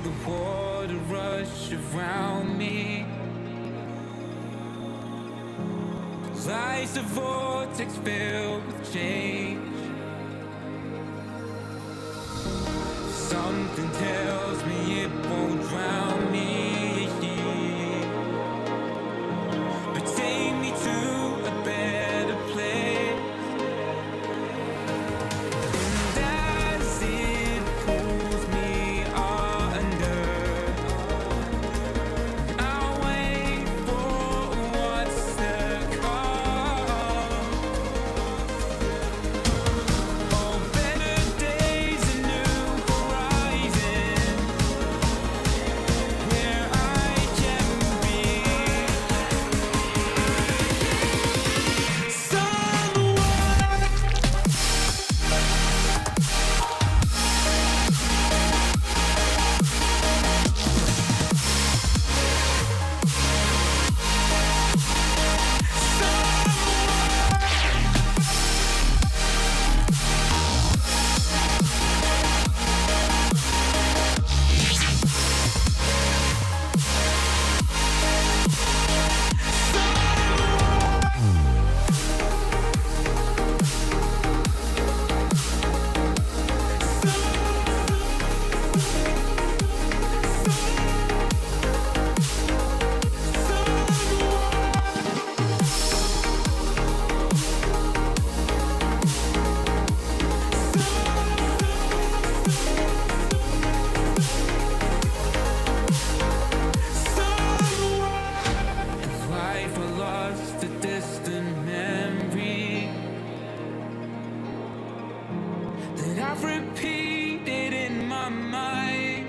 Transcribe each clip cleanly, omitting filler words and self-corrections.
the water rush around me. Life's a vortex filled with change. Something tells me it won't drown me, but take me to a better place. And as it pulls me under, I'll wait for what's to come. Oh, better days, a new horizon, where I can be someone. Life, I lost a distant memory that I've repeated in my mind.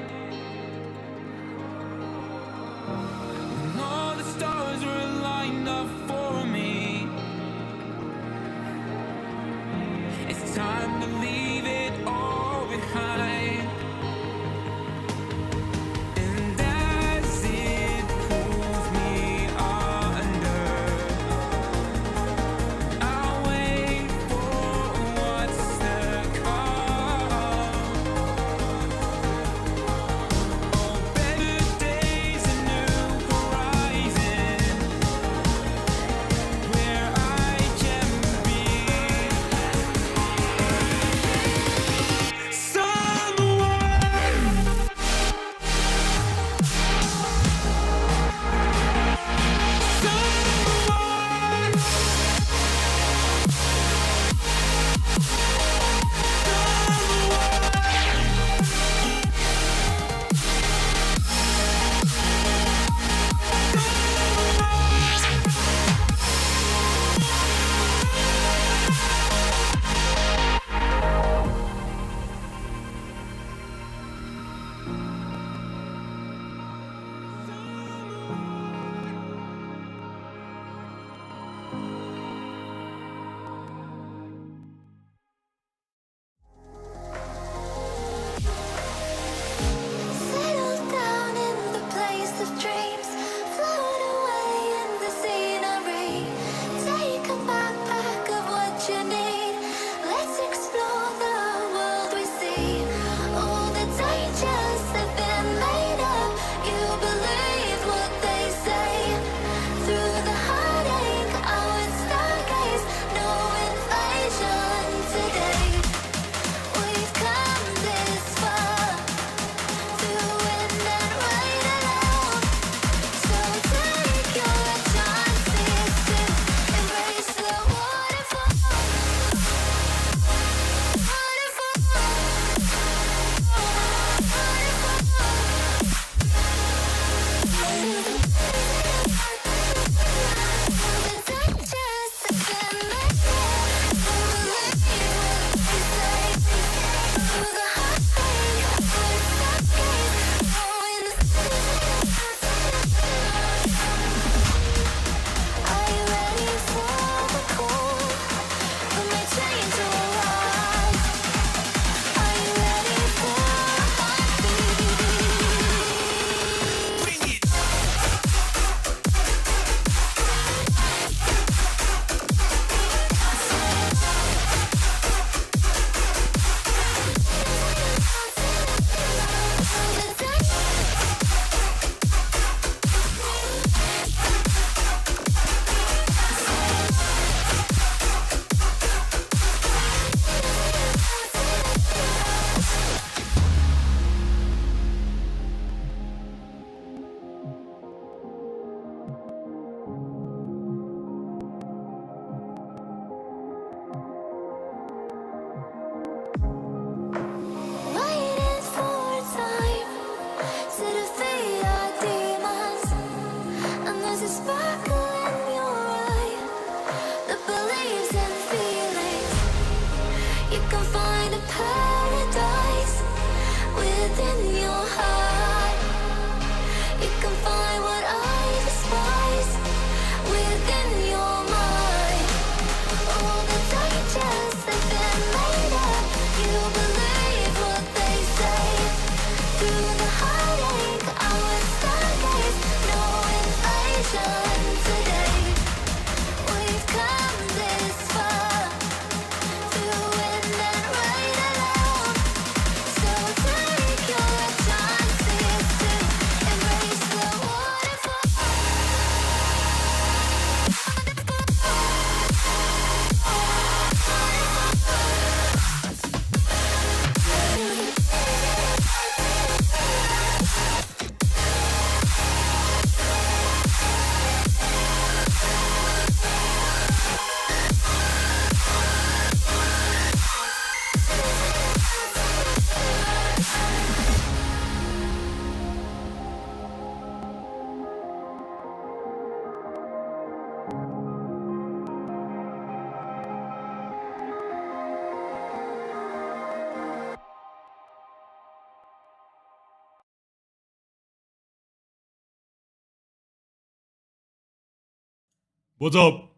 What's up?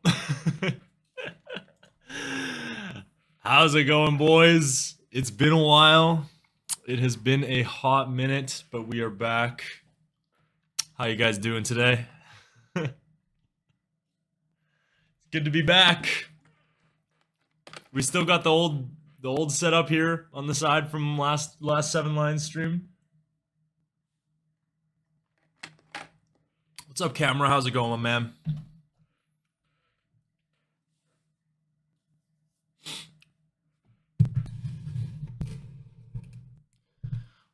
How's it going, boys? It's been a while. It has been a hot minute, but we are back. How you guys doing today? It's good to be back. We still got the old setup here on the side from last 7 lines stream. What's up, camera? How's it going, my man?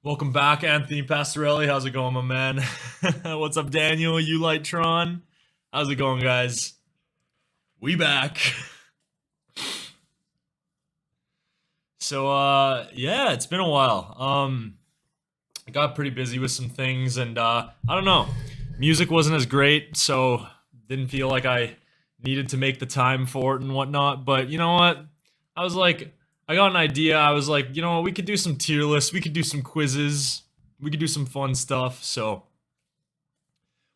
Welcome back, Anthony Pastorelli. How's it going, my man? What's up, Daniel? Ulitron? How's it going, guys? We back. So, yeah, it's been a while. I got pretty busy with some things, and I don't know. Music wasn't as great, so didn't feel like I needed to make the time for it and whatnot. But you know what? I was like, I got an idea. I was like, you know what? We could do some tier lists. We could do some quizzes. We could do some fun stuff. So,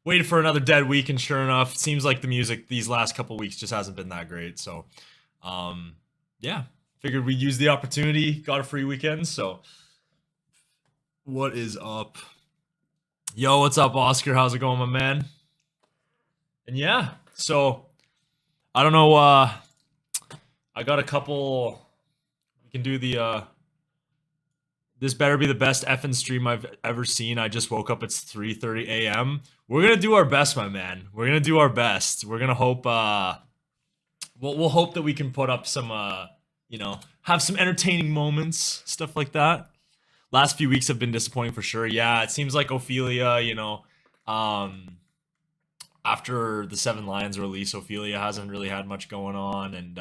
waited for another dead week, and sure enough, it seems like the music these last couple weeks just hasn't been that great. So, yeah, figured we'd use the opportunity. Got a free weekend, so what is up? Yo, what's up, Oscar? How's it going, my man? And yeah, so I don't know. I got a couple. We can do the. This better be the best effing stream I've ever seen. I just woke up. It's 3:30 a.m. We're gonna do our best, my man. We're gonna do our best. We're gonna hope. We'll hope that we can put up some. You know, have some entertaining moments, stuff like that. Last few weeks have been disappointing for sure. Yeah, it seems like Ophelia, you know, after the 7 Lions release, Ophelia hasn't really had much going on, and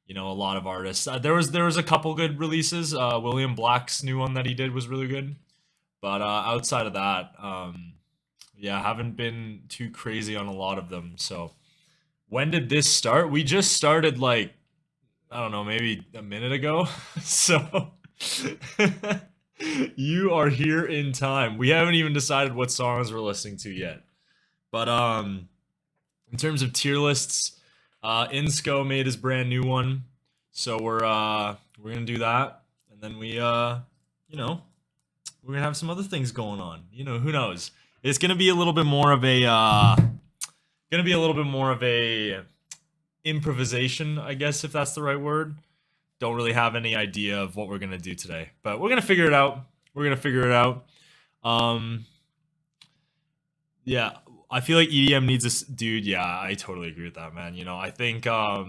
you know, a lot of artists. There was a couple good releases. William Black's new one that he did was really good, but outside of that, yeah, haven't been too crazy on a lot of them. So, when did this start? We just started like, I don't know, maybe a minute ago. So. You are here in time. We haven't even decided what songs we're listening to yet. But in terms of tier lists, Insco made his brand new one. So we're gonna do that. And then we you know, we're gonna have some other things going on. You know, who knows? It's gonna be a little bit more of a improvisation, I guess, if that's the right word. Don't really have any idea of what we're gonna do today, but we're gonna figure it out. Yeah, I feel like EDM needs this, dude. Yeah, I totally agree with that, man. You know, I think I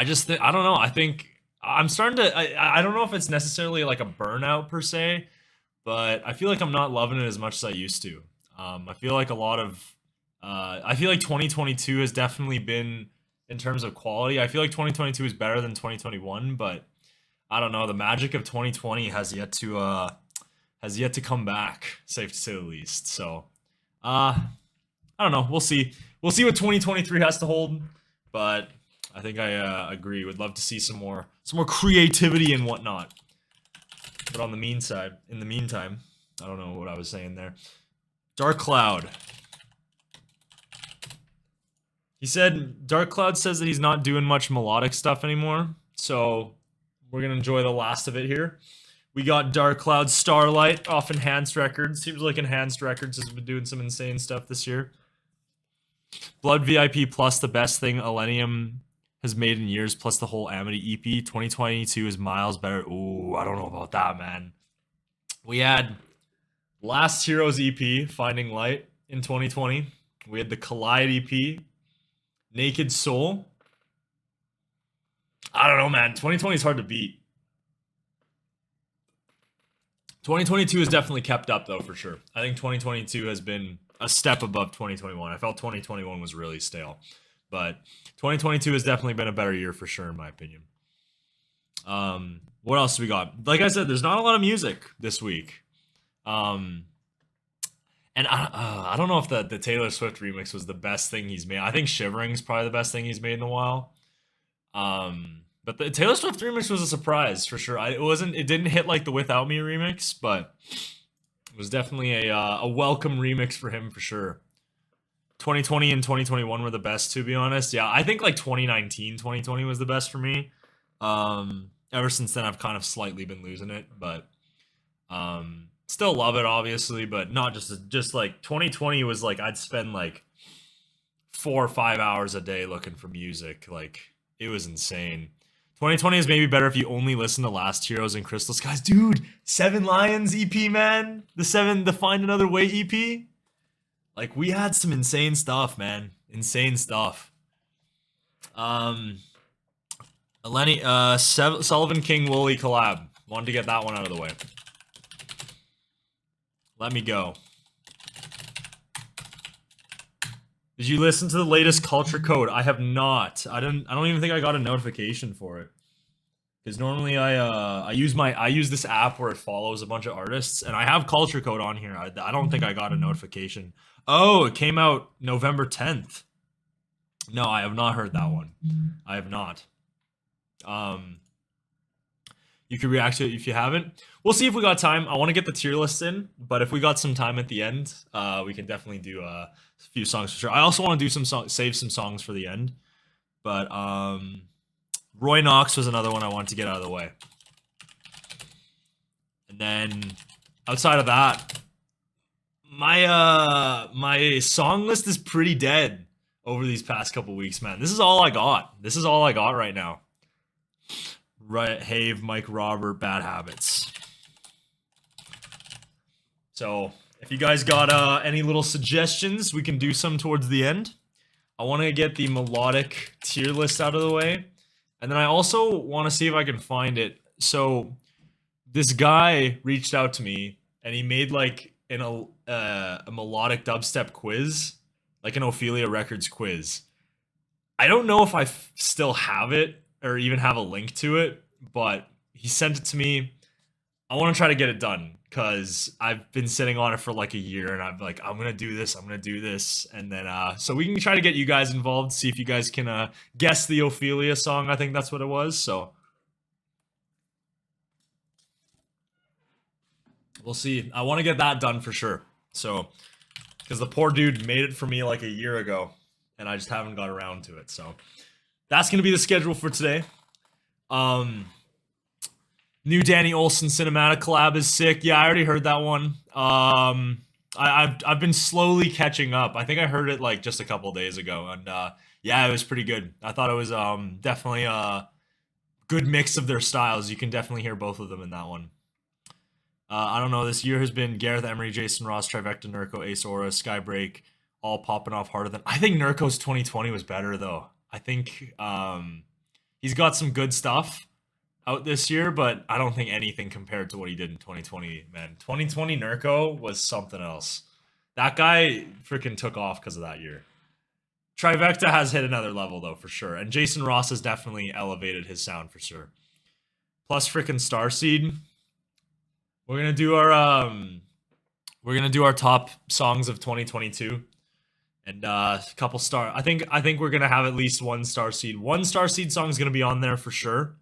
don't know. I think I'm starting to. I don't know if it's necessarily like a burnout per se, but I feel like I'm not loving it as much as I used to. I feel like a lot of. I feel like 2022 has definitely been. In terms of quality, I feel like 2022 is better than 2021, but I don't know. The magic of 2020 has yet to come back. Safe to say the least. So, I don't know. We'll see. We'll see what 2023 has to hold. But I think I agree. Would love to see some more creativity and whatnot. But in the meantime, I don't know what I was saying there. Dark Cloud. He said Dark Cloud says that he's not doing much melodic stuff anymore, so we're gonna enjoy the last of it here. We got Dark Cloud Starlight off Enhanced Records. Seems like Enhanced Records has been doing some insane stuff this year. Blood VIP plus the best thing Illenium has made in years, plus the whole Amity EP. 2022 is miles better. Ooh, I don't know about that, man. We had Last Heroes EP, Finding Light, in 2020. We had the Collide EP. Naked Soul. I don't know, man. 2020 is hard to beat. 2022 has definitely kept up, though, for sure. I think 2022 has been a step above 2021. I felt 2021 was really stale. But 2022 has definitely been a better year for sure, in my opinion. What else do we got? Like I said, there's not a lot of music this week. And I don't know if the Taylor Swift remix was the best thing he's made. I think Shivering's probably the best thing he's made in a while. But the Taylor Swift remix was a surprise for sure. It didn't hit like the Without Me remix, but it was definitely a welcome remix for him for sure. 2020 and 2021 were the best, to be honest. Yeah, I think like 2019, 2020 was the best for me. Ever since then, I've kind of slightly been losing it, but still love it, obviously. But not just like 2020 was like I'd spend like 4 or 5 hours a day looking for music. Like it was insane. 2020 is maybe better if you only listen to Last Heroes and Crystal Skies. Dude, Seven Lions EP, man. The Find Another Way EP. Like, we had some insane stuff, man. Insane stuff. Sullivan King Wooli collab. Wanted to get that one out of the way. Let me go. Did you listen to the latest Culture Code? I have not. I don't even think I got a notification for it. Because normally I use this app where it follows a bunch of artists, and I have Culture Code on here. I don't think I got a notification. Oh, it came out November 10th. No, I have not heard that one. I have not. You could react to it if you haven't. We'll see if we got time. I want to get the tier list in, but if we got some time at the end, we can definitely do a few songs for sure. I also want to do save some songs for the end, but Roy Knox was another one I wanted to get out of the way. And then outside of that, my song list is pretty dead over these past couple weeks, man. This is all I got. This is all I got right now. Right, Have, Mike Robert, Bad Habits. So if you guys got any little suggestions, we can do some towards the end. I want to get the melodic tier list out of the way. And then I also want to see if I can find it. So this guy reached out to me, and he made like a melodic dubstep quiz, like an Ophelia Records quiz. I don't know if I still have it or even have a link to it, but he sent it to me. I want to try to get it done because I've been sitting on it for like a year, and I'm like, I'm going to do this. And then, so we can try to get you guys involved, see if you guys can guess the Ophelia song. I think that's what it was. So we'll see. I want to get that done for sure. So, because the poor dude made it for me like a year ago, and I just haven't got around to it. So that's going to be the schedule for today. New Danny Olson cinematic collab is sick. Yeah, I already heard that one. I've been slowly catching up. I think I heard it like just a couple days ago, and yeah, it was pretty good. I thought it was definitely a good mix of their styles. You can definitely hear both of them in that one. I don't know. This year has been Gareth Emery, Jason Ross, Trivecta, Nurko, Ace Aura, Skybreak, all popping off harder than. I think Nurko's 2020 was better though. I think he's got some good stuff out this year, but I don't think anything compared to what he did in 2020, man. 2020 Nurko was something else. That guy freaking took off because of that year. Trivecta has hit another level though, for sure. And Jason Ross has definitely elevated his sound for sure. Plus freaking Starseed. We're gonna do our top songs of 2022. And a couple star. I think we're gonna have at least one Starseed. One Starseed song is gonna be on there for sure.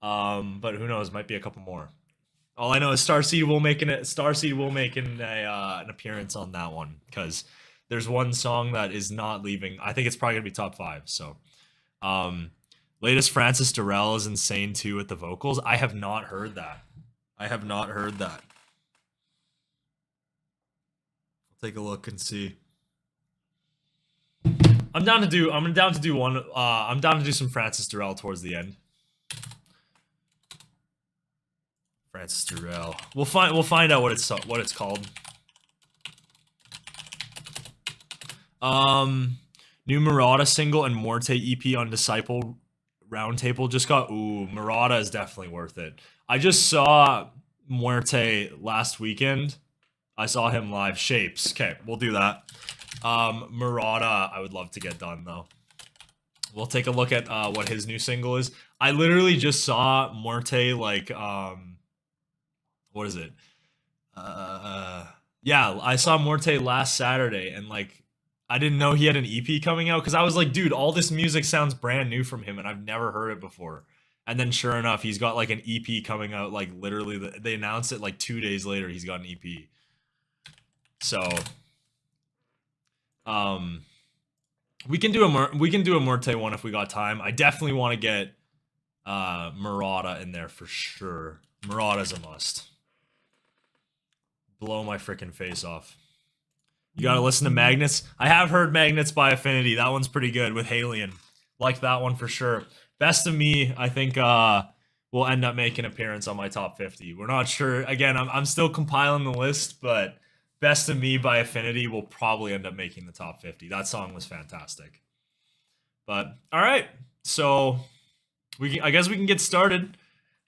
But who knows? Might be a couple more. All I know is Starseed will make an appearance on that one because there's one song that is not leaving. I think it's probably gonna be top 5. So, latest Francis Durrell is insane too with the vocals. I have not heard that. I'll take a look and see. I'm down to do one. I'm down to do some Francis Durrell towards the end. Francis Durrell. We'll find out what it's called. New Murata single and Morte EP on Disciple Roundtable just got. Ooh, Murata is definitely worth it. I just saw Muerte last weekend. I saw him live. Shapes. Okay, we'll do that. Murata, I would love to get done though. We'll take a look at what his new single is. I literally just saw Muerte like what is it? Yeah, I saw Muerte last Saturday, and like I didn't know he had an EP coming out because I was like, dude, all this music sounds brand new from him, and I've never heard it before. And then sure enough, he's got like an EP coming out. Like literally, they announced it like 2 days later. He's got an EP. So We can do a Morte one if we got time. I definitely want to get Murata in there for sure. Murata's a must. Blow my freaking face off. You gotta listen to Magnets. I have heard Magnets by Affinity. That one's pretty good with Halion. Like that one for sure. Best of Me, I think will end up making an appearance on my top 50. We're not sure. Again, I'm still compiling the list, but Best of Me by Affinity will probably end up making the top 50. That song was fantastic. But all right, so I guess we can get started.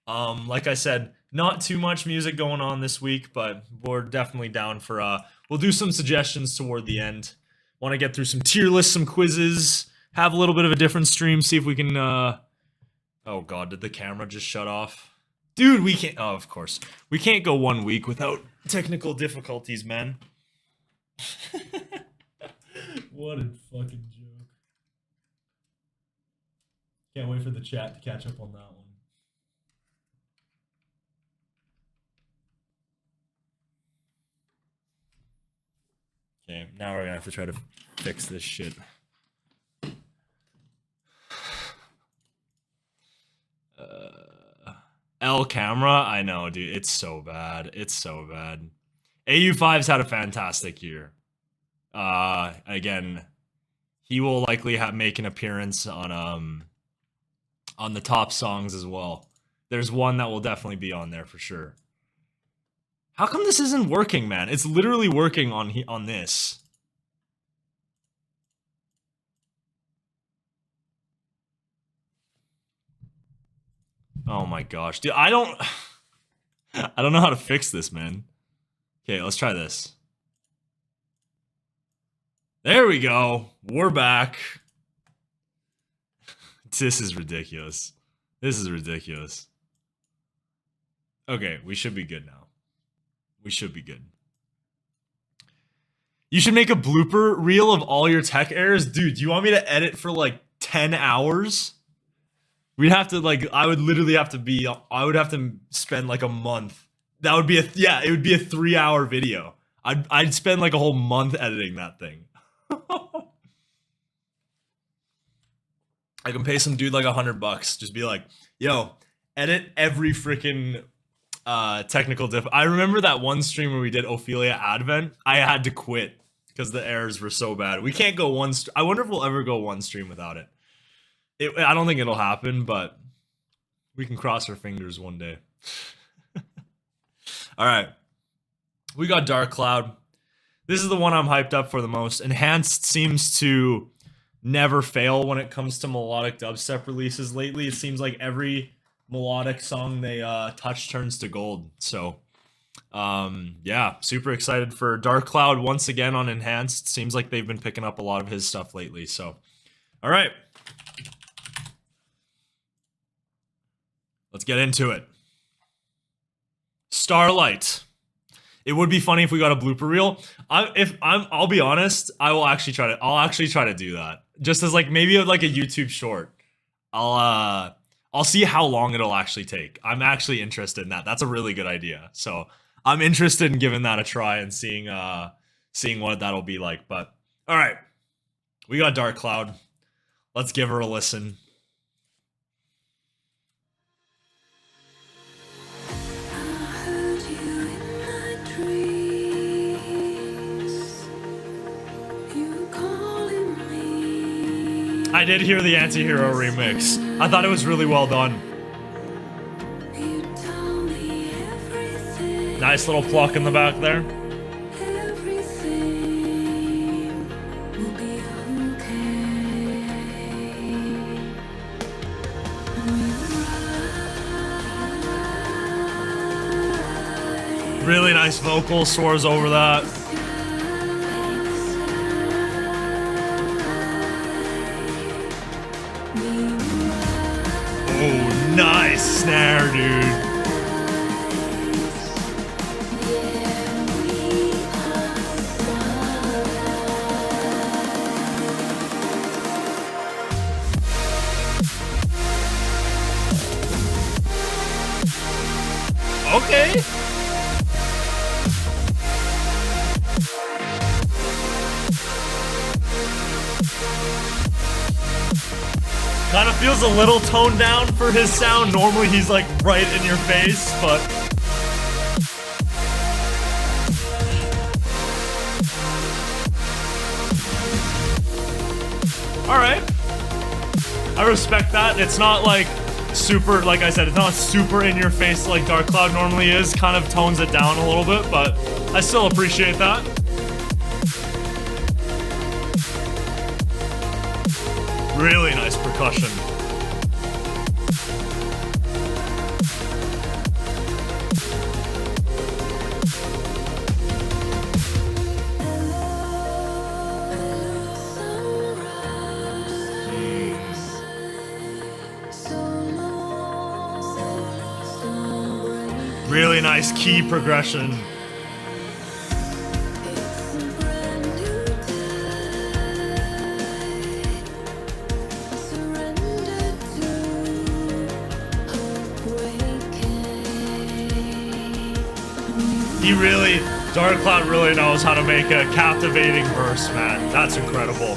Like I said, not too much music going on this week, but we're definitely down for we'll do some suggestions toward the end. Want to get through some tier lists, some quizzes, have a little bit of a different stream, see if we can oh god, did the camera just shut off? Dude, we can't. Oh, of course. We can't go 1 week without technical difficulties, man. What a fucking joke. Can't wait for the chat to catch up on that one. Okay, now we're gonna have to try to fix this shit. L camera, I know, dude. It's so bad. It's so bad. AU5's had a fantastic year. Again, he will likely make an appearance on the top songs as well. There's one that will definitely be on there for sure. How come this isn't working, man? It's literally working on this. Oh my gosh, dude, I don't know how to fix this, man. Okay, let's try this. There we go. We're back. This is ridiculous. This is ridiculous. Okay, we should be good now. We should be good. You should make a blooper reel of all your tech errors. Dude, do you want me to edit for like 10 hours? We'd have to I would have to spend like a month. That would be it would be a 3-hour video. I'd spend like a whole month editing that thing. I can pay some dude like $100. Just be like, yo, edit every freaking technical diff. I remember that one stream where we did Ophelia Advent. I had to quit because the errors were so bad. We can't go one. I wonder if we'll ever go one stream without it. I don't think it'll happen, but we can cross our fingers one day. All right. We got Dark Cloud. This is the one I'm hyped up for the most. Enhanced seems to never fail when it comes to melodic dubstep releases lately. It seems like every melodic song they touch turns to gold. So, yeah, super excited for Dark Cloud once again on Enhanced. Seems like they've been picking up a lot of his stuff lately. So, all right. Let's get into it. Starlight. It would be funny if we got a blooper reel. I'll be honest, I'll actually try to do that. Just as like maybe like a YouTube short. I'll see how long it'll actually take. I'm actually interested in that. That's a really good idea. So I'm interested in giving that a try and seeing what that'll be like. But all right. We got Dark Cloud. Let's give her a listen. I did hear the Anti-Hero remix. I thought it was really well done. Nice little pluck in the back there. Really nice vocal, soars over that. Oh, nice snare, dude. Okay. Kind of feels a little toned down for his sound. Normally he's like right in your face, but alright. I respect that. It's not like super, like I said, it's not super in your face like DVRKCLOUD normally is. Kind of tones it down a little bit, but I still appreciate that. Really nice percussion. Really nice key progression. DVRKCLOUD really knows how to make a captivating verse, man. That's incredible.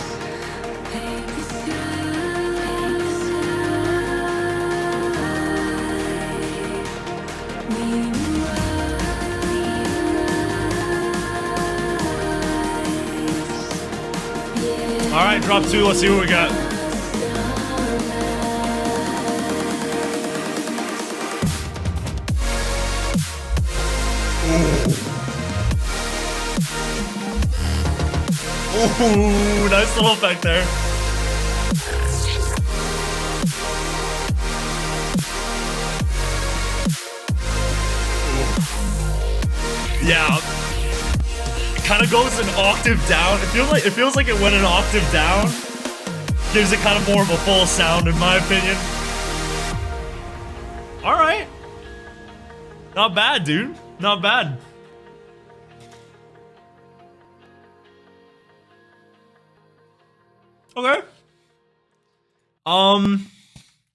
All right, drop 2. Let's see what we got. Ooh, nice little effect there. Yeah. It kind of goes an octave down. It feels like it went an octave down. Gives it kind of more of a full sound in my opinion. All right. Not bad, dude. Not bad. Okay.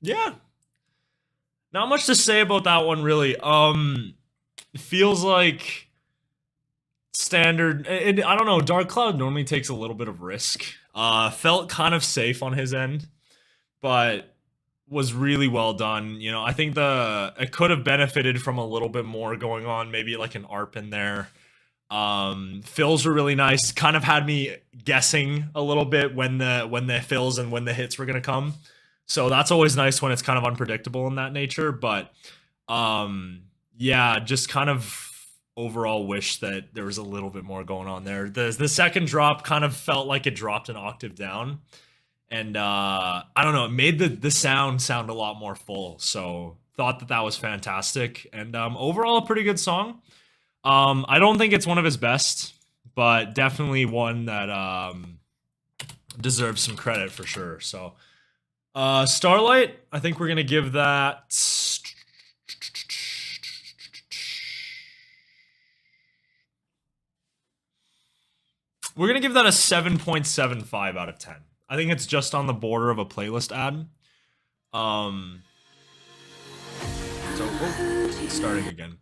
Yeah. Not much to say about that one, really. It feels like standard. I don't know. DVRKCLOUD normally takes a little bit of risk. Felt kind of safe on his end, but was really well done. You know, I think it could have benefited from a little bit more going on. Maybe like an ARP in there. Fills were really nice. Kind of had me guessing a little bit when the fills and when the hits were gonna come. So that's always nice when it's kind of unpredictable in that nature. But yeah, just kind of overall wish that there was a little bit more going on there. The second drop kind of felt like it dropped an octave down, and I don't know, it made the sound a lot more full. So thought that was fantastic, and overall a pretty good song. I don't think it's one of his best, but definitely one that deserves some credit for sure. So Starlight, I think we're gonna give that a 7.75 out of 10. I think it's just on the border of a playlist ad. Starting again.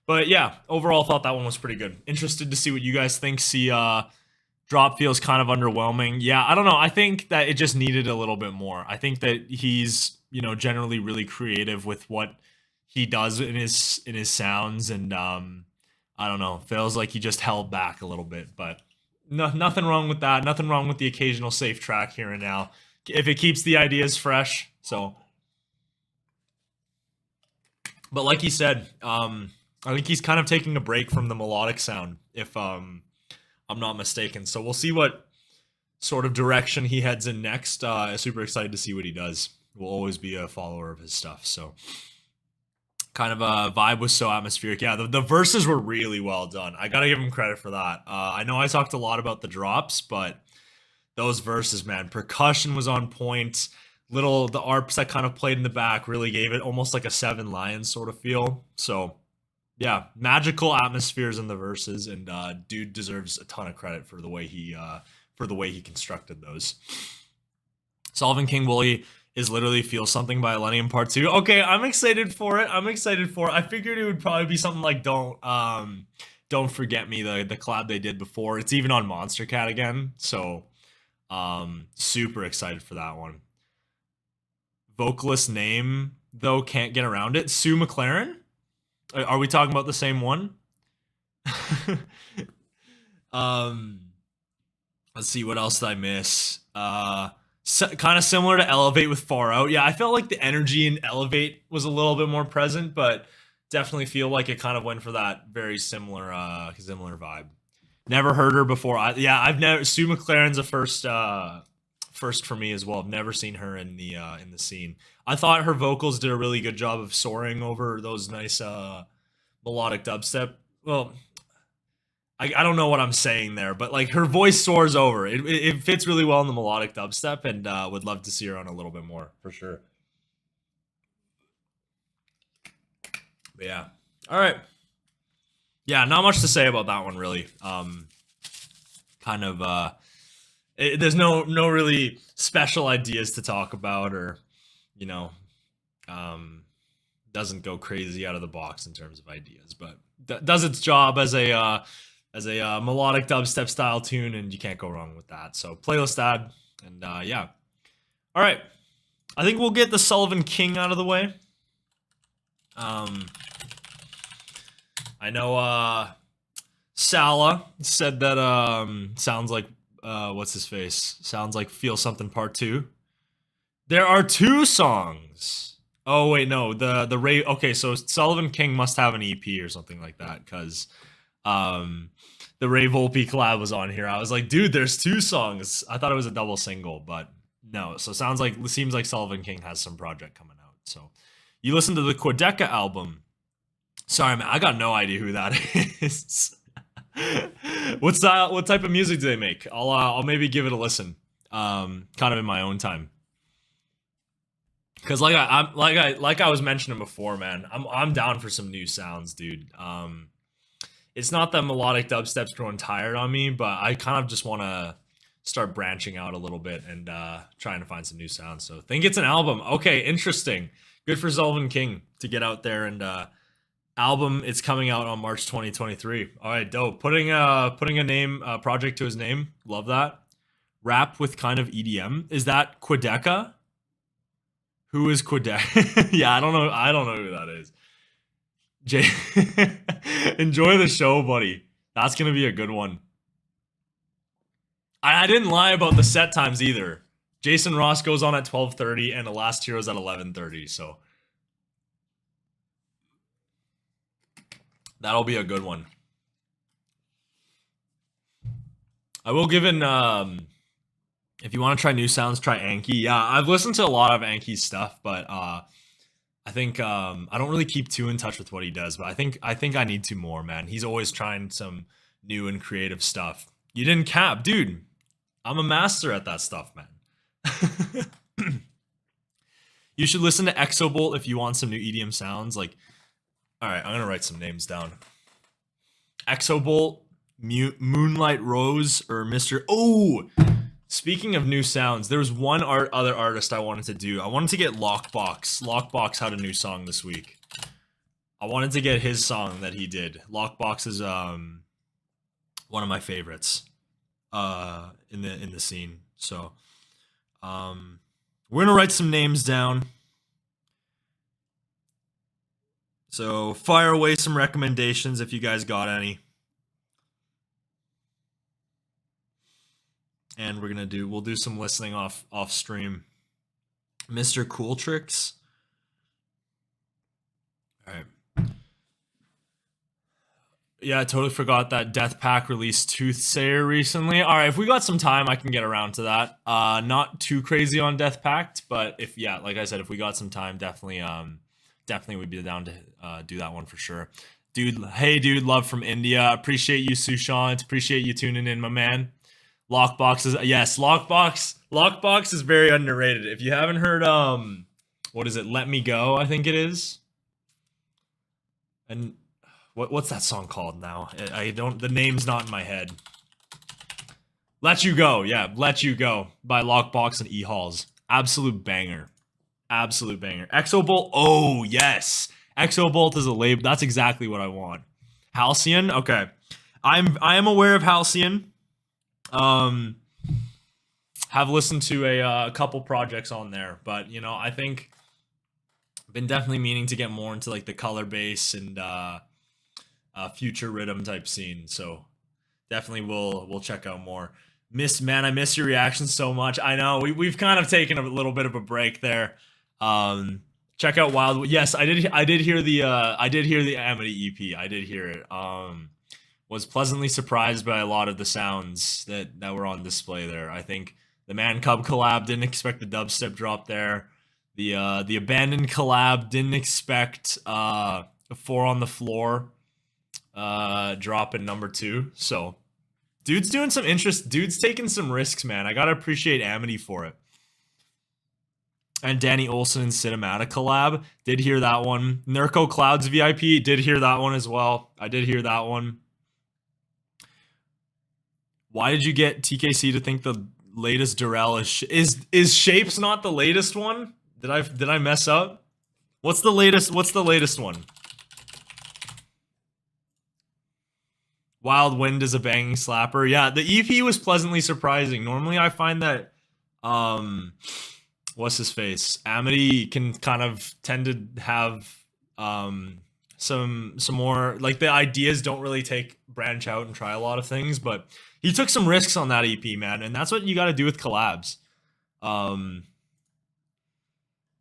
But yeah, overall thought that one was pretty good. Interested to see what you guys think. See, drop feels kind of underwhelming. Yeah, I don't know. I think that it just needed a little bit more. I think that he's, you know, generally really creative with what he does in his sounds, and I don't know. Feels like he just held back a little bit, but nothing wrong with that. Nothing wrong with the occasional safe track here and now, if it keeps the ideas fresh. So, but like he said, I think he's kind of taking a break from the melodic sound, if I'm not mistaken. So we'll see what sort of direction he heads in next. Super excited to see what he does. We'll always be a follower of his stuff. So kind of a vibe was so atmospheric. Yeah, the verses were really well done. I gotta give him credit for that. I know I talked a lot about the drops, but those verses, man, percussion was on point. The arps that kind of played in the back really gave it almost like a Seven Lions sort of feel. So yeah, magical atmospheres in the verses, and dude deserves a ton of credit for the way he constructed those. Sullivan King Wooli is literally Feel Something by Illenium Part 2. Okay, I'm excited for it. I figured it would probably be something like Don't Forget Me, the collab they did before. It's even on Monster Cat again, so super excited for that one. vocalist name though can't get around it. Sue McLaren. Are we talking about the same one? Let's see, what else did I miss? Kind of similar to Elevate with Far Out. Yeah, I felt like the energy in Elevate was a little bit more present, but definitely feel like it kind of went for that very similar vibe. Never heard her before. I've never. Sue McLaren's a first for me as well. I've never seen her in the scene. I thought her vocals did a really good job of soaring over those nice melodic dubstep. Well, I don't know what I'm saying there, but like her voice soars over. It fits really well in the melodic dubstep, and would love to see her on a little bit more for sure. But yeah, all right. Yeah, not much to say about that one really. There's no really special ideas to talk about, or doesn't go crazy out of the box in terms of ideas, but does its job as a melodic dubstep style tune, and you can't go wrong with that. So playlist add, and yeah. All right, I think we'll get the Sullivan King out of the way. I know Sala said that sounds like what's his face? Sounds like Feel Something Part 2. There are 2 songs. Oh wait, no, the Ray. Okay, so Sullivan King must have an EP or something like that, because the Ray Volpe collab was on here. I was like, dude, there's 2 songs. I thought it was a double single, but no. So seems like Sullivan King has some project coming out. So you listen to the Quedeca album. Sorry, man, I got no idea who that is. What type of music do they make? I'll maybe give it a listen, kind of in my own time. Cause like I was mentioning before, man, I'm down for some new sounds, dude. It's not that melodic dubstep's growing tired on me, but I kind of just want to start branching out a little bit and trying to find some new sounds. So think it's an album. Okay, interesting. Good for Sullivan King to get out there and album. It's coming out on March 2023. All right, dope. Putting a name project to his name. Love that. Rap with kind of EDM. Is that Quedeca? Who is Quedeca? Yeah, I don't know who that is. Jay, enjoy the show, buddy. That's gonna be a good one. I didn't lie about the set times either. Jason Ross goes on at 12:30 and the last hero's at 11:30. So that'll be a good one. I will give in, if you want to try new sounds, try Anki. Yeah, I've listened to a lot of Anki's stuff, but I think I don't really keep too in touch with what he does, but I think I need to more, man. He's always trying some new and creative stuff. You didn't cap, dude. I'm a master at that stuff, man. You should listen to Exobolt if you want some new EDM sounds. Like, all right, I'm gonna write some names down. Exobolt, Moonlight Rose, or Mr. Oh, speaking of new sounds, there was one other artist I wanted to do. I wanted to get Lockbox. Lockbox had a new song this week. I wanted to get his song that he did. Lockbox is one of my favorites in the scene. So we're gonna write some names down. So fire away some recommendations if you guys got any. And we'll do some listening off stream. Mr. Cool Tricks. All right. Yeah, I totally forgot that Death Pack released Toothsayer recently. All right, if we got some time, I can get around to that. Not too crazy on Death Pact, but like I said, if we got some time, definitely would be down to do that one for sure. Dude, hey dude, love from India. Appreciate you, Sushant. Appreciate you tuning in, my man. Lockbox is very underrated. If you haven't heard what is it? Let Me Go, I think it is. And what's that song called now? The name's not in my head. Let You Go. Yeah, Let You Go by Lockbox and E-Halls. Absolute banger. Absolute banger. Exobolt. Oh, yes. Exobolt is a label. That's exactly what I want. Halcyon. Okay. I am aware of Halcyon. have listened to a couple projects on there, but you know, I think I've been definitely meaning to get more into like the color bass and future rhythm type scene. So definitely we'll check out more. I miss your reaction so much. I know we've kind of taken a little bit of a break there. Check out Wild. Yes, I did hear the Amity EP. I did hear it. Was pleasantly surprised by a lot of the sounds that were on display there. I think the Man Cub collab, didn't expect the dubstep drop there. The Abandoned collab, didn't expect a 4 on the Floor drop in number 2. So dude's doing some dude's taking some risks, man. I gotta appreciate Amity for it. And Danny Olson and Cinematic collab, did hear that one. Nurko Clouds VIP, did hear that one as well. I did hear that one. Why did you get TKC to think the latest Durrell is Shapes not the latest one? Did I mess up? What's the latest one? Wild Wind is a banging slapper. Yeah, the EP was pleasantly surprising. Normally I find that what's his face? Amity can kind of tend to have some more, like, the ideas don't really branch out and try a lot of things, but he took some risks on that EP, man, and that's what you got to do with collabs.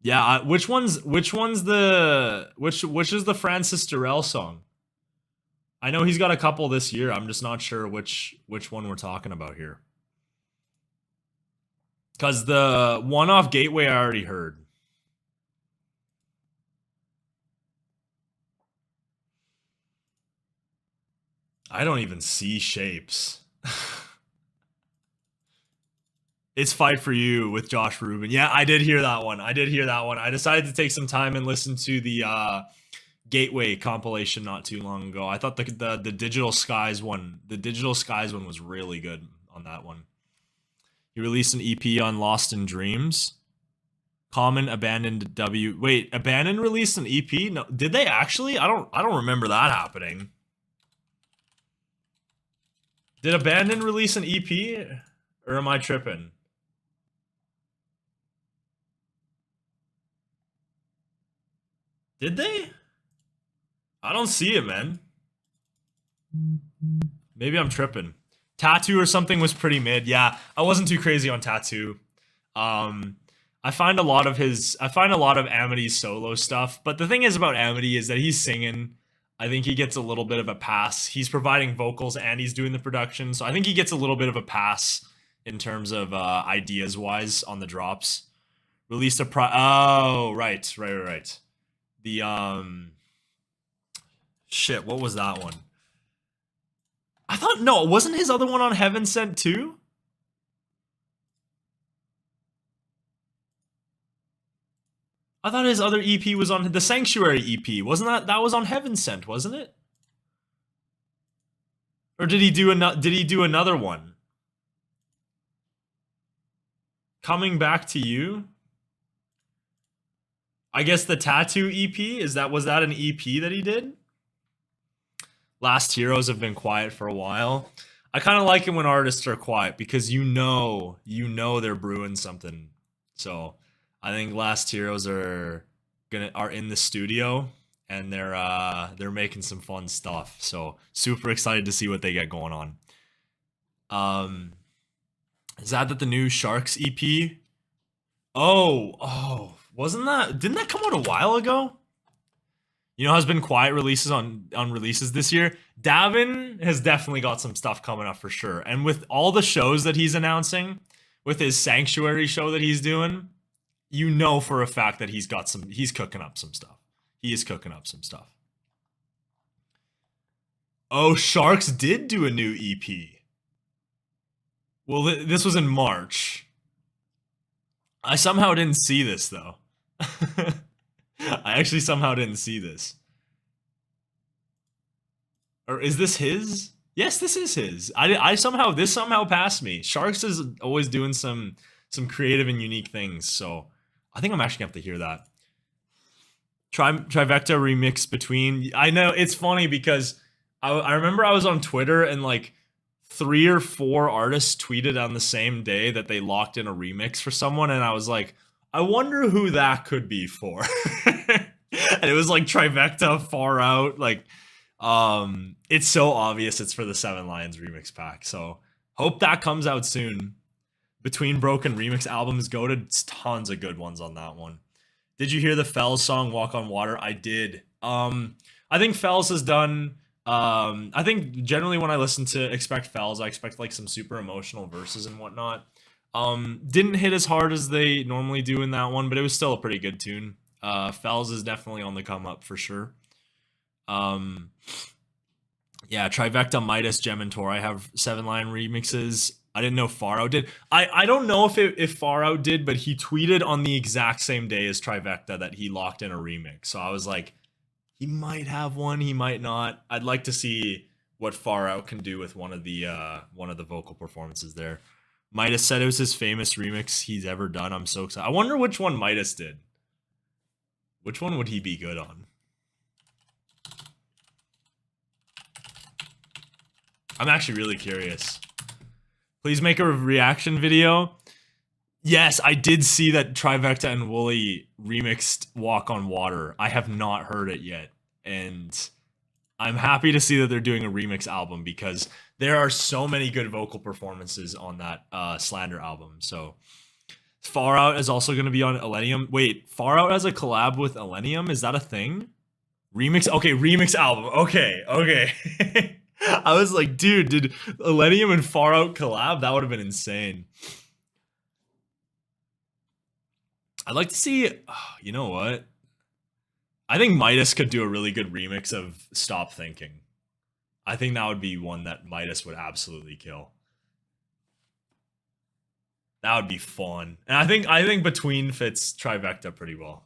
Yeah, which is the Francis Durrell song? I know he's got a couple this year. I'm just not sure which one we're talking about here. Cause the one off Gateway I already heard. I don't even see Shapes. It's Fight for You with Josh Rubin. Yeah, I did hear that one. I decided to take some time and listen to the Gateway compilation not too long ago. I thought the Digital Skies one, was really good on that one. He released an EP on Lost in Dreams. Common, Abandoned, Wait, Abandoned released an EP? No, did they actually? I don't remember that happening. Did Abandon release an EP? Or am I tripping? Did they? I don't see it, man. Maybe I'm tripping. Tattoo or something was pretty mid. Yeah, I wasn't too crazy on Tattoo. I find a lot of Amity's solo stuff, but the thing is about Amity is that he's singing. I think he gets a little bit of a pass. He's providing vocals and he's doing the production, so I think he gets a little bit of a pass in terms of ideas wise on the drops. Released a oh, right. The shit, what was that one? I thought, no, wasn't his other one on Heaven Sent too? I thought his other EP was on the Sanctuary EP. Wasn't that was on Heaven Sent, wasn't it? Or did he do another one? Coming Back to You? I guess the Tattoo EP, was that an EP that he did? Last Heroes have been quiet for a while. I kind of like it when artists are quiet because you know they're brewing something. So I think Last Heroes are in the studio and they're making some fun stuff. So super excited to see what they get going on. Is that the new Sharks EP? Oh, didn't that come out a while ago? You know, has been quiet releases on releases this year. Davin has definitely got some stuff coming up for sure. And with all the shows that he's announcing, with his Sanctuary show that he's doing, you know for a fact that he's cooking up some stuff. He is cooking up some stuff. Oh, Sharks did do a new EP. Well, this was in March. I somehow didn't see this though. I actually somehow didn't see this. Or is this his? Yes, this is his. This somehow passed me. Sharks is always doing some creative and unique things, so I think I'm actually gonna have to hear that. Trivecta remix between. I know it's funny because I remember I was on Twitter and like 3 or 4 artists tweeted on the same day that they locked in a remix for someone, and I was like, I wonder who that could be for. And it was like Trifecta, Far Out, like it's so obvious it's for the Seven Lions remix pack. So hope that comes out soon. Between Broken remix albums, go to tons of good ones on that one. Did you hear the Fells song Walk on Water? I did. I think Fells has done I think generally when I listen to Expect Fells, I expect like some super emotional verses and whatnot. Didn't hit as hard as they normally do in that one, but it was still a pretty good tune. Fells is definitely on the come up for sure. Yeah, Trivecta, Midas, Gem, and Tor. I have 7 Lion remixes. I didn't know Far Out did. I don't know if Far Out did, but he tweeted on the exact same day as Trivecta that he locked in a remix. So I was like, he might have one, he might not. I'd like to see what Far Out can do with one of the vocal performances there. Midas said it was his famous remix he's ever done. I'm so excited. I wonder which one Midas did. Which one would he be good on? I'm actually really curious. Please make a reaction video. Yes, I did see that Trivecta and Wooli remixed Walk on Water. I have not heard it yet. And I'm happy to see that they're doing a remix album because there are so many good vocal performances on that Slander album. So Far Out is also going to be on Illenium. Wait, Far Out has a collab with Illenium? Is that a thing? Remix? Okay, remix album. Okay. I was like, dude, did Illenium and Far Out collab? That would have been insane. I'd like to see, you know what? I think Midas could do a really good remix of Stop Thinking. I think that would be one that Midas would absolutely kill. That would be fun. And I think Between fits Trivecta pretty well.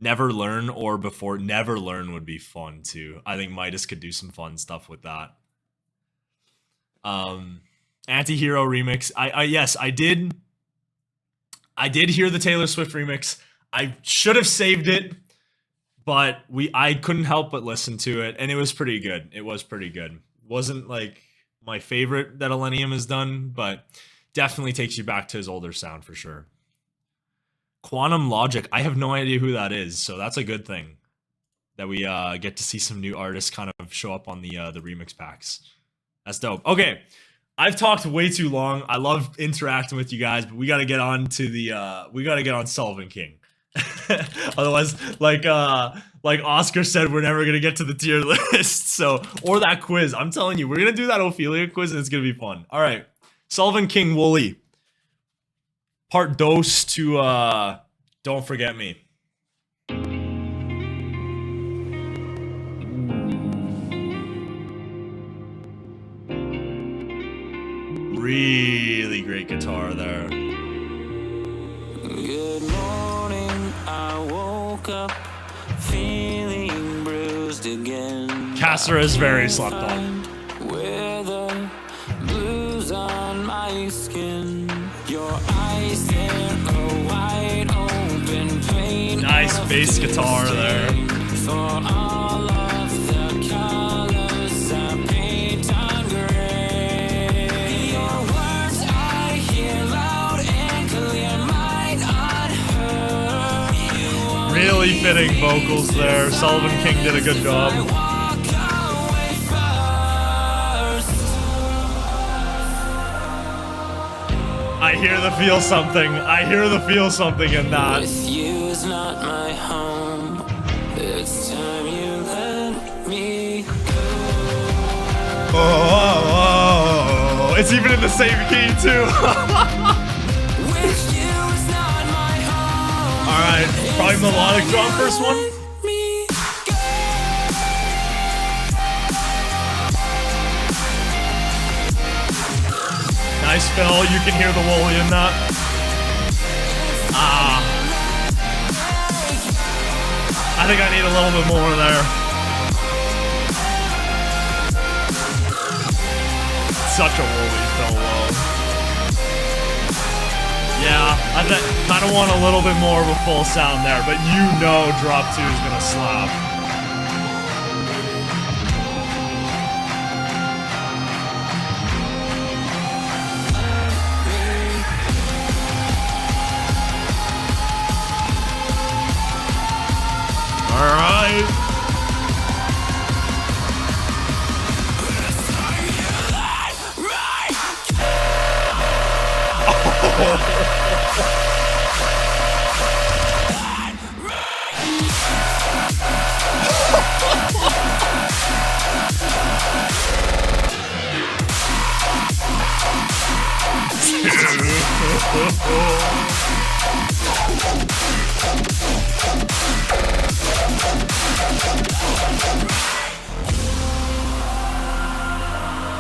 Never Learn or Before Never Learn would be fun too. I think Midas could do some fun stuff with that. Anti-Hero remix. Yes, I did hear the Taylor Swift remix. I should have saved it, but I couldn't help but listen to it, and it was pretty good. It was pretty good. Wasn't like my favorite that Illenium has done, but definitely takes you back to his older sound for sure. Quantum Logic. I have no idea who that is, so that's a good thing that we get to see some new artists kind of show up on the remix packs. That's dope. Okay, I've talked way too long. I love interacting with you guys, but we got to get on to we got to get on Sullivan King. Otherwise, like Oscar said, we're never gonna get to the tier list. So, or that quiz. I'm telling you, we're gonna do that Ophelia quiz, and it's gonna be fun. All right, Sullivan King, Wooli. Part dos to Don't Forget Me. Really great guitar there. Good morning, I woke up feeling bruised again. Cassera is very slept on. With the blues on my skin. Your eyes, they're a wide open pain. Nice bass guitar there. For all of the colors I paint on gray. Your words I hear loud and clear, mine unheard. Really fitting vocals there. Sullivan King did a good job. I hear the feel something. I hear the feel something in that. With you is not my home. It's time you let me go. Oh, it's even in the same key too. With you is not my home. All right, probably melodic drum first one. Let me go. Nice fill. You can hear the Wooli in that. I think I need a little bit more there. Such a Wooli fill low. Yeah, I kind of want a little bit more of a full sound there, but you know drop 2 is gonna slap.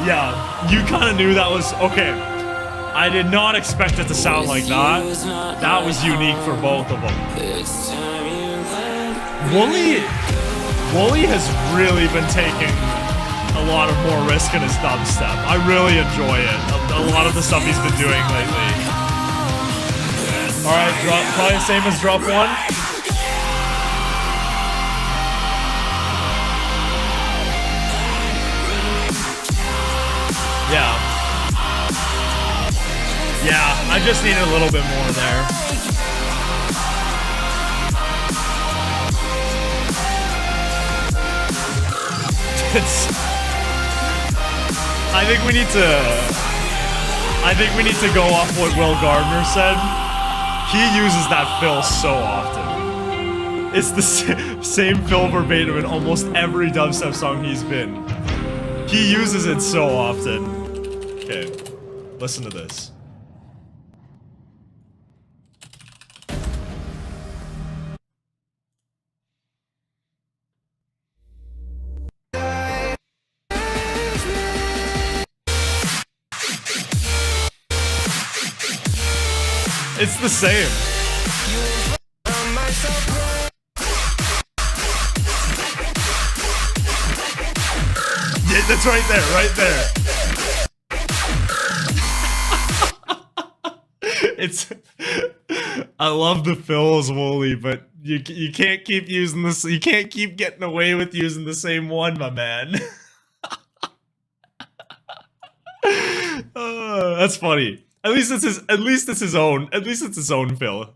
Yeah, you kind of knew that was okay. I did not expect it to sound like that. That was unique for both of them. Wooli has really been taking a lot of more risk in his dubstep. I really enjoy it. A lot of the stuff he's been doing lately. All right, probably the same as drop one. Yeah. Yeah, I just needed a little bit more there. I think we need to go off what Will Gardner said. He uses that fill so often. It's the same fill verbatim in almost every dubstep song he's been. He uses it so often. Okay, listen to this. It's the same. Yeah, that's right there, right there. It's. I love the fills, Wooli, but you can't keep using this. You can't keep getting away with using the same one, my man. That's funny. At least it's his. At least it's his own. At least it's his own fill.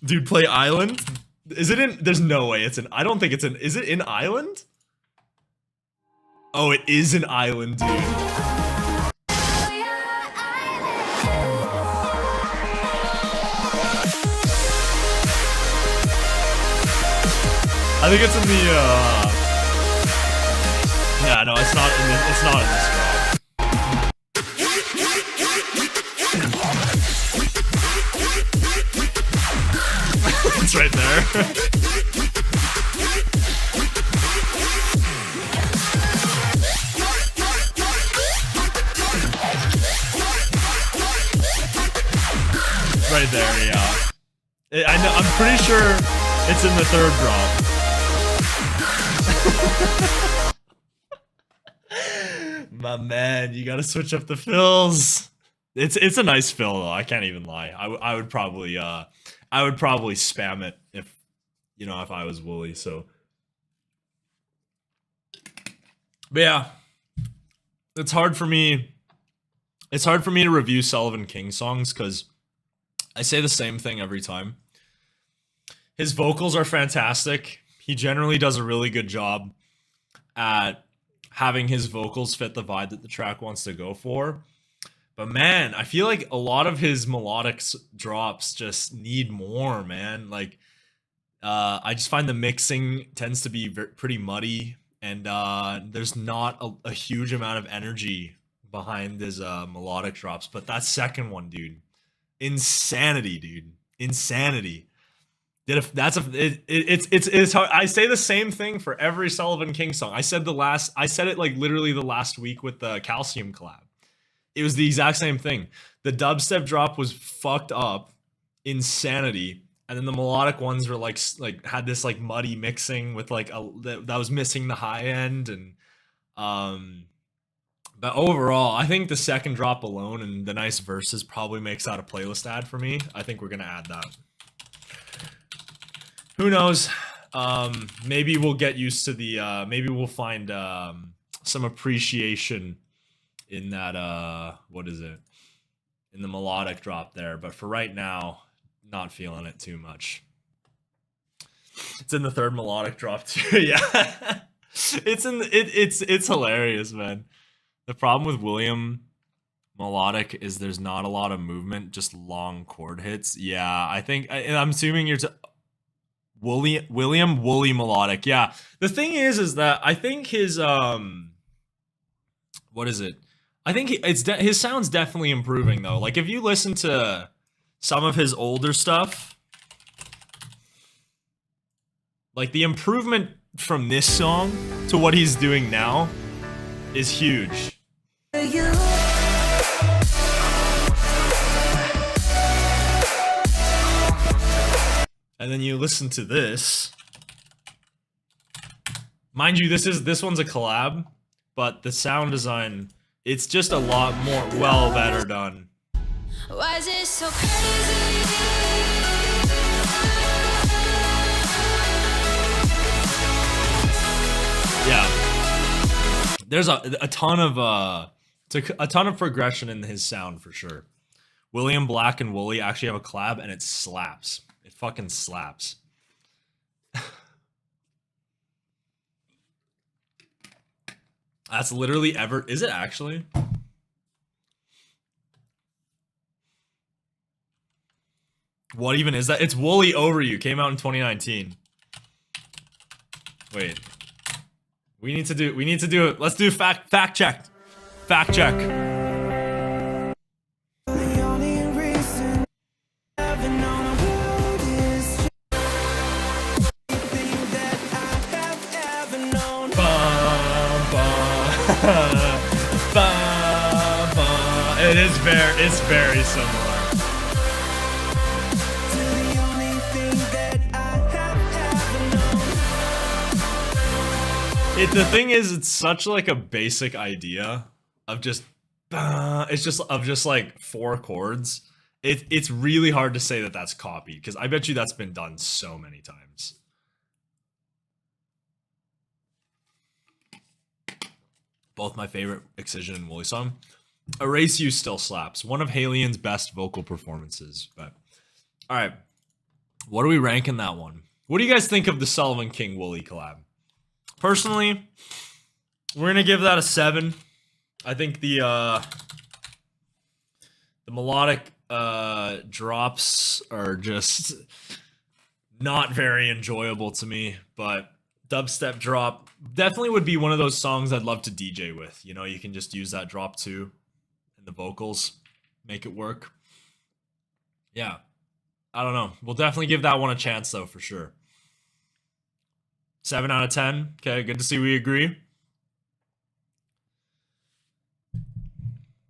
Dude, play Island. Is it in? There's no way it's in. I don't think it's in. Is it in Island? Oh, it is an Island, dude. I think it's in the. Yeah, no, it's not in. It's not in this drop. It's right there. Right there, yeah. I know. I'm pretty sure it's in the third drop. My man, you gotta switch up the fills. It's a nice fill though. I can't even lie. I would probably spam it if if I was Wooli. So, but yeah, it's hard for me. It's hard for me to review Sullivan King songs because I say the same thing every time. His vocals are fantastic. He generally does a really good job at having his vocals fit the vibe that the track wants to go for. But man, I feel like a lot of his melodic drops just need more, man. Like, I just find the mixing tends to be pretty muddy, and there's not a huge amount of energy behind his melodic drops. But that second one, dude, insanity, dude, insanity. It's hard. I say the same thing for every Sullivan King song. I said it like literally the last week with the Calcium collab. It was the exact same thing. The dubstep drop was fucked up, insanity, and then the melodic ones were like had this like muddy mixing with like that was missing the high end, and but overall, I think the second drop alone and the nice verses probably makes that a playlist ad for me. I think we're gonna add that. Who knows? Maybe we'll get used to the. Maybe we'll find some appreciation in that what is it, in the melodic drop there, but for right now, not feeling it too much. It's in the third melodic drop too. Yeah. It's hilarious, man. The problem with William melodic is there's not a lot of movement, just long chord hits. Yeah, I think, and I'm assuming you're William Woolly melodic. Yeah. The thing is that I think his what is it? I think his sound's definitely improving though. Like if you listen to some of his older stuff, like the improvement from this song to what he's doing now is huge. And then you listen to this. Mind you, this one's a collab, but the sound design, it's just a lot more better done. Why is it so crazy? Yeah. There's a ton of progression in his sound for sure. William Black and Wooli actually have a collab and it slaps. It fucking slaps. That's literally is it actually? What even is that? It's Wooli Over You. Came out in 2019. Wait. We need to do it. Let's do fact check. Fact check. It's very similar. The thing is, it's such like a basic idea of just like 4 chords. It's really hard to say that that's copied because I bet you that's been done so many times. Both my favorite Excision and Wooli song. Erase You still slaps. One of Halien's best vocal performances. But all right, what are we ranking that one? What do you guys think of the Sullivan King Wooli collab? Personally, we're gonna give that a 7. I think the melodic drops are just not very enjoyable to me, but dubstep drop definitely would be one of those songs I'd love to DJ with. You know, you can just use that drop too in the vocals, make it work. Yeah, I don't know. We'll definitely give that one a chance though, for sure. 7 out of 10. Okay, good to see we agree.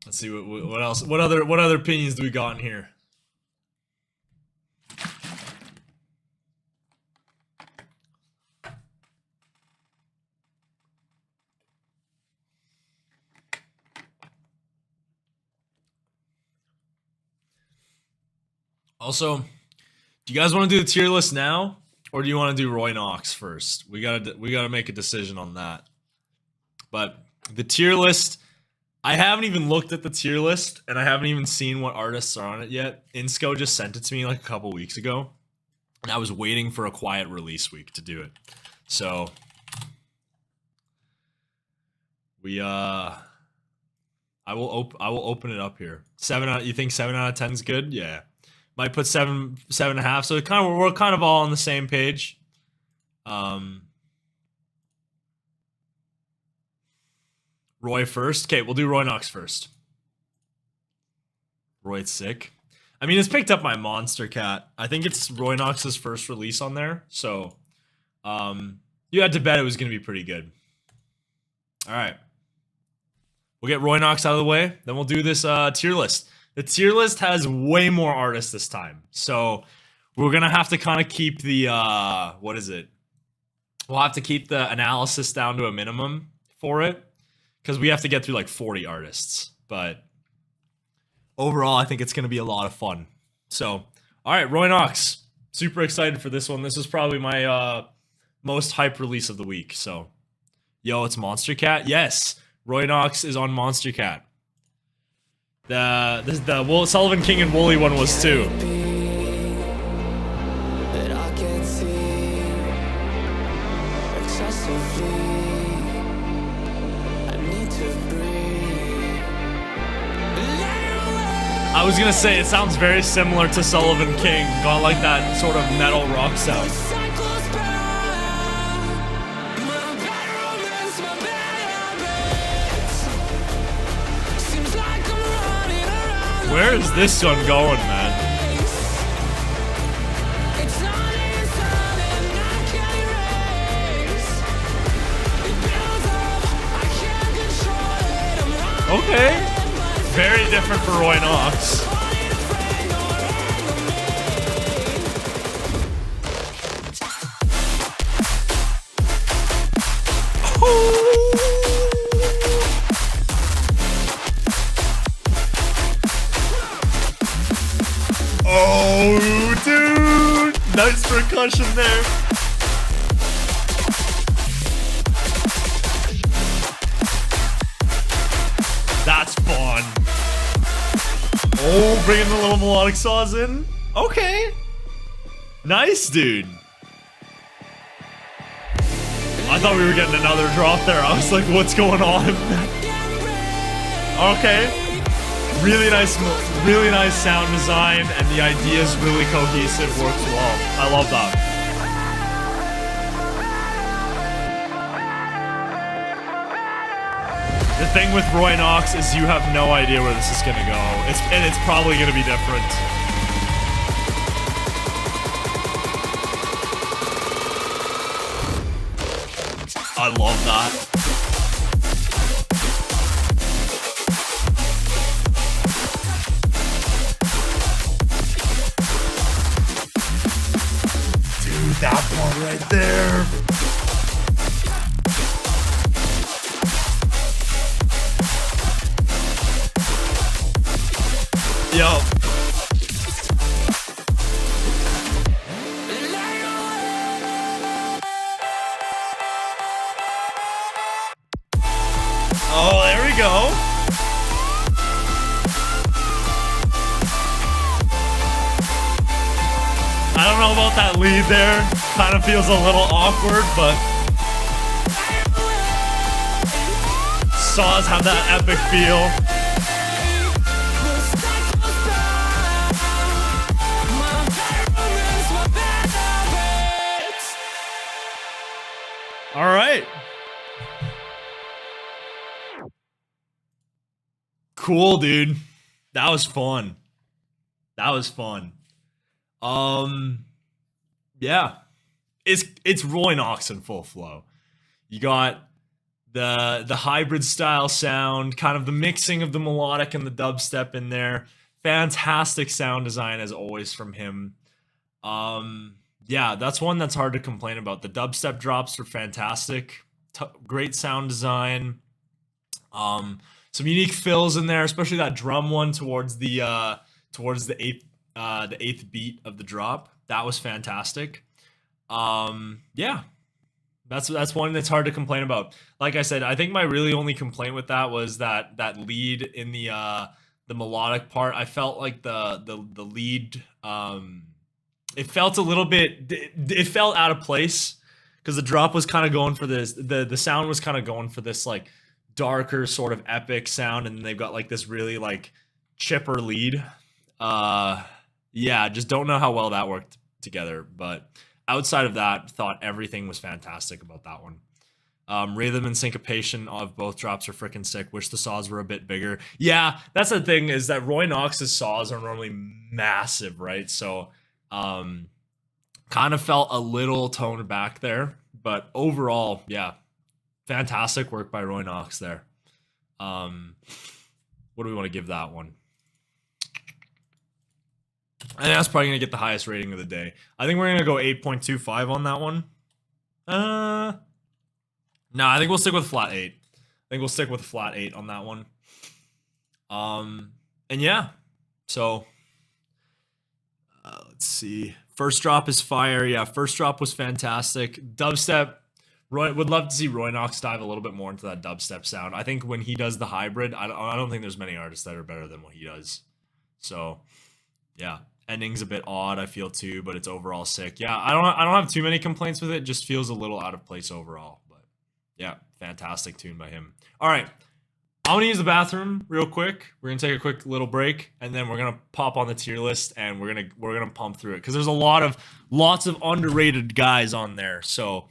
Let's see what else. What other opinions do we got in here? Also, do you guys want to do the tier list now, or do you want to do Roy Knox first? We gotta make a decision on that. But the tier list, I haven't even looked at the tier list, and I haven't even seen what artists are on it yet. Insco just sent it to me like a couple weeks ago, and I was waiting for a quiet release week to do it. So we I will open it up here. You think 7 out of 10 is good? Yeah. Might put 7.5. So we're kind of all on the same page. Roy first. Okay, we'll do Roy Knox first. Roy's sick. I mean, it's picked up by Monster Cat. I think it's Roy Knox's first release on there. So you had to bet it was going to be pretty good. All right. We'll get Roy Knox out of the way. Then we'll do this tier list. The tier list has way more artists this time. So we're going to have to kind of keep the, what is it? We'll have to keep the analysis down to a minimum for it, because we have to get through like 40 artists. But overall, I think it's going to be a lot of fun. So, all right, Roy Knox. Super excited for this one. This is probably my most hype release of the week. So, yo, it's Monster Cat. Yes, Roy Knox is on Monster Cat. The Sullivan King and Wooli one was too. I need to breathe. I was gonna say, it sounds very similar to Sullivan King. Got like that sort of metal rock sound. Where is this one going, man? Okay. Very different for Roy Knox. Oh, dude! Nice percussion there. That's fun. Oh, bringing the little melodic saws in. Okay. Nice, dude. I thought we were getting another drop there. I was like, what's going on? Okay. Really nice sound design, and the idea is really cohesive, works well. I love that. The thing with Roy Knox is you have no idea where this is gonna go. It's probably gonna be different. I love that. Dude, that part right there. Yo. Oh, there we go. I don't know about that lead there. Kind of feels a little awkward, but saws have that epic feel. All right. Cool, dude. That was fun. That was fun. Yeah. It's Roy Knox in full flow. You got the hybrid style sound, kind of the mixing of the melodic and the dubstep in there. Fantastic sound design as always from him. Yeah, that's one that's hard to complain about. The dubstep drops are fantastic. Great sound design. Some unique fills in there, especially that drum one towards the eighth beat of the drop. That was fantastic. Yeah. That's one that's hard to complain about. Like I said, I think my really only complaint with that was that lead in the melodic part. I felt like the lead it felt a little bit, it felt out of place because the drop was kind of going for this, the sound was kind of going for this like darker sort of epic sound, and they've got like this really like chipper lead. Yeah, just don't know how well that worked together, but outside of that, thought everything was fantastic about that one. Rhythm and syncopation of both drops are freaking sick. Wish the saws were a bit bigger. Yeah, that's the thing, is that Roy Knox's saws are normally massive, right? So kind of felt a little toned back there, but overall, yeah, fantastic work by Roy Knox there. What do we want to give that one? I think that's probably going to get the highest rating of the day. I think we're going to go 8.25 on that one. No, I think we'll stick with flat 8. I think we'll stick with flat 8 on that one. And yeah, so let's see. First drop is fire. Yeah, first drop was fantastic. Dubstep. Roy would love to see Roy Knox dive a little bit more into that dubstep sound. I think when he does the hybrid, I don't think there's many artists that are better than what he does. So, yeah, ending's a bit odd, I feel too, but it's overall sick. Yeah, I don't have too many complaints with it. It just feels a little out of place overall. But yeah, fantastic tune by him. All right, I'm gonna use the bathroom real quick. We're gonna take a quick little break, and then we're gonna pop on the tier list, and we're gonna pump through it because there's lots of underrated guys on there. So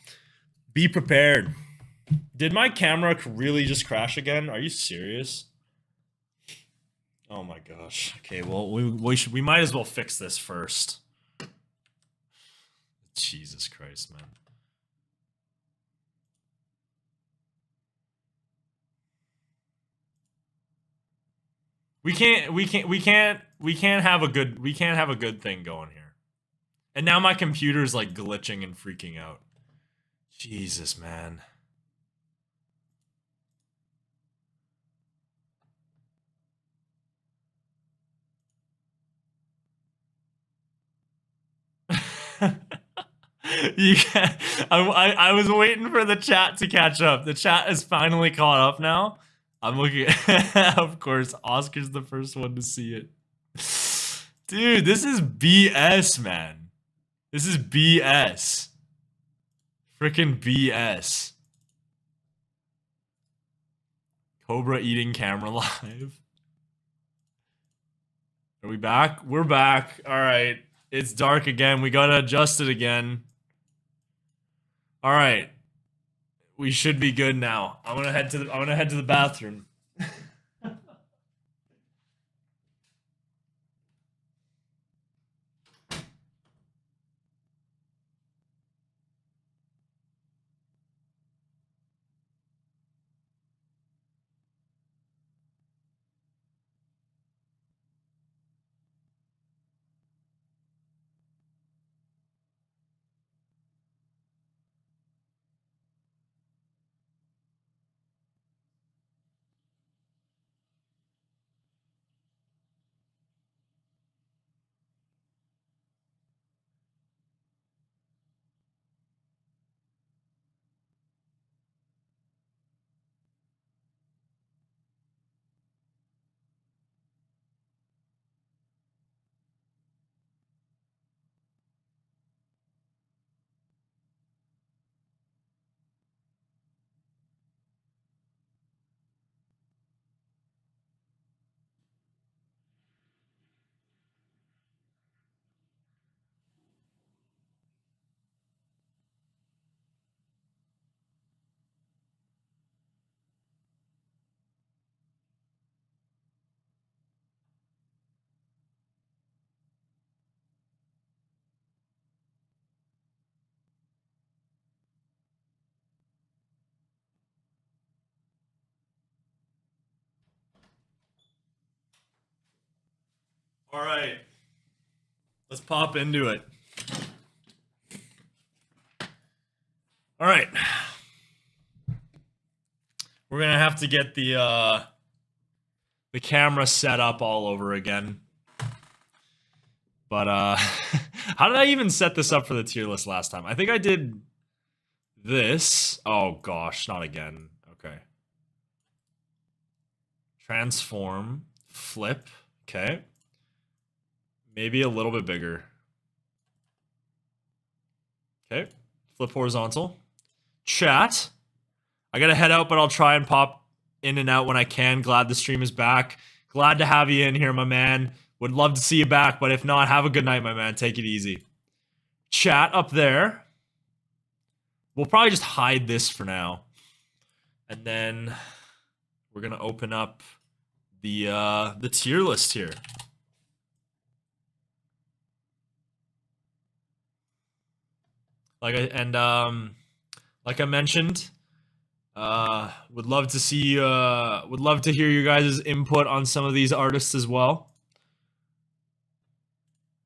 be prepared. Did my camera really just crash again? Are you serious? Oh my gosh. Okay, well we might as well fix this first. Jesus Christ, man. We can't have a good thing going here. And now my computer's like glitching and freaking out. Jesus, man. You can't, I was waiting for the chat to catch up. The chat is finally caught up now. I'm looking at, of course, Oscar's the first one to see it. Dude, this is BS, man. This is BS. Freaking BS. Cobra eating camera live. Are we back? We're back. All right. It's dark again. We gotta adjust it again. All right. We should be good now. I'm gonna head to the bathroom. All right. Let's pop into it. All right. We're going to have to get the camera set up all over again. But how did I even set this up for the tier list last time? I think I did this. Oh gosh, not again. Okay. Transform, flip. Okay. Maybe a little bit bigger. Okay. Flip horizontal. Chat. I gotta head out, but I'll try and pop in and out when I can. Glad the stream is back. Glad to have you in here, my man. Would love to see you back, but if not, have a good night, my man. Take it easy. Chat up there. We'll probably just hide this for now. And then we're gonna open up the tier list here. Like I mentioned, would love to see would love to hear you guys' input on some of these artists as well.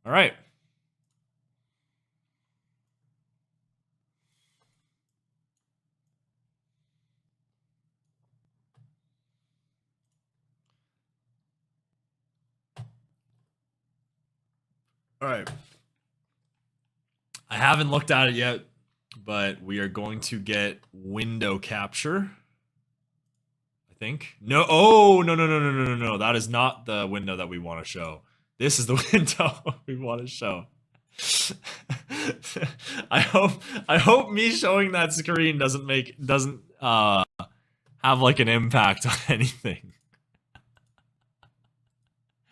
All right. All right. I haven't looked at it yet, but we are going to get window capture. I think. No. Oh, no. That is not the window that we want to show. This is the window we want to show. I hope me showing that screen doesn't have like an impact on anything.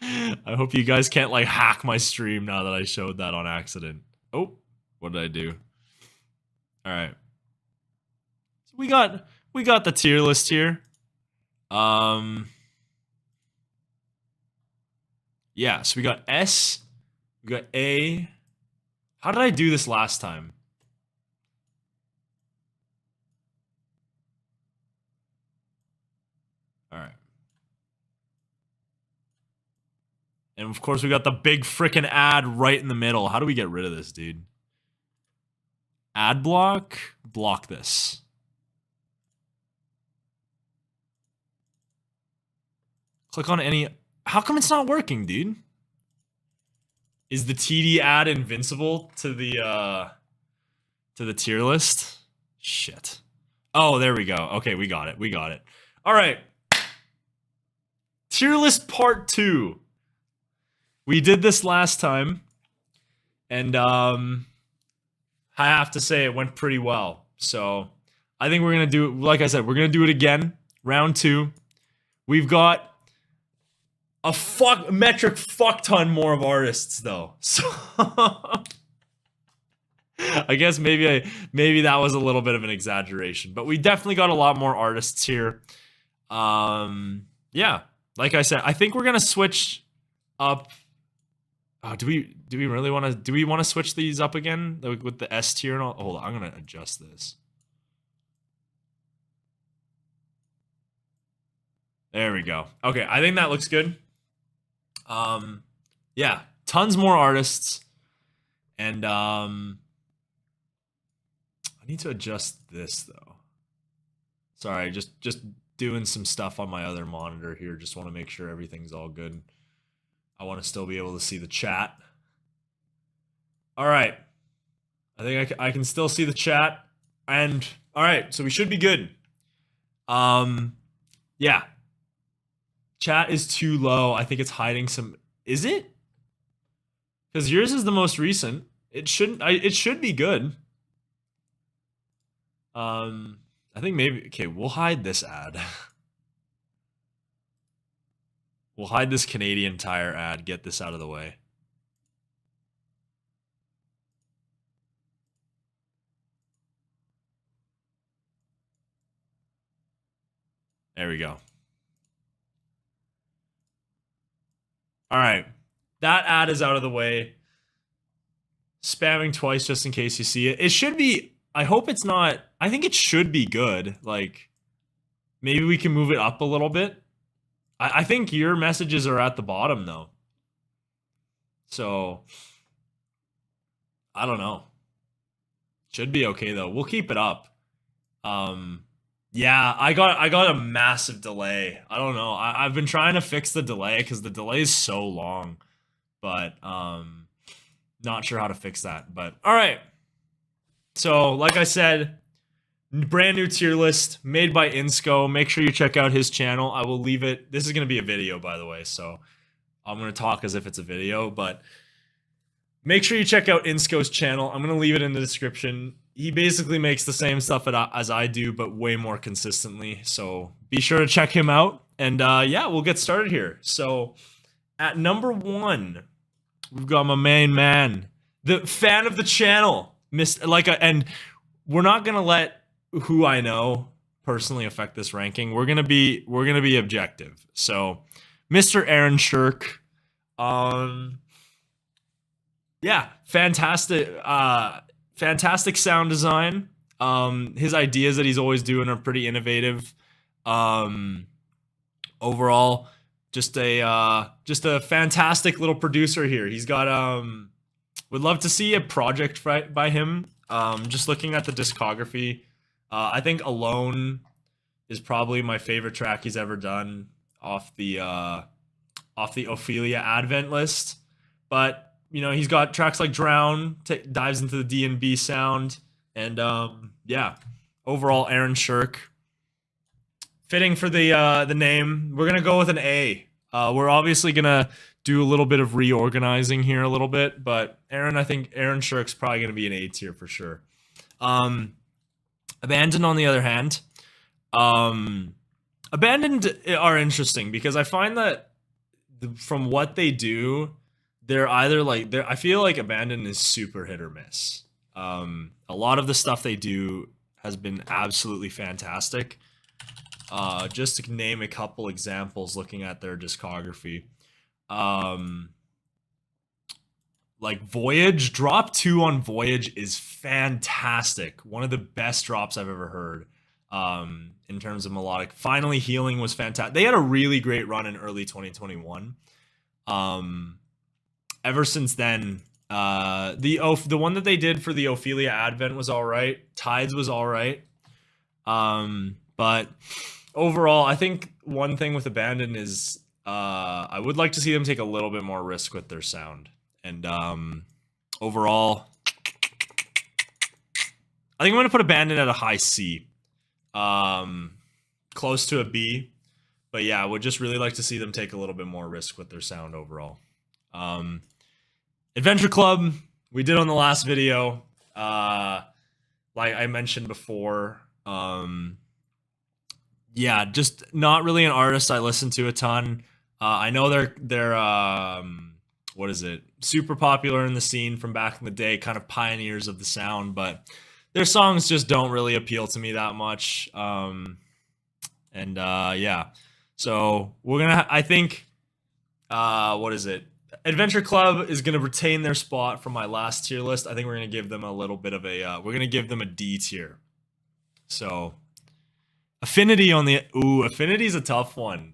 I hope you guys can't like hack my stream now that I showed that on accident. Oh, what did I do? All right. So we got the tier list here. Yeah, so we got S, we got A. How did I do this last time? All right. And of course, we got the big freaking ad right in the middle. How do we get rid of this, dude? Ad block? Block this. Click on any... How come it's not working, dude? Is the TD ad invincible to the tier list? Shit. Oh, there we go. Okay, we got it. We got it. All right. Tier list part 2. We did this last time, and I have to say it went pretty well. So I think we're gonna do it. Like I said, we're gonna do it again. Round 2. We've got a metric fuck ton more of artists though. So I guess maybe that was a little bit of an exaggeration, but we definitely got a lot more artists here. Yeah, like I said, I think we're gonna switch up. Oh, do we really want to? Do we want to switch these up again with the S tier and all? Hold on, I'm gonna adjust this. There we go. Okay, I think that looks good. Yeah, tons more artists, and I need to adjust this though. Sorry, just doing some stuff on my other monitor here. Just want to make sure everything's all good. I want to still be able to see the chat. All right, I think I can still see the chat, and all right, so we should be good. Yeah. Chat is too low. I think it's hiding some. Is it? Because yours is the most recent. It shouldn't. It should be good. I think maybe. Okay, we'll hide this ad. We'll hide this Canadian Tire ad. Get this out of the way. There we go. All right, that ad is out of the way. Spamming twice just in case you see it. It should be, I hope it's not, I think it should be good. Like, maybe we can move it up a little bit. I think your messages are at the bottom though. So, I don't know. Should be okay though. We'll keep it up. Yeah, I got a massive delay. I don't know. I've been trying to fix the delay because the delay is so long, but not sure how to fix that. But all right. So like I said, brand new tier list made by Insco. Make sure you check out his channel. I will leave it. This is going to be a video, by the way, so I'm going to talk as if it's a video, but make sure you check out Insco's channel. I'm going to leave it in the description. He basically makes the same stuff as I do, but way more consistently. So be sure to check him out. And yeah, we'll get started here. So at number 1, we've got my main man, the fan of the channel, and we're not gonna let who I know personally affect this ranking. We're gonna be objective. So Mr. Aaron Shirk, yeah, fantastic. Fantastic sound design. His ideas that he's always doing are pretty innovative. Overall, just a fantastic little producer here. He's got would love to see a project by him. Just looking at the discography, I think Alone is probably my favorite track he's ever done off the Ophelia Advent list. But you know, he's got tracks like Drown, dives into the D&B sound, and yeah, overall Aaron Shirk, fitting for the name. We're gonna go with an A. We're obviously gonna do a little bit of reorganizing here a little bit, but I think Aaron Shirk's probably gonna be an A tier for sure. Abandoned, on the other hand, Abandoned are interesting because I find that from what they do, they're either like I feel like Abandoned is super hit or miss. A lot of the stuff they do has been absolutely fantastic. Just to name a couple examples, looking at their discography, like Voyage, drop 2 on Voyage is fantastic. One of the best drops I've ever heard. In terms of melodic, Finally Healing was fantastic. They had a really great run in early 2021. Ever since then, the one that they did for the Ophelia Advent was all right. Tides was all right. But overall, I think one thing with Abandon is I would like to see them take a little bit more risk with their sound. And overall, I think I'm going to put Abandon at a high C. Close to a B. But yeah, I would just really like to see them take a little bit more risk with their sound overall. Adventure Club, we did on the last video. Like I mentioned before, yeah, just not really an artist I listen to a ton. I know they're what is it? Super popular in the scene from back in the day, kind of pioneers of the sound, but their songs just don't really appeal to me that much. Yeah. So we're gonna, I think, what is it? Adventure Club is gonna retain their spot from my last tier list. I think we're gonna give them a little bit of a, we're gonna give them a D tier. So Affinity on the, Affinity's a tough one.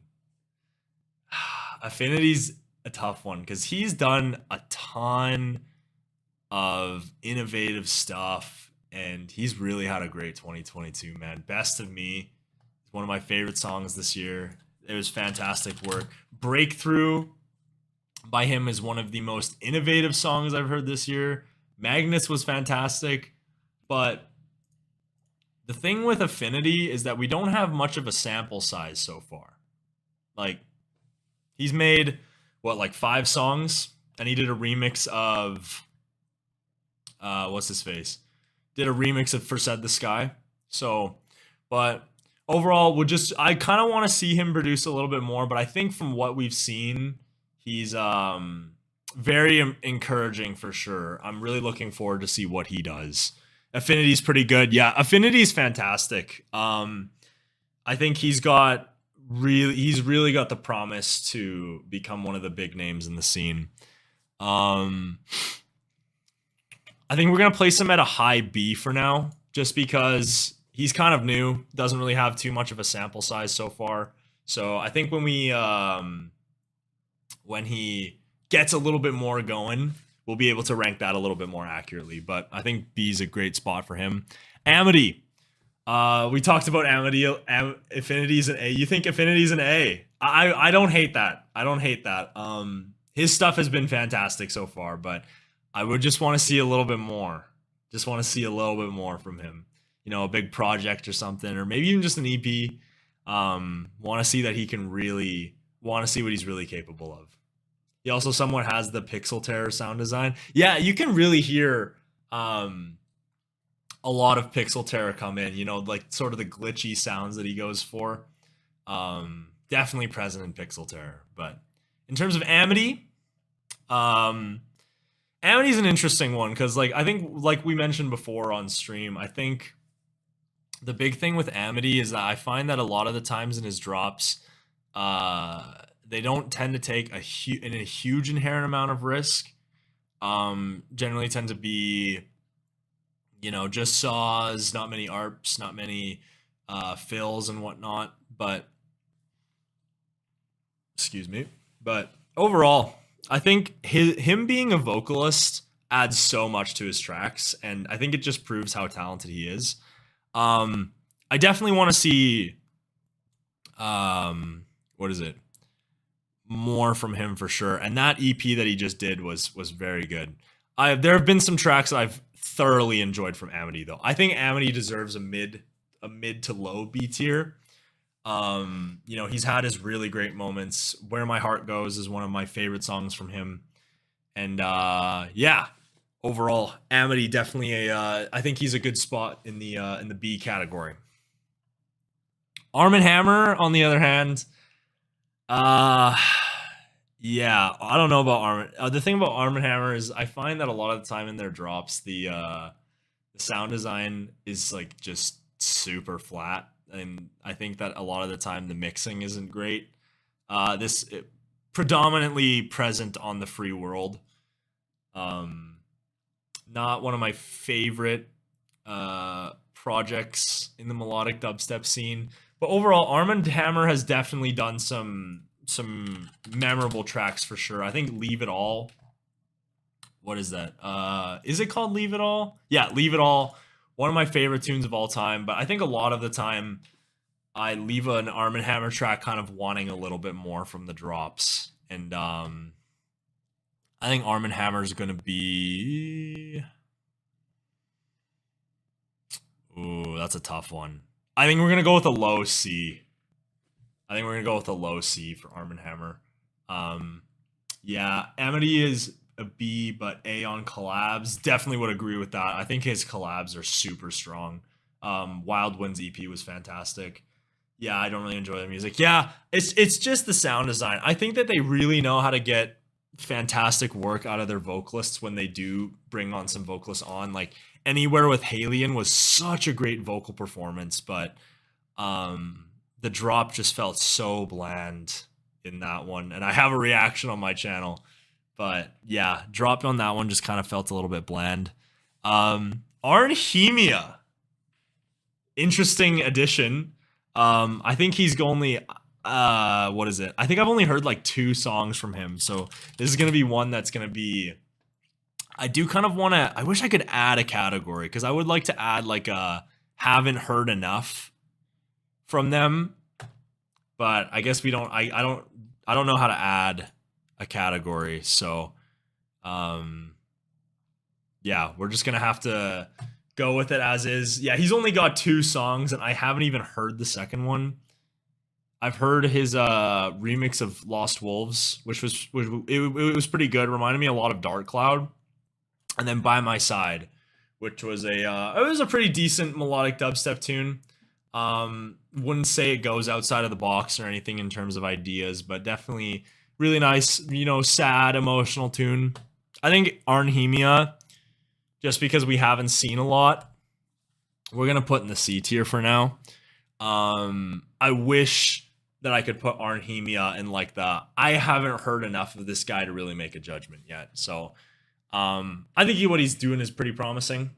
Affinity's a tough one because he's done a ton of innovative stuff and he's really had a great 2022, man. Best of Me is one of my favorite songs this year. It was fantastic work. Breakthrough by him is one of the most innovative songs I've heard this year. Magnus was fantastic, but the thing with Affinity is that we don't have much of a sample size so far. Like, he's made, what, like 5 songs? And he did a remix of, what's his face? Did a remix of For Said the Sky. So, but overall, I kind of want to see him produce a little bit more, but I think from what we've seen, he's very encouraging for sure. I'm really looking forward to see what he does. Affinity's pretty good. Yeah, Affinity's fantastic. I think he's really got the promise to become one of the big names in the scene. I think we're going to place him at a high B for now, just because he's kind of new, doesn't really have too much of a sample size so far. So I think when he gets a little bit more going, we'll be able to rank that a little bit more accurately. But I think B is a great spot for him. Amity. We talked about Amity. Affinity's an A. You think Affinity's an A? I don't hate that. I don't hate that. His stuff has been fantastic so far, but I would just want to see a little bit more. Just want to see a little bit more from him. You know, a big project or something, or maybe even just an EP. Want to see that he can really, want to see what he's really capable of. He also somewhat has the Pixel Terror sound design. Yeah, you can really hear a lot of Pixel Terror come in, you know, like sort of the glitchy sounds that he goes for. Definitely present in Pixel Terror. But in terms of Amity, Amity's an interesting one because, like, I think, like we mentioned before on stream, I think the big thing with Amity is that I find that a lot of the times in his drops, they don't tend to take a huge inherent amount of risk. Generally tend to be, you know, just saws, not many ARPs, not many fills and whatnot. But, excuse me. But overall, I think him being a vocalist adds so much to his tracks, and I think it just proves how talented he is. I definitely want to see, what is it? More from him for sure. And that EP that he just did was very good. There have been some tracks that I've thoroughly enjoyed from Amity though. I think Amity deserves a mid to low B tier. You know, he's had his really great moments. Where My Heart Goes is one of my favorite songs from him. And yeah, overall, Amity definitely I think he's a good spot in the B category. Arm& Hammer, on the other hand, yeah, I don't know about Arm. The thing about Arm& Hammer is I find that a lot of the time in their drops, the sound design is like just super flat, and I think that a lot of the time the mixing isn't great. Predominantly present on the Free World. Not one of my favorite projects in the melodic dubstep scene, but overall, Arm& Hammer has definitely done some memorable tracks for sure. I think Leave It All. What is that? Is it called Leave It All? Yeah, Leave It All. One of my favorite tunes of all time, but I think a lot of the time I leave an Arm& Hammer track kind of wanting a little bit more from the drops. And I think Arm& Hammer is going to be... Ooh, that's a tough one. I think we're going to go with a low C. I think we're going to go with a low C for Arm & Hammer. Yeah, Amity is a B, but A on collabs. Definitely would agree with that. I think his collabs are super strong. Wild Winds EP was fantastic. Yeah, I don't really enjoy the music. Yeah, it's just the sound design. I think that they really know how to get fantastic work out of their vocalists when they do bring on some vocalists on. Like Anywhere with Halion was such a great vocal performance, but the drop just felt so bland in that one. And I have a reaction on my channel, but yeah, drop on that one just kind of felt a little bit bland. Arnhemia, interesting addition. I think he's only what is it? I think I've only heard like 2 songs from him, so this is gonna be one that's gonna be. I do kind of want to. I wish I could add a category because I would like to add like a haven't heard enough from them, but I guess we don't. I don't know how to add a category, so yeah, we're just gonna have to go with it as is. Yeah, he's only got 2 songs, and I haven't even heard the second one. I've heard his remix of Lost Wolves, which was pretty good. Reminded me a lot of Dark Cloud. And then By My Side, which was a pretty decent melodic dubstep tune. Wouldn't say it goes outside of the box or anything in terms of ideas, but definitely really nice, sad, emotional tune. I think Arnhemia, just because we haven't seen a lot, we're gonna put in the C tier for now. I wish that I could put Arnhemia in like I haven't heard enough of this guy to really make a judgment yet. So I think what he's doing is pretty promising.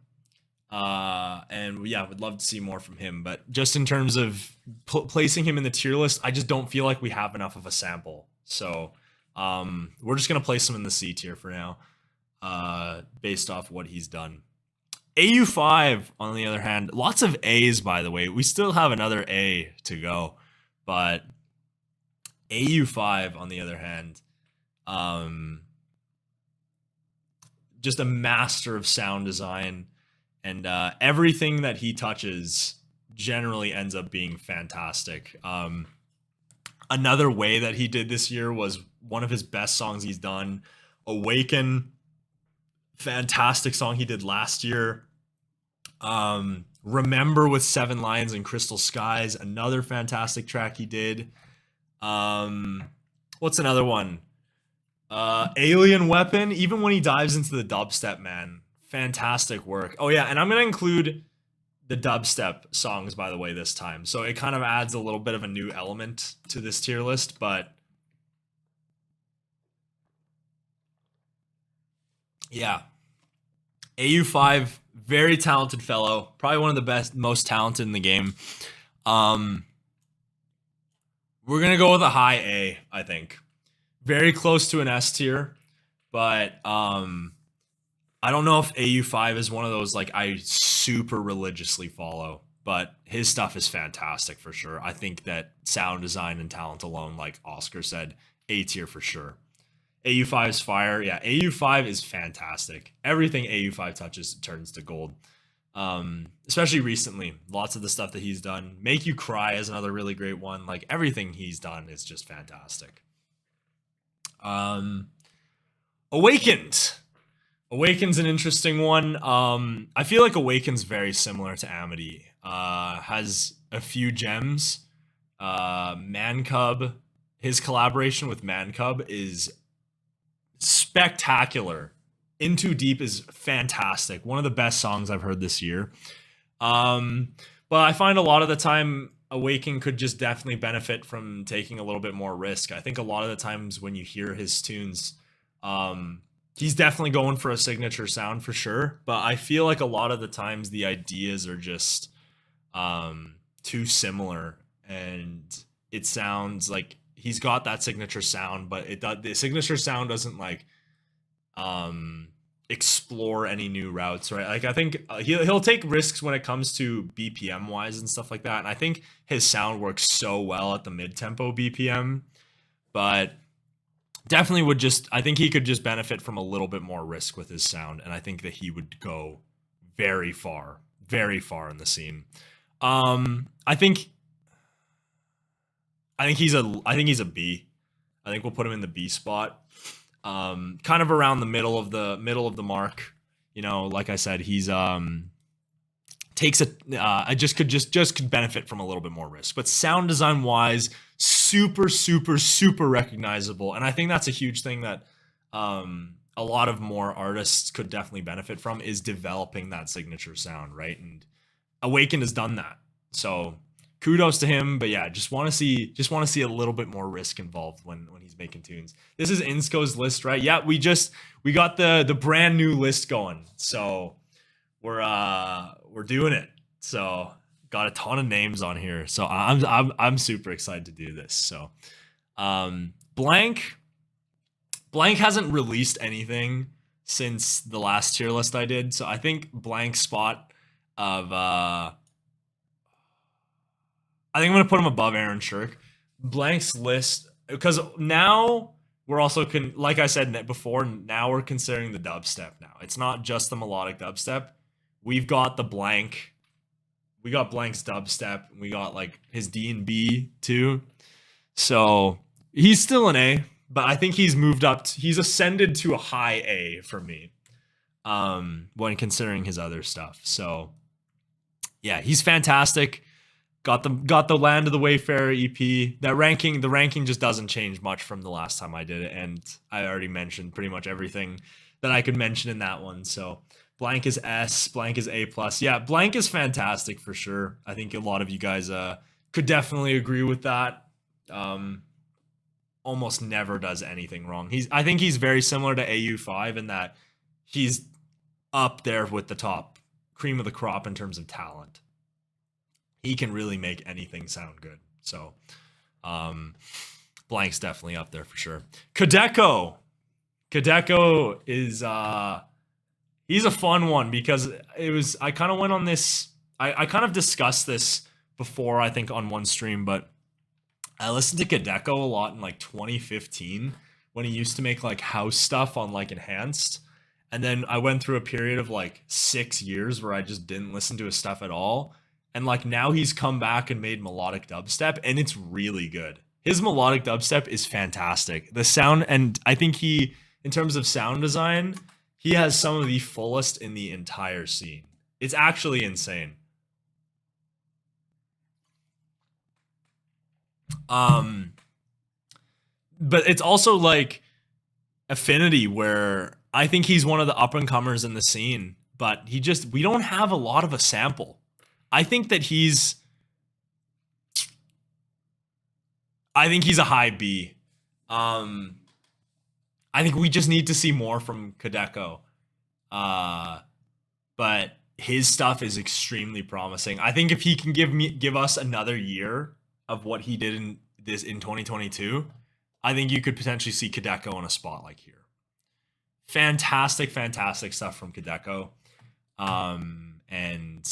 And yeah, would love to see more from him. But just in terms of placing him in the tier list, I just don't feel like we have enough of a sample. So we're just going to place him in the C tier for now, based off what he's done. AU5, on the other hand, lots of A's, by the way. We still have another A to go. But AU5, on the other hand, just a master of sound design, and everything that he touches generally ends up being fantastic. Another way that he did this year was one of his best songs he's done, Awaken. Fantastic song he did last year. Remember with 7 Lions and Crystal Skies, another fantastic track he did. What's another one? Alien Weapon, even when he dives into the dubstep, man, fantastic work. Oh yeah, and I'm gonna include the dubstep songs, by the way, this time, so it kind of adds a little bit of a new element to this tier list. But yeah, AU5, very talented fellow, probably one of the best, most talented in the game. We're gonna go with a high A, I think. Very close to an S tier, but I don't know if AU5 is one of those like I super religiously follow, but his stuff is fantastic for sure. I think that sound design and talent alone, like Oscar said, A tier for sure. AU5 is fire. Yeah, AU5 is fantastic. Everything AU5 touches turns to gold. Especially recently, lots of the stuff that he's done. Make You Cry is another really great one. Like everything he's done is just fantastic. Awakened. Awaken's an interesting one. I feel like Awaken's very similar to Amity. Has a few gems, Man Cub, his collaboration with Man Cub is spectacular. In Too Deep is fantastic. One of the best songs I've heard this year. But I find a lot of the time Awaken could just definitely benefit from taking a little bit more risk. I think a lot of the times when you hear his tunes, he's definitely going for a signature sound for sure. But I feel like a lot of the times the ideas are just too similar, and it sounds like he's got that signature sound, but the signature sound doesn't like explore any new routes, right? Like I think he'll take risks when it comes to BPM wise and stuff like that, and I think his sound works so well at the mid-tempo BPM, but definitely I think he could just benefit from a little bit more risk with his sound, and I think that he would go very far in the scene. I think he's a B. I think we'll put him in the B spot. Kind of around the middle of the mark. You know, like I said, he's takes a I just could benefit from a little bit more risk. But sound design wise, super recognizable. And I think that's a huge thing that a lot of more artists could definitely benefit from, is developing that signature sound, right? And Awaken has done that. So kudos to him, but yeah, just want to see a little bit more risk involved when he's making tunes. This is Insco's list, right? Yeah, we got the brand new list going, so we're doing it. So got a ton of names on here, so I'm super excited to do this. So Blank hasn't released anything since the last tier list I did, so I think Blank's spot of I think I'm going to put him above Aaron Shirk. Blank's list, because now we're also, like I said before, now we're considering the dubstep now. It's not just the melodic dubstep. We've got Blank's dubstep. We got like his D&B too. So he's still an A, but I think he's moved up. He's ascended to a high A for me when considering his other stuff. So yeah, he's fantastic. Got the Land of the Wayfarer EP. The ranking just doesn't change much from the last time I did it, and I already mentioned pretty much everything that I could mention in that one. So Blank is S, Blank is A+. Yeah, Blank is fantastic for sure. I think a lot of you guys could definitely agree with that. Almost never does anything wrong. I think he's very similar to AU5 in that he's up there with the top cream of the crop in terms of talent. He can really make anything sound good. So Blank's definitely up there for sure. Kadeko is he's a fun one, because I kind of went on this, I kind of discussed this before, I think on one stream, but I listened to Kadeko a lot in like 2015 when he used to make like house stuff on like Enhanced. And then I went through a period of like 6 years where I just didn't listen to his stuff at all. And like now he's come back and made melodic dubstep, and it's really good. His melodic dubstep is fantastic. The sound, and I think in terms of sound design, he has some of the fullest in the entire scene. It's actually insane. But it's also like Affinity, where I think he's one of the up and comers in the scene, but we don't have a lot of a sample. I think he's a high B. I think we just need to see more from Kadeko. But his stuff is extremely promising. I think if he can give us another year of what he did in 2022, I think you could potentially see Kadeko in a spot like here. Fantastic stuff from Kadeko. And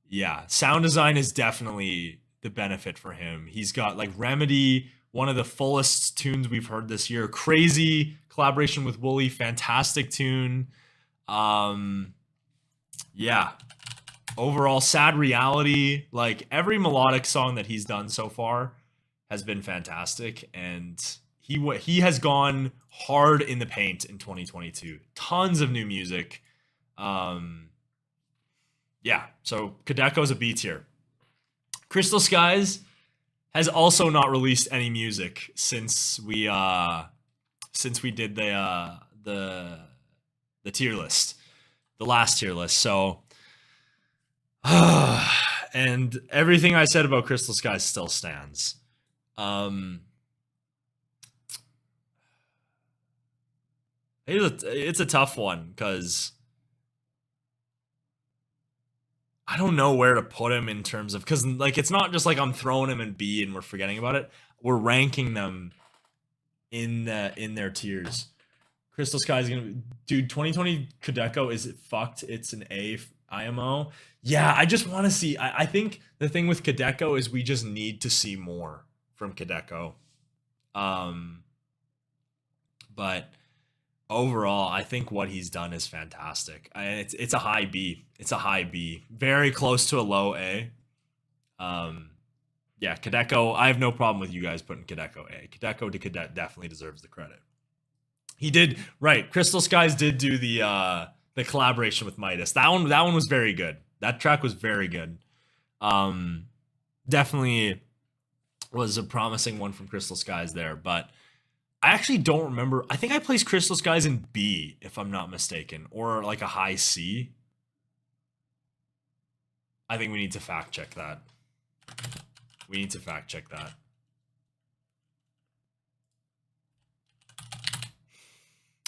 yeah, sound design is definitely the benefit for him. He's got like Remedy, one of the fullest tunes we've heard this year. Crazy collaboration with Wooli, fantastic tune. Yeah. Overall, Sad Reality, like every melodic song that he's done so far has been fantastic, and he has gone hard in the paint in 2022. Tons of new music. Yeah, so Kadeko's a B tier. Crystal Skies has also not released any music since we did the tier list, the last tier list. So and everything I said about Crystal Skies still stands. It's a tough one because I don't know where to put him in terms of, because like it's not just like I'm throwing him in B and we're forgetting about it. We're ranking them in their tiers. Crystal Sky is gonna be, dude. 2020 Kadeko is it fucked? It's an A IMO. Yeah, I just want to see. I think the thing with Kadeko is we just need to see more from Kadeko. But overall, I think what he's done is fantastic. It's a high B. It's a high B, very close to a low A. Yeah, Kadeko. I have no problem with you guys putting Kadeko A. Kadeko definitely deserves the credit. He did right. Crystal Skies did do the collaboration with Midas. That one was very good. That track was very good. Definitely was a promising one from Crystal Skies there, but I actually don't remember. I think I placed Crystal Skies in B, if I'm not mistaken, or like a high C. I think we need to fact check that. We need to fact check that.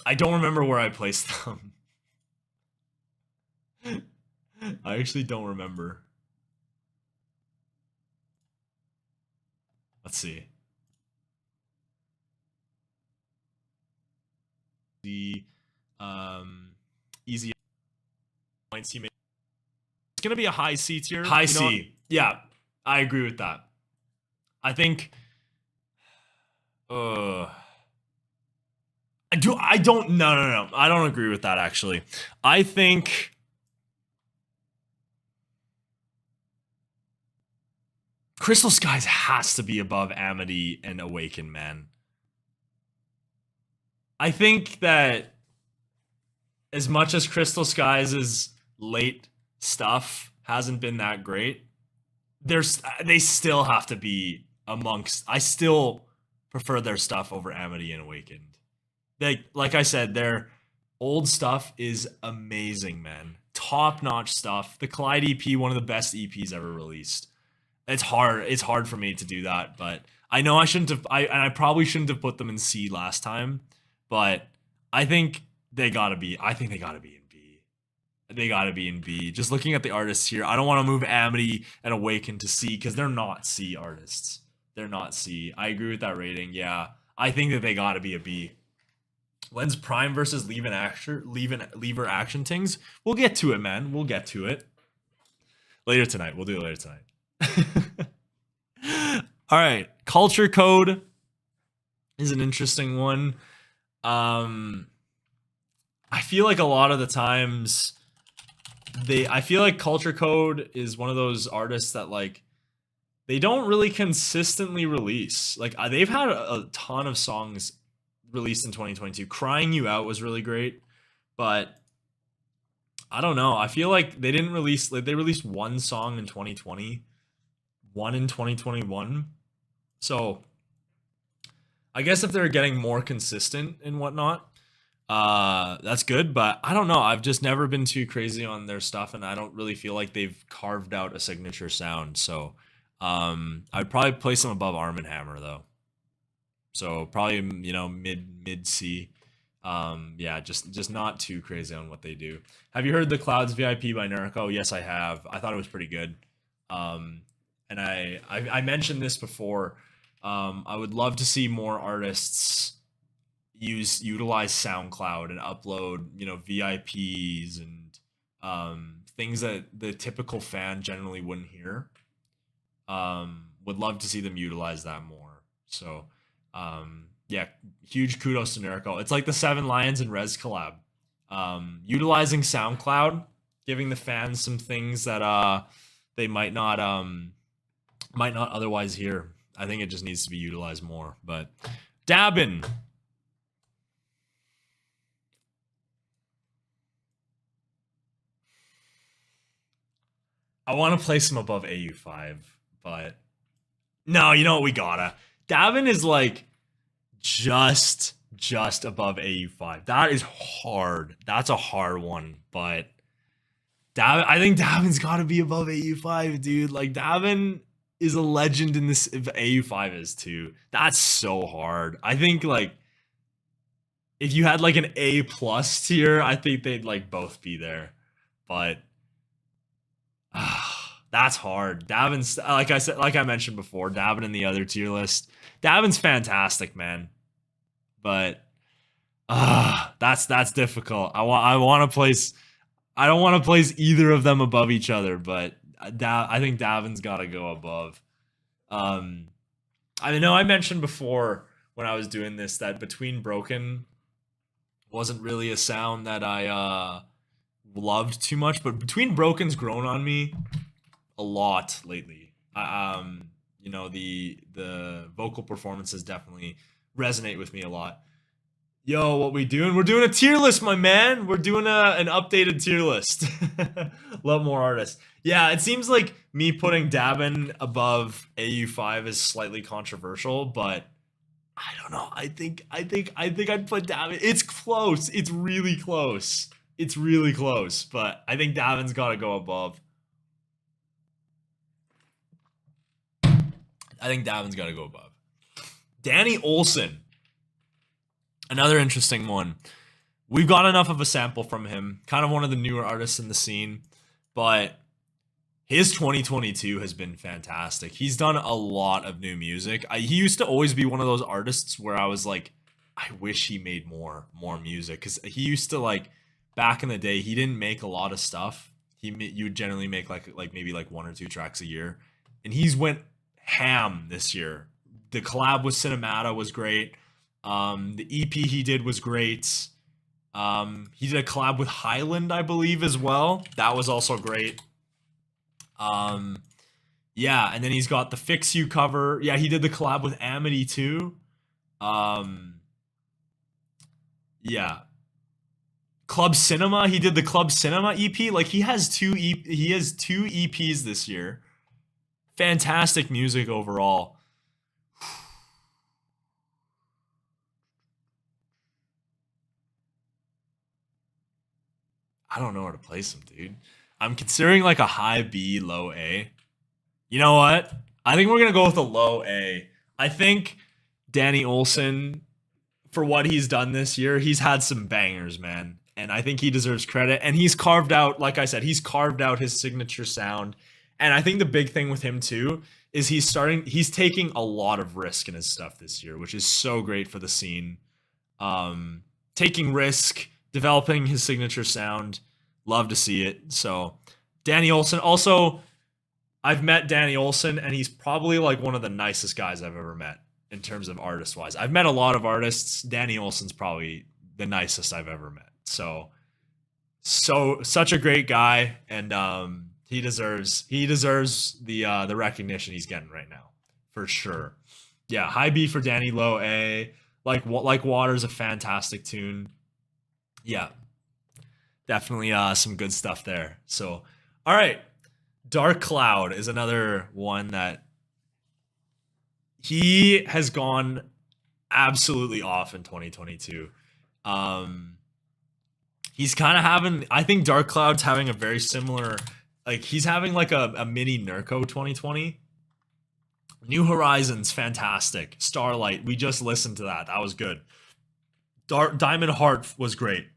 I don't remember where I placed them. I actually don't remember. Let's see. The easy points he made. It's gonna be a high C tier. High C. Yeah, I agree with that. I think. I don't. No. I don't agree with that. Actually, I think. Crystal Skies has to be above Amity and Awaken, man. I think that as much as Crystal Skies' late stuff hasn't been that great, they still have to be amongst. I still prefer their stuff over Amity and Awakened. Like I said, their old stuff is amazing, man. Top-notch stuff. The Collide EP, one of the best EPs ever released. It's hard for me to do that, but I know I shouldn't have. I probably shouldn't have put them in C last time, but I think they gotta be. I think they gotta be in B. They gotta be in B. Just looking at the artists here, I don't want to move Amity and Awaken to C because they're not C artists. They're not C. I agree with that rating. Yeah, I think that they gotta be a B. When's Prime versus Lever Action Things? We'll get to it, man. We'll get to it later tonight. We'll do it later tonight. All right, Culture Code is an interesting one. I feel like a lot of the times I feel like Culture Code is one of those artists that like they don't really consistently release. Like they've had a ton of songs released in 2022. Crying You Out was really great, but I don't know. I feel like they didn't release, like they released one song in 2020, one in 2021. So I guess if they're getting more consistent and whatnot, that's good. But I don't know. I've just never been too crazy on their stuff, and I don't really feel like they've carved out a signature sound. So I'd probably place them above Arm & Hammer though. So probably, you know, mid C. Yeah, just not too crazy on what they do. Have you heard the Clouds VIP by Nurko? Yes, I have. I thought it was pretty good. And I mentioned this before. I would love to see more artists utilize SoundCloud and upload, you know, VIPs and things that the typical fan generally wouldn't hear. Would love to see them utilize that more. So yeah, huge kudos to Nurko. It's like the Seven Lions and Rez collab. Utilizing SoundCloud, giving the fans some things that they might not otherwise hear. I think it just needs to be utilized more. But Dabin. I want to place him above AU5, but No, you know what? We gotta. Davin is like just above AU5. That is hard. That's a hard one, but Davin, I think Davin's got to be above AU5, dude. Like Davin is a legend in this. If AU5 is too. That's so hard. I think like if you had like an A plus tier, I think they'd like both be there. But that's hard. Davin's like I said, like I mentioned before, Davin in the other tier list. Davin's fantastic, man. But that's difficult. I want to place. I don't want to place either of them above each other, but I think Davin's got to go above. I know I mentioned before when I was doing this that Between Broken wasn't really a sound that I loved too much, but Between Broken's grown on me a lot lately. You know, the vocal performances definitely resonate with me a lot. Yo, what we doing? We're doing a tier list, my man. We're doing an updated tier list. Love more artists. Yeah, it seems like me putting Davin above AU5 is slightly controversial, but I don't know. I think I'd put Davin. It's close. It's really close. It's really close, but I think Davin's got to go above. I think Davin's got to go above. Danny Olson. Another interesting one. We've got enough of a sample from him. Kind of one of the newer artists in the scene. But his 2022 has been fantastic. He's done a lot of new music. He used to always be one of those artists where I was like, I wish he made more music. Because he used to like, back in the day, he didn't make a lot of stuff. You would generally make like maybe like 1 or 2 tracks a year. And he's went ham this year. The collab with Cinemata was great. The EP he did was great. He did a collab with Highland, I believe, as well. That was also great. Yeah, and then he's got the Fix You cover. Yeah, he did the collab with Amity too. Yeah. Club Cinema, he did the Club Cinema EP. Like he has two EPs this year. Fantastic music overall. I don't know where to place him, dude. I'm considering like a high B, low A. You know what? I think we're going to go with a low A. I think Danny Olson, for what he's done this year, he's had some bangers, man. And I think he deserves credit. And he's carved out, like I said, he's carved out his signature sound. And I think the big thing with him too is he's taking a lot of risk in his stuff this year, which is so great for the scene. Taking risk, developing his signature sound. Love to see it. So Danny Olson. Also, I've met Danny Olson, and he's probably like one of the nicest guys I've ever met in terms of artist-wise. I've met a lot of artists. Danny Olson's probably the nicest I've ever met. So such a great guy, and he deserves the recognition he's getting right now, for sure. Yeah, high B for Danny, low A. Like Water's a fantastic tune. Yeah, definitely some good stuff there. So, all right, Dark Cloud is another one that he has gone absolutely off in 2022. He's kind of having, I think Dark Cloud's having a very similar, like he's having like a mini Nurko 2020. New Horizons, fantastic. Starlight, we just listened to that. That was good. Diamond Heart was great.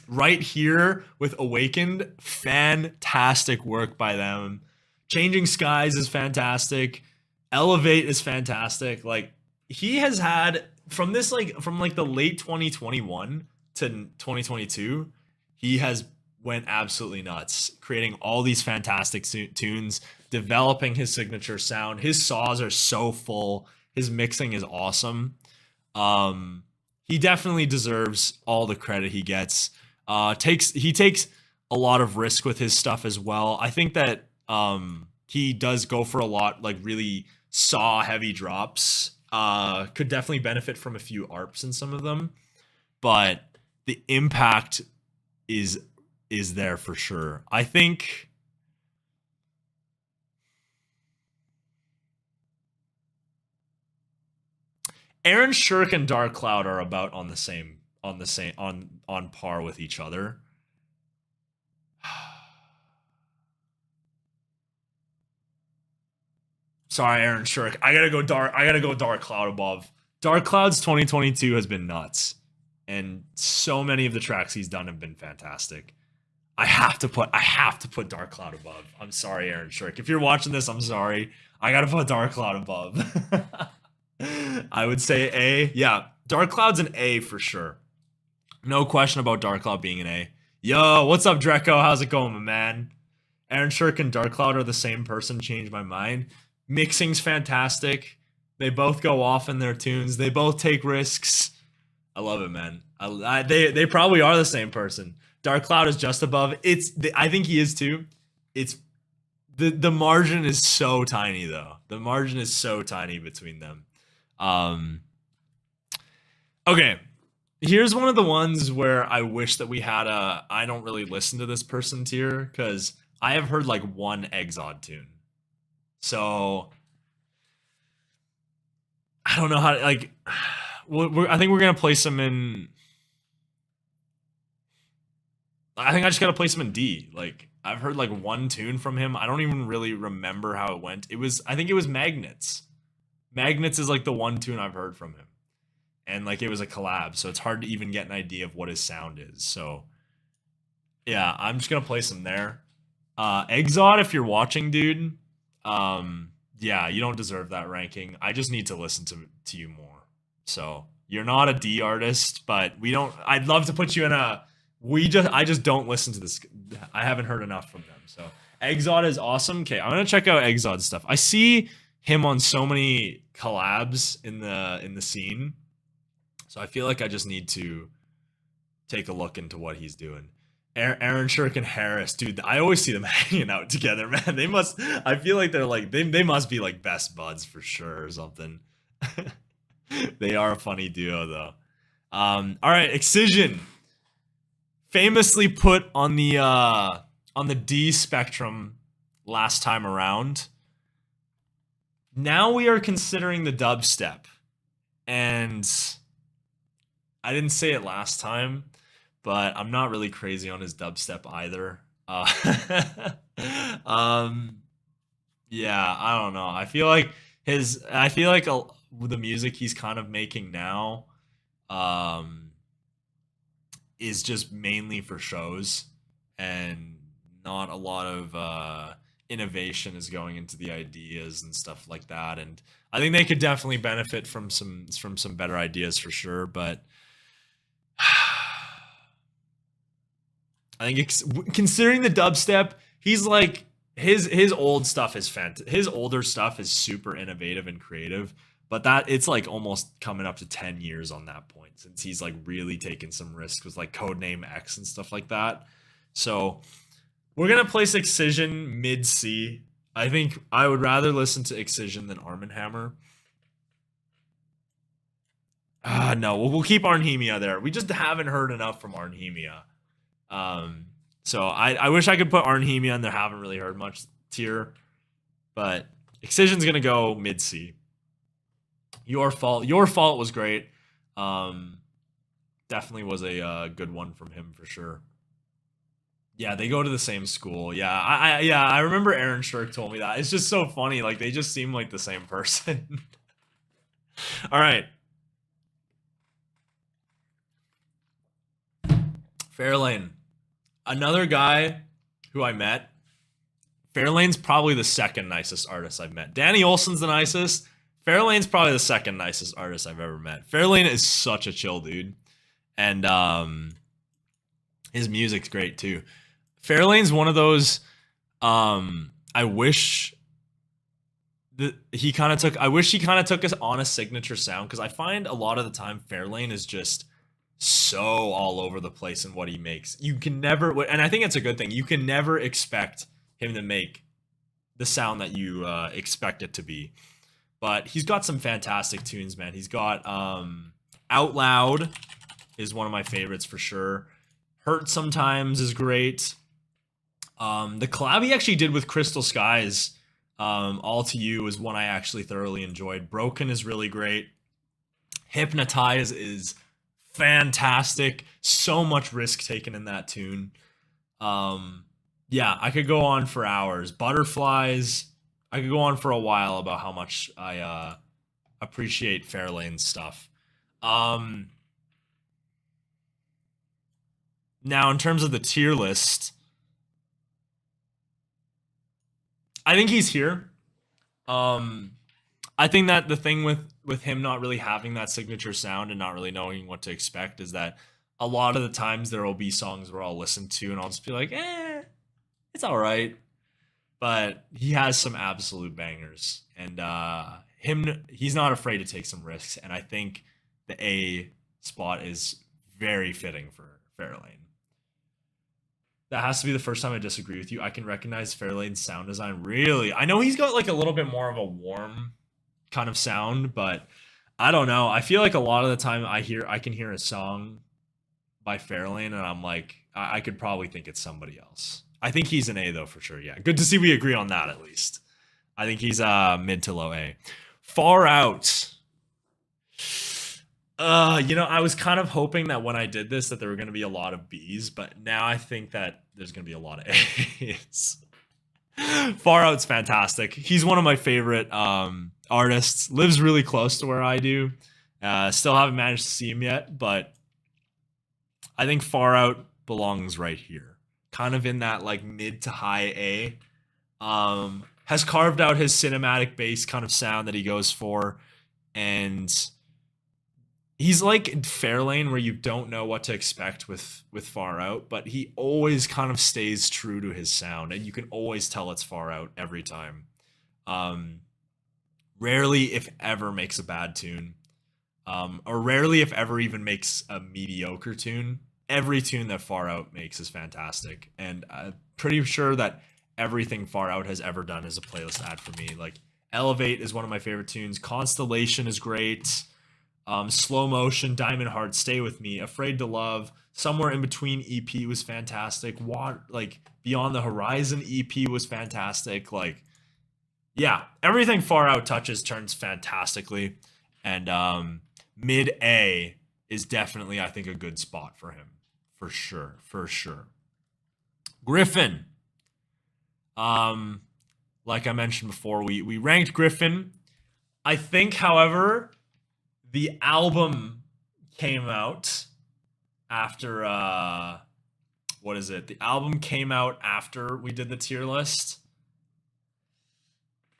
Right here with Awakened, fantastic work by them. Changing Skies is fantastic. Elevate is fantastic. Like he has had from the late 2021 to 2022, he has went absolutely nuts, creating all these fantastic tunes, developing his signature sound. His saws are so full. His mixing is awesome. He definitely deserves all the credit he gets. He takes a lot of risk with his stuff as well. I think that he does go for a lot, like really saw heavy drops. Could definitely benefit from a few ARPs in some of them, but the impact is there for sure. I think Aaron Shirk and Dark Cloud are about on par with each other. Sorry, Aaron Shirk. I gotta go Dark Cloud above. Dark Cloud's 2022 has been nuts. And so many of the tracks he's done have been fantastic. I have to put Dark Cloud above. I'm sorry, Aaron Shirk. If you're watching this, I'm sorry. I gotta put Dark Cloud above. I would say A. Yeah, Dark Cloud's an A for sure. No question about Dark Cloud being an A. Yo, what's up, Dreco? How's it going, my man? Aaron Shirk and Dark Cloud are the same person. Changed my mind. Mixing's fantastic. They both go off in their tunes. They both take risks. I love it, man. They probably are the same person. Dark Cloud is just above. I think he is too. It's the margin is so tiny though. The margin is so tiny between them. Okay. Here's one of the ones where I wish that we had a I don't really listen to this person tier, because I have heard like one Exod tune. So I don't know how to, like, I think we're gonna place him in. I think I just gotta place him in D. Like, I've heard like one tune from him. I don't even really remember how it went. I think it was Magnets. Magnets is like the one tune I've heard from him, and like it was a collab, so it's hard to even get an idea of what his sound is. So yeah, I'm just gonna place him there. Exod, if you're watching, dude. Yeah, you don't deserve that ranking. I just need to listen to you more. So you're not a D artist, but I'd love to put you in a, I just don't listen to this. I haven't heard enough from them. So Exod is awesome. Okay, I'm gonna check out Exod's stuff. I see him on so many collabs in the scene. So I feel like I just need to take a look into what he's doing. Aaron Shirk and Harris, dude, I always see them hanging out together, man. I feel like they're like, they must be like best buds for sure or something. They are a funny duo though. All right, Excision, famously put on the D spectrum last time around. Now we are considering the dubstep, and I didn't say it last time, but I'm not really crazy on his dubstep either. Yeah, I don't know. I feel like the music he's kind of making now is just mainly for shows, and not a lot of innovation is going into the ideas and stuff like that. And I think they could definitely benefit from some better ideas for sure, but I think considering the dubstep, he's like his old stuff is his older stuff is super innovative and creative, but that it's like almost coming up to 10 years on that point since he's like really taken some risks with like Codename X and stuff like that. So we're gonna place Excision mid C. I think I would rather listen to Excision than Arm & Hammer. No, we'll keep Arnhemia there. We just haven't heard enough from Arnhemia. So I wish I could put Arnhemia in there. Haven't really heard much tier, but Excision's gonna go mid C. Your fault was great. Definitely was a good one from him for sure. Yeah, they go to the same school. Yeah, I remember Aaron Shirk told me that. It's just so funny. Like, they just seem like the same person. All right. Fairlane. Another guy who I met. Fairlane's probably the second nicest artist I've met. Danny Olson's the nicest. Fairlane's probably the second nicest artist I've ever met. Fairlane is such a chill dude. And his music's great too. Fairlane's one of those I wish he kind of took us on a signature sound, because I find a lot of the time Fairlane is just so all over the place in what he makes. You can never, and I think it's a good thing, you can never expect him to make the sound that you expect it to be. But he's got some fantastic tunes, man. He's got Out Loud is one of my favorites for sure. Hurt Sometimes is great. The collab he actually did with Crystal Skies, All To You, is one I actually thoroughly enjoyed. Broken is really great. Hypnotize is fantastic. So much risk taken in that tune. Yeah, I could go on for hours. Butterflies, I could go on for a while about how much I appreciate Fairlane's stuff. Now, in terms of the tier list, I think he's here. I think that the thing with him not really having that signature sound and not really knowing what to expect is that a lot of the times there will be songs where I'll listen to and I'll just be like, it's all right. But he has some absolute bangers, and he's not afraid to take some risks. And I think the A spot is very fitting for Fairlane. That has to be the first time I disagree with you. I can recognize Fairlane's sound design. Really, I know he's got like a little bit more of a warm kind of sound, but I don't know. I feel like a lot of the time I can hear a song by Fairlane, and I'm like, I could probably think it's somebody else. I think he's an A though for sure. Yeah, good to see we agree on that at least. I think he's mid to low A. Far Out. I was kind of hoping that when I did this that there were going to be a lot of B's, but now I think that there's going to be a lot of A's. Far Out's fantastic. He's one of my favorite artists. Lives really close to where I do. Still haven't managed to see him yet, but I think Far Out belongs right here. Kind of in that like mid to high A. Has carved out his cinematic bass kind of sound that he goes for, and he's like Fairlane where you don't know what to expect with Far Out, but he always kind of stays true to his sound, and you can always tell it's Far Out every time. Rarely, if ever, makes a bad tune, or rarely, if ever, even makes a mediocre tune. Every tune that Far Out makes is fantastic, and I'm pretty sure that everything Far Out has ever done is a playlist ad for me. Like Elevate is one of my favorite tunes. Constellation is great. Slow Motion, Diamond Heart, Stay With Me, Afraid to Love, Somewhere in Between EP was fantastic. Beyond the Horizon EP was fantastic. Like, yeah, everything Far Out touches turns fantastically. And mid A is definitely, I think, a good spot for him. For sure. Griffin. Like I mentioned before, we ranked Griffin. I think, however, the album came out after The album came out after we did the tier list.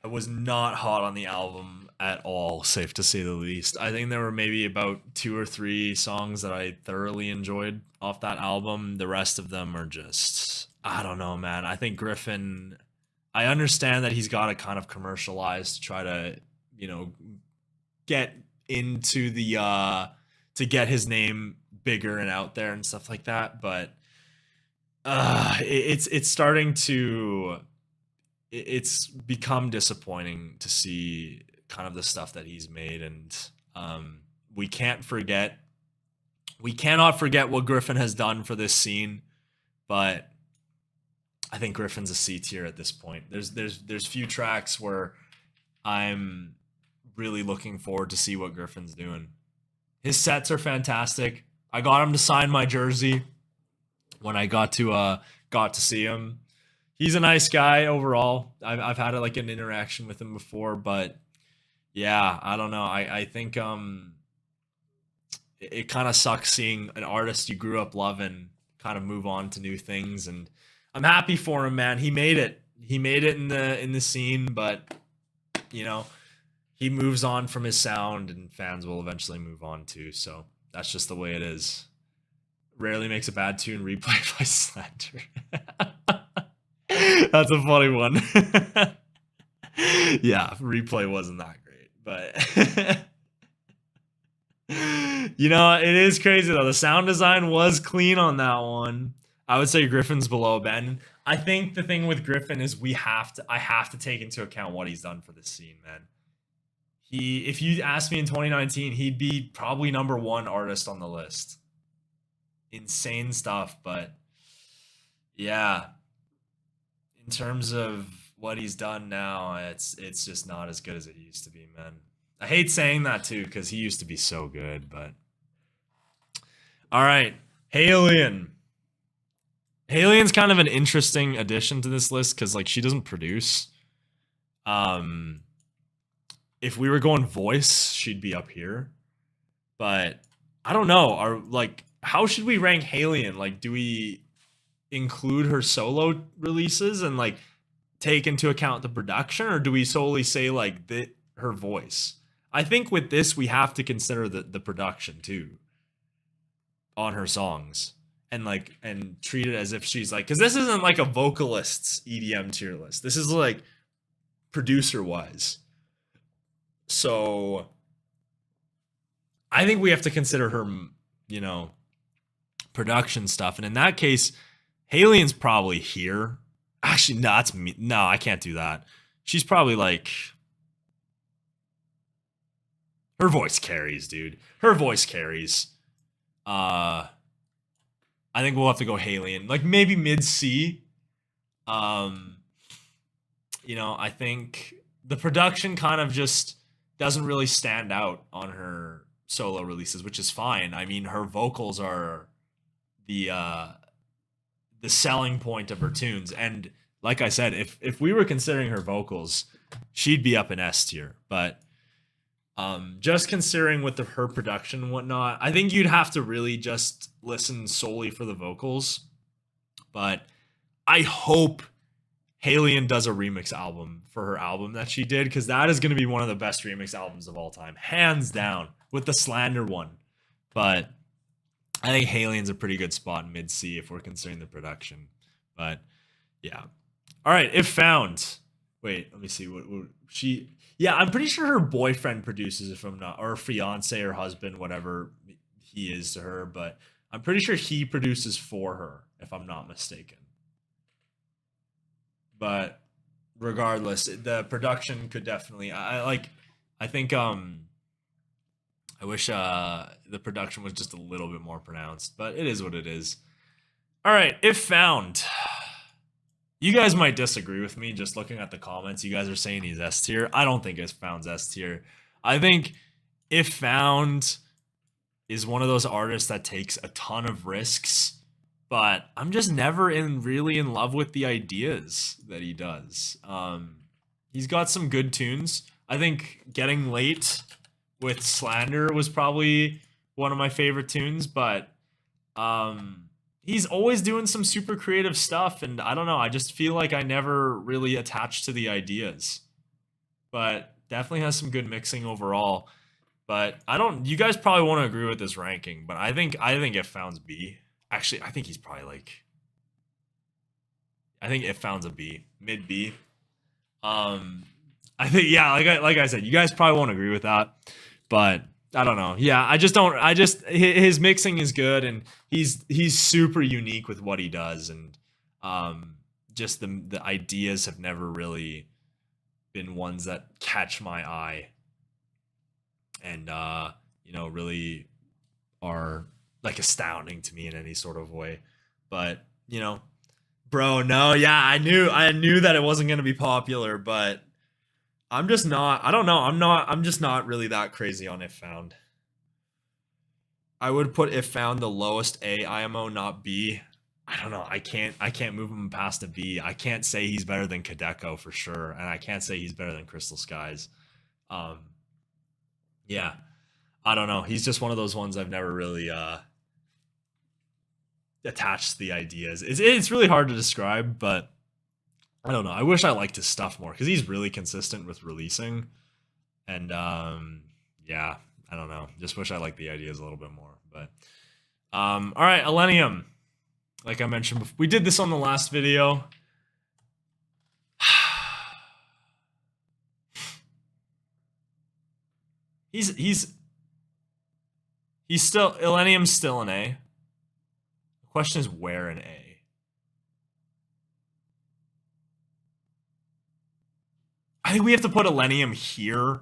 I was not hot on the album at all, safe to say the least. I think there were maybe about 2 or 3 songs that I thoroughly enjoyed off that album. The rest of them are just, I don't know, man. I think Griffin, I understand that he's got to kind of commercialize to try to, get into the, to get his name bigger and out there and stuff like that. But it's starting to, it's become disappointing to see kind of the stuff that he's made. And we cannot forget what Griffin has done for this scene. But I think Griffin's a C tier at this point. There's few tracks where I'm really looking forward to see what Griffin's doing. His sets are fantastic. I got him to sign my jersey when I got to see him. He's a nice guy overall. I've had like an interaction with him before, but yeah, I don't know. I think it kind of sucks seeing an artist you grew up loving kind of move on to new things, and I'm happy for him, man. He made it. He made it in the scene, but he moves on from his sound, and fans will eventually move on too. So that's just the way it is. Rarely makes a bad tune. Replay by Slander. That's a funny one. Yeah, Replay wasn't that great, but it is crazy though. The sound design was clean on that one. I would say Griffin's below Ben. I think the thing with Griffin is I have to take into account what he's done for this scene, man. If you asked me in 2019, he'd be probably number 1 artist on the list. Insane stuff, but yeah. In terms of what he's done now, it's just not as good as it used to be, man. I hate saying that too because he used to be so good, but all right, Halion. Halion's kind of an interesting addition to this list because like she doesn't produce. If we were going voice, she'd be up here. But I don't know. How should we rank Halion? Like, do we include her solo releases and like take into account the production, or do we solely say like her voice? I think with this we have to consider the production too on her songs. And treat it as if she's like, because this isn't like a vocalist's EDM tier list. This is like producer wise. So I think we have to consider her, you know, production stuff. And in that case, Halion's probably here. Actually, no, that's me. No, I can't do that. She's probably like, her voice carries, dude. Her voice carries. I think we'll have to go Halion, like maybe mid C. You know, I think the production kind of just doesn't really stand out on her solo releases, which is fine. I mean, her vocals are the selling point of her tunes, and like I said, if we were considering her vocals, she'd be up in S tier. But just considering with her production and whatnot, I think you'd have to really just listen solely for the vocals. But I hope Halion does a remix album for her album that she did, because that is going to be one of the best remix albums of all time, hands down, with the Slander one. But I think Halion's a pretty good spot in mid C if we're considering the production. But yeah. All right, If Found. Wait, let me see what she. Yeah, I'm pretty sure her boyfriend produces, if I'm not, or fiance or husband, whatever he is to her. But I'm pretty sure he produces for her, if I'm not mistaken. But regardless, the production could definitely. I think I wish the production was just a little bit more pronounced, but it is what it is. All right, If Found. You guys might disagree with me just looking at the comments. You guys are saying he's S tier. I don't think If Found's S tier. I think If Found is one of those artists that takes a ton of risks, but I'm just never really in love with the ideas that he does. He's got some good tunes. I think Getting Late with Slander was probably one of my favorite tunes, but he's always doing some super creative stuff, and I don't know, I just feel like I never really attached to the ideas. But definitely has some good mixing overall. But you guys probably won't agree with this ranking, but I think If Found's B. Actually, I think he's probably like, I think If Found's a B, mid B. I think, yeah, like I said, you guys probably won't agree with that, but I don't know. Yeah, his mixing is good, and he's super unique with what he does, and just the ideas have never really been ones that catch my eye, and you know, really are like astounding to me in any sort of way. But you know, bro, no, yeah, I knew that it wasn't gonna be popular, but I'm just not. I don't know. I'm just not really that crazy on If Found. I would put If Found the lowest A IMO, not B. I don't know. I can't move him past a B. I can't say he's better than Kadeko for sure, and I can't say he's better than Crystal Skies. Yeah, I don't know. He's just one of those ones I've never really attached to the ideas. It's really hard to describe, but I don't know. I wish I liked his stuff more because he's really consistent with releasing. And yeah, I don't know. Just wish I liked the ideas a little bit more. But all right, Illenium. Like I mentioned before, we did this on the last video. He's still, Illenium's still an A. The question is where in A. I think we have to put Illenium here.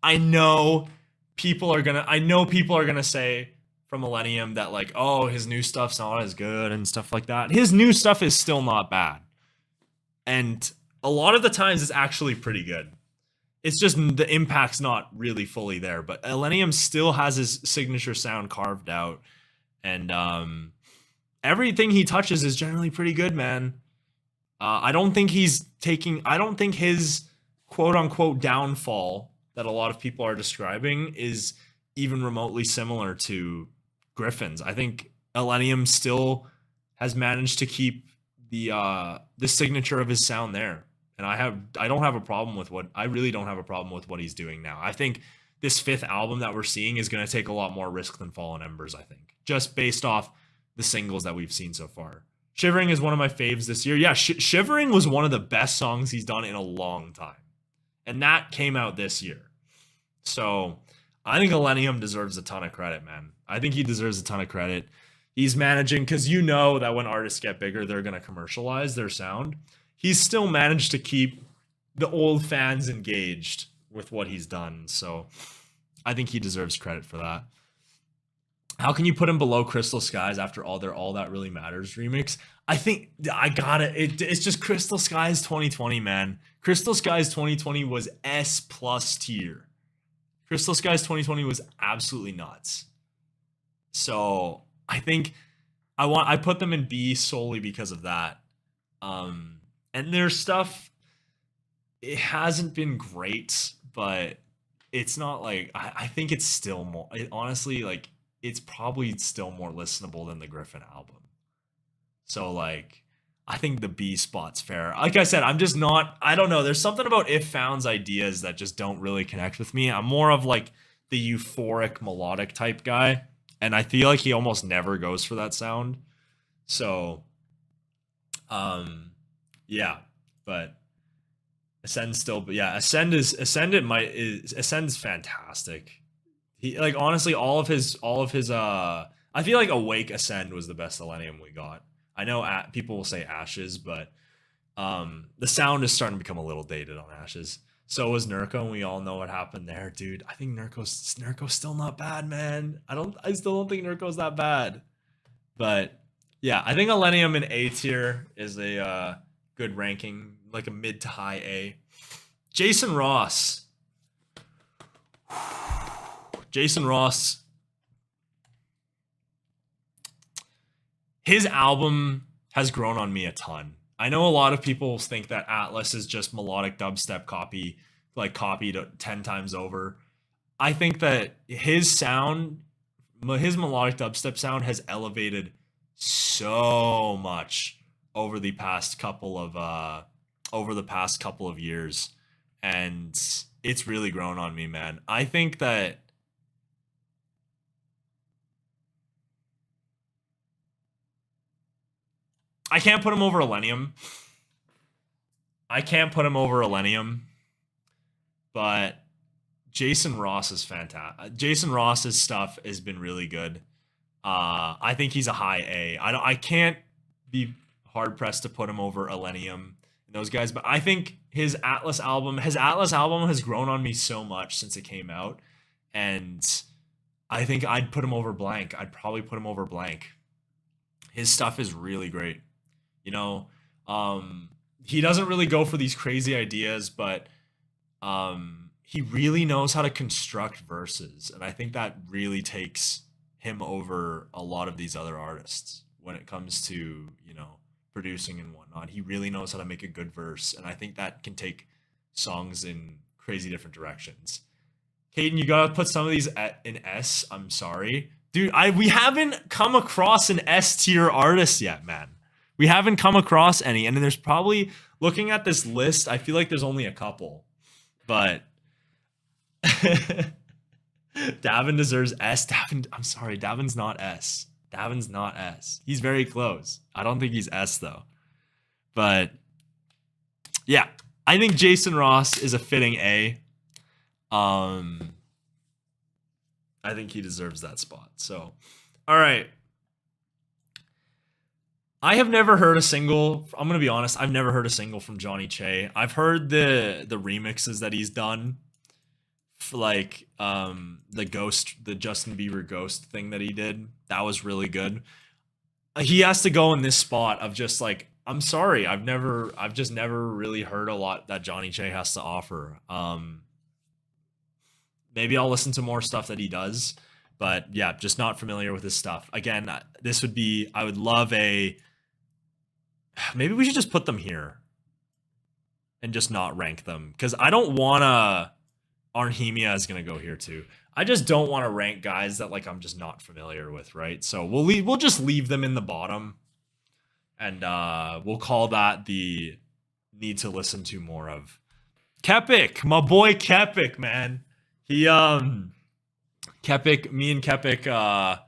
I know people are gonna say from Illenium that like, oh, his new stuff's not as good and stuff like that. His new stuff is still not bad, and a lot of the times it's actually pretty good. it's just the impact's not really fully there. But Illenium still has his signature sound carved out, and everything he touches is generally pretty good, man. I don't think I don't think his quote unquote downfall that a lot of people are describing is even remotely similar to Griffin's. I think Illenium still has managed to keep the signature of his sound there. And I don't have a problem with I really don't have a problem with what he's doing now. I think this 5th album that we're seeing is going to take a lot more risk than Fallen Embers, I think, just based off the singles that we've seen so far. Shivering is one of my faves this year. Yeah, Shivering was one of the best songs he's done in a long time. And that came out this year. So I think Illenium deserves a ton of credit, man. I think he deserves a ton of credit. He's managing, because you know that when artists get bigger, they're going to commercialize their sound. He's still managed to keep the old fans engaged with what he's done. So I think he deserves credit for that. How can you put him below Crystal Skies after All That Really Matters remix? I think I got it. It's just Crystal Skies 2020, man. Crystal Skies 2020 was S+ tier. Crystal Skies 2020 was absolutely nuts. So I think I put them in B solely because of that. And their stuff, it hasn't been great, but it's not like I think it's still more. Honestly, like, it's probably still more listenable than the Griffin album. So, like, I think the B spot's fair. Like I said, I'm just not, I don't know. There's something about If Found's ideas that just don't really connect with me. I'm more of like the euphoric melodic type guy. And I feel like he almost never goes for that sound. So, yeah, but Ascend still, but yeah, Ascend's fantastic. He, like, honestly, all of his I feel like Awake Ascend was the best Illenium we got. I know people will say Ashes, but the sound is starting to become a little dated on Ashes. So was Nurko, and we all know what happened there, dude. I think Nurko's still not bad, man. I still don't think Nurko's that bad. But yeah, I think Illenium in A tier is a good ranking, like a mid to high A. Jason Ross. His album has grown on me a ton. I know a lot of people think that Atlas is just melodic dubstep copied 10 times over. I think that his melodic dubstep sound has elevated so much over the past couple of years, and it's really grown on me, man. I think that I can't put him over Illenium. But Jason Ross is fantastic. Jason Ross's stuff has been really good. I think he's a high A. I can't be hard pressed to put him over Illenium and those guys, but I think his Atlas album has grown on me so much since it came out, and I think I'd put him over Blank. I'd probably put him over Blank. His stuff is really great. You know, he doesn't really go for these crazy ideas, but he really knows how to construct verses, and I think that really takes him over a lot of these other artists when it comes to, you know, producing and whatnot. He really knows how to make a good verse, and I think that can take songs in crazy different directions. Caden, you gotta put some of these in S. I'm sorry, dude. We haven't come across an S tier artist yet, man. We haven't come across any, and there's probably, looking at this list, I feel like there's only a couple, but Davin deserves S. I'm sorry, Davin's not S. He's very close. I don't think he's S though. But yeah, I think Jason Ross is a fitting A. I think he deserves that spot. So, all right. I have never heard a single. I'm gonna be honest. I've never heard a single from Johnny Che. I've heard the remixes that he's done, for like the Justin Bieber Ghost thing that he did. That was really good. He has to go in this spot of just like, I'm sorry, I've just never really heard a lot that Johnny Che has to offer. Maybe I'll listen to more stuff that he does, but yeah, just not familiar with his stuff. Again, this would be, I would love a, maybe we should just put them here and just not rank them, because I don't want to, Arnhemia is going to go here too. I just don't want to rank guys that like I'm just not familiar with, right? So we'll just leave them in the bottom, and we'll call that the need to listen to more of. Kepik, my boy Kepik, man. He Kepik, me and Kepik,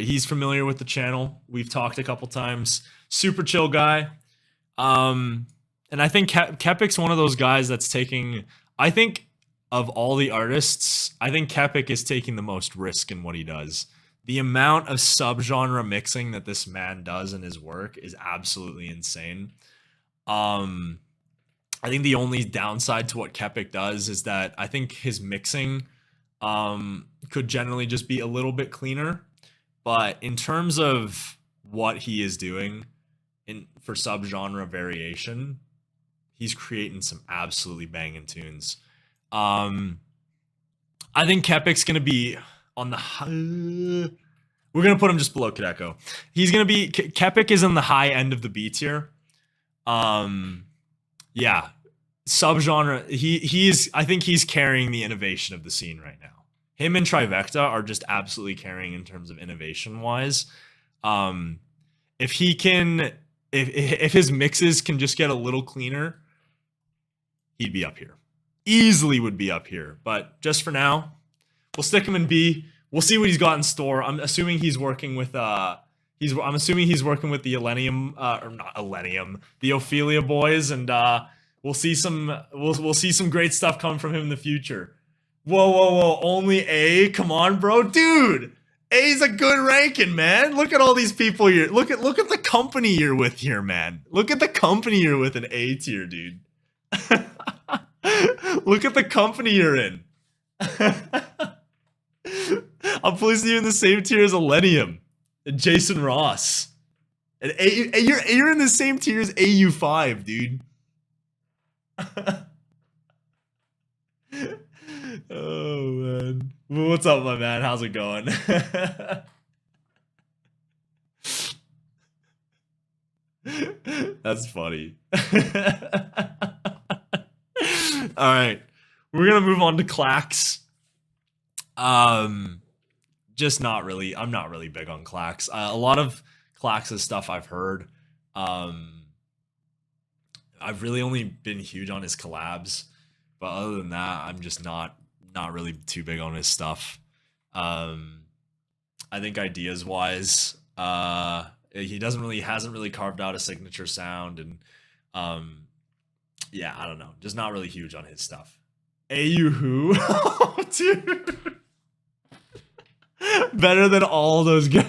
he's familiar with the channel. We've talked a couple times. Super chill guy. And I think Kepik's one of those guys that's taking, I think of all the artists, I think Kepik is taking the most risk in what he does. The amount of subgenre mixing that this man does in his work is absolutely insane. I think the only downside to what Kepik does is that I think his mixing could generally just be a little bit cleaner. But in terms of what he is doing for subgenre variation, he's creating some absolutely banging tunes. I think Kepik's going to be on the we're going to put him just below Kadeko. He's going to be, Kepik is in the high end of the B tier. Yeah, subgenre. He's I think he's carrying the innovation of the scene right now. Him and Trivecta are just absolutely carrying in terms of innovation wise. If he can, if his mixes can just get a little cleaner, he'd be up here. Easily would be up here. But just for now, we'll stick him in B. We'll see what he's got in store. I'm assuming he's working with I'm assuming he's working with the Illenium, or not Illenium, the Ophelia boys, and we'll see some great stuff coming from him in the future. Whoa, only A? Come on, bro, dude. A's a good ranking, man. Look at all these people here. Look at the company you're with here, man. Look at the company you're with in A tier, dude. Look at the company you're in. I'm placing you in the same tier as Illenium and Jason Ross. And you're in the same tier as AU5, dude. Oh man. What's up, my man? How's it going? That's funny. All right. We're going to move on to Clax. Just not really. I'm not really big on Clax. A lot of Clax's stuff I've heard. I've really only been huge on his collabs, but other than that, I'm just not really too big on his stuff. I think ideas wise, he hasn't really carved out a signature sound, and yeah, I don't know, just not really huge on his stuff. AU who? Oh, dude. Better than all those guys.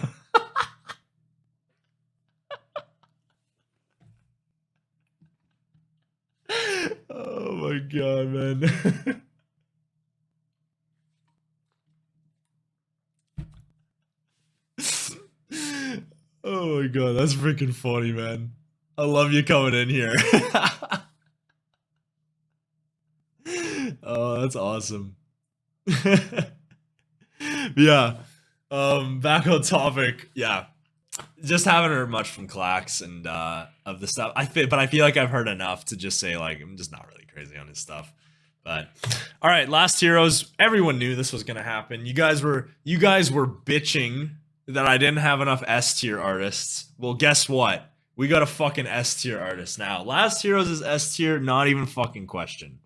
Oh my god, man. Oh my god, that's freaking funny, man. I love you coming in here. Oh, that's awesome. Yeah. Back on topic. Yeah. Just haven't heard much from Clax and of the stuff. But I feel like I've heard enough to just say like I'm just not really crazy on his stuff. But all right, Last Heroes. Everyone knew this was gonna happen. You guys were bitching that I didn't have enough S tier artists. Well, guess what? We got a fucking S tier artist now. Last Heroes is S tier, not even fucking question.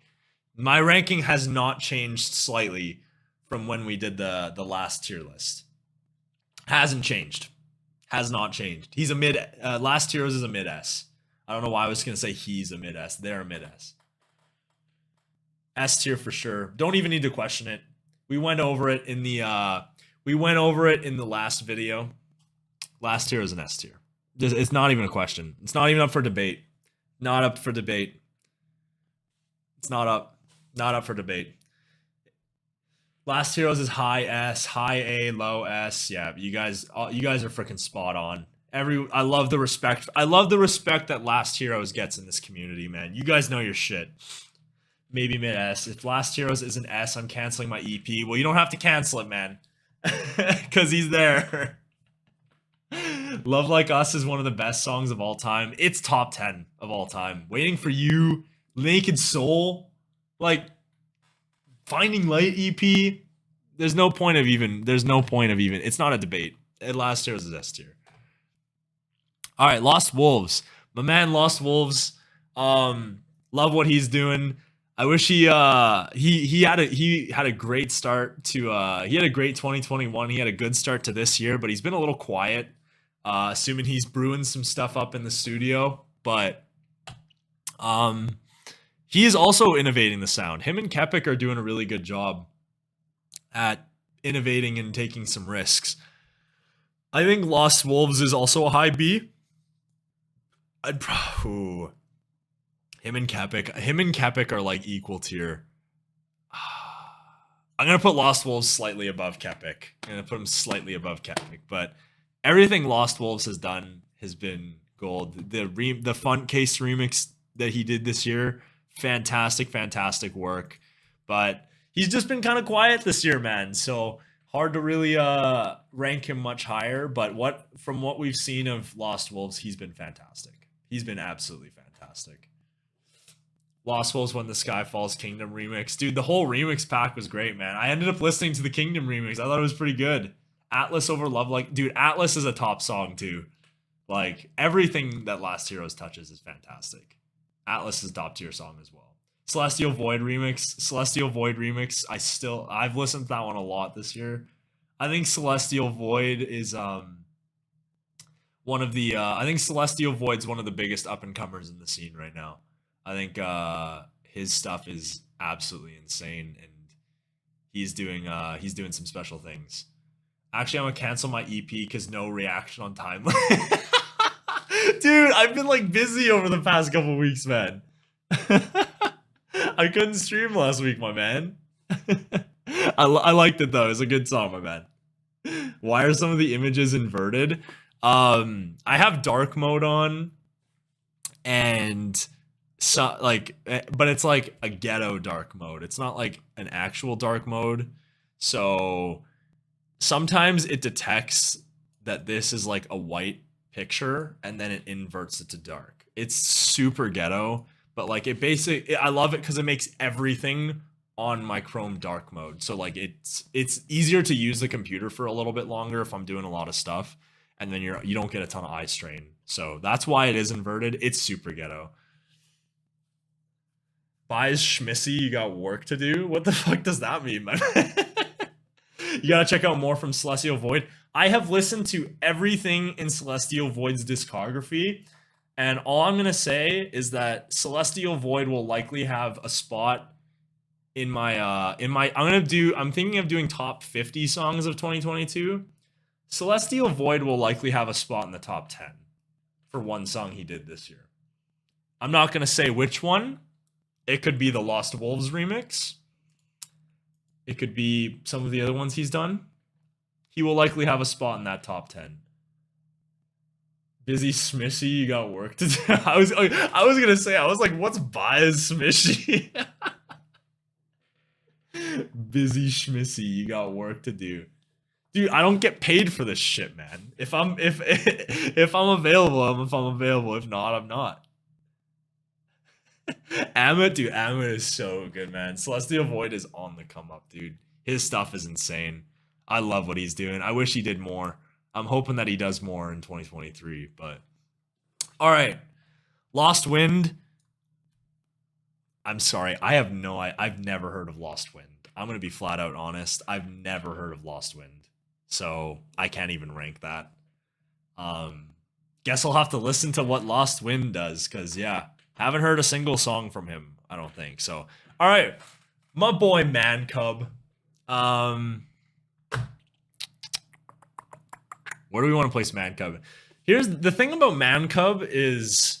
My ranking has not changed slightly from when we did the last tier list. Hasn't changed. Has not changed. He's a mid. Last Heroes is a mid S. I don't know why I was gonna say he's a mid S. They're a mid S. S tier for sure. Don't even need to question it. We went over it in the last video. Last tier is an S tier. It's not even a question. It's not even up for debate. Not up for debate. It's not up for debate. Last Heroes is high S, high A, low S. Yeah, you guys are freaking spot on. I love the respect. I love the respect that Last Heroes gets in this community, man. You guys know your shit. maybe mid S. If Last Heroes is an S, I'm canceling my EP. Well, you don't have to cancel it, man, because he's there. Love Like Us is one of the best songs of all time. It's top 10 of all time. Waiting for You, Naked Soul, like Finding Light EP. There's no point of even. It's not a debate. Last Heroes is S tier. All right, Lost Wolves. My man, Lost Wolves. Love what he's doing. I wish he had a great start to he had a great 2021. He had a good start to this year, but he's been a little quiet. Assuming he's brewing some stuff up in the studio, but he is also innovating the sound. Him and Kepik are doing a really good job at innovating and taking some risks. I think Lost Wolves is also a high B. Him and Kepik are like equal tier. I'm gonna put Lost Wolves slightly above Kepik. I'm gonna put him slightly above Kepik, but everything Lost Wolves has done has been gold. The Fun Case remix that he did this year, fantastic work. But he's just been kind of quiet this year, man. So hard to really rank him much higher. But from what we've seen of Lost Wolves, he's been fantastic. He's been absolutely fantastic. Lost Wolves won the Skyfall's Kingdom remix. Dude, the whole remix pack was great, man. I ended up listening to the Kingdom remix. I thought it was pretty good. Atlas over Love Like... Dude, Atlas is a top song, too. Like, everything that Last Heroes touches is fantastic. Atlas is a top tier song as well. Celestial Void remix. I've listened to that one a lot this year. I think Celestial Void is one of the... I think Celestial Void's one of the biggest up-and-comers in the scene right now. I think his stuff is absolutely insane, and he's doing some special things. Actually, I'm gonna cancel my EP because no reaction on timeline. Dude, I've been like busy over the past couple weeks, man. I couldn't stream last week, my man. I liked it though. It's a good song, my man. Why are some of the images inverted? I have dark mode on, and so like, but it's like a ghetto dark mode. It's not like an actual dark mode. So sometimes it detects that this is like a white picture and then it inverts it to dark. It's super ghetto, but like it basically, I love it because it makes everything on my Chrome dark mode. So like it's easier to use the computer for a little bit longer if I'm doing a lot of stuff, and then you don't get a ton of eye strain. So that's why it is inverted. It's super ghetto. Buys Schmissy, you got work to do? What the fuck does that mean, man? You gotta check out more from Celestial Void. I have listened to everything in Celestial Void's discography, and all I'm gonna say is that Celestial Void will likely have a spot in my I'm thinking of doing top 50 songs of 2022. Celestial Void will likely have a spot in the top 10 for one song he did this year. I'm not gonna say which one. It could be the Lost Wolves remix. It could be some of the other ones he's done. He will likely have a spot in that top 10. Busy Smissy, you got work to do. I was gonna say, I was like, what's Bias Smishy? Busy Schmissy, you got work to do. Dude, I don't get paid for this shit, man. If I'm available, if I'm available. If not, I'm not. Amit is so good, man. Celestial Void is on the come up, dude. His stuff is insane. I love what he's doing. I wish he did more. I'm hoping that he does more in 2023, but all right. Lost Wind. I'm sorry. I've never heard of Lost Wind. I'm going to be flat out honest. I've never heard of Lost Wind. So I can't even rank that. Guess I'll have to listen to what Lost Wind does, because yeah, haven't heard a single song from him, I don't think. So, all right, my boy Man Cub. Where do we want to place Man Cub? Here's the thing about Man Cub is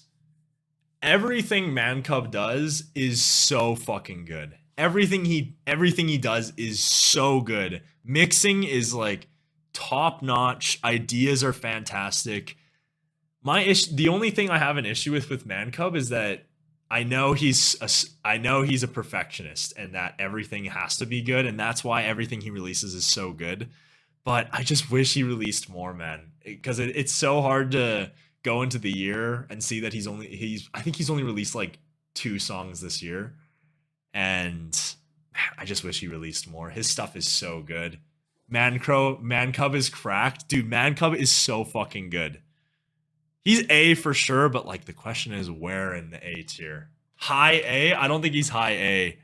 everything Man Cub does is so fucking good. Everything he does is so good. Mixing is like top notch. Ideas are fantastic. The only thing I have an issue with Man Cub is that I know I know he's a perfectionist and that everything has to be good, and that's why everything he releases is so good. But I just wish he released more, man, because it's so hard to go into the year and see that he's I think he's only released like 2 songs this year, and man, I just wish he released more. His stuff is so good. Man Cub is cracked, dude. Man Cub is so fucking good. He's A for sure, but like the question is where in the A tier? High A? I don't think he's high A.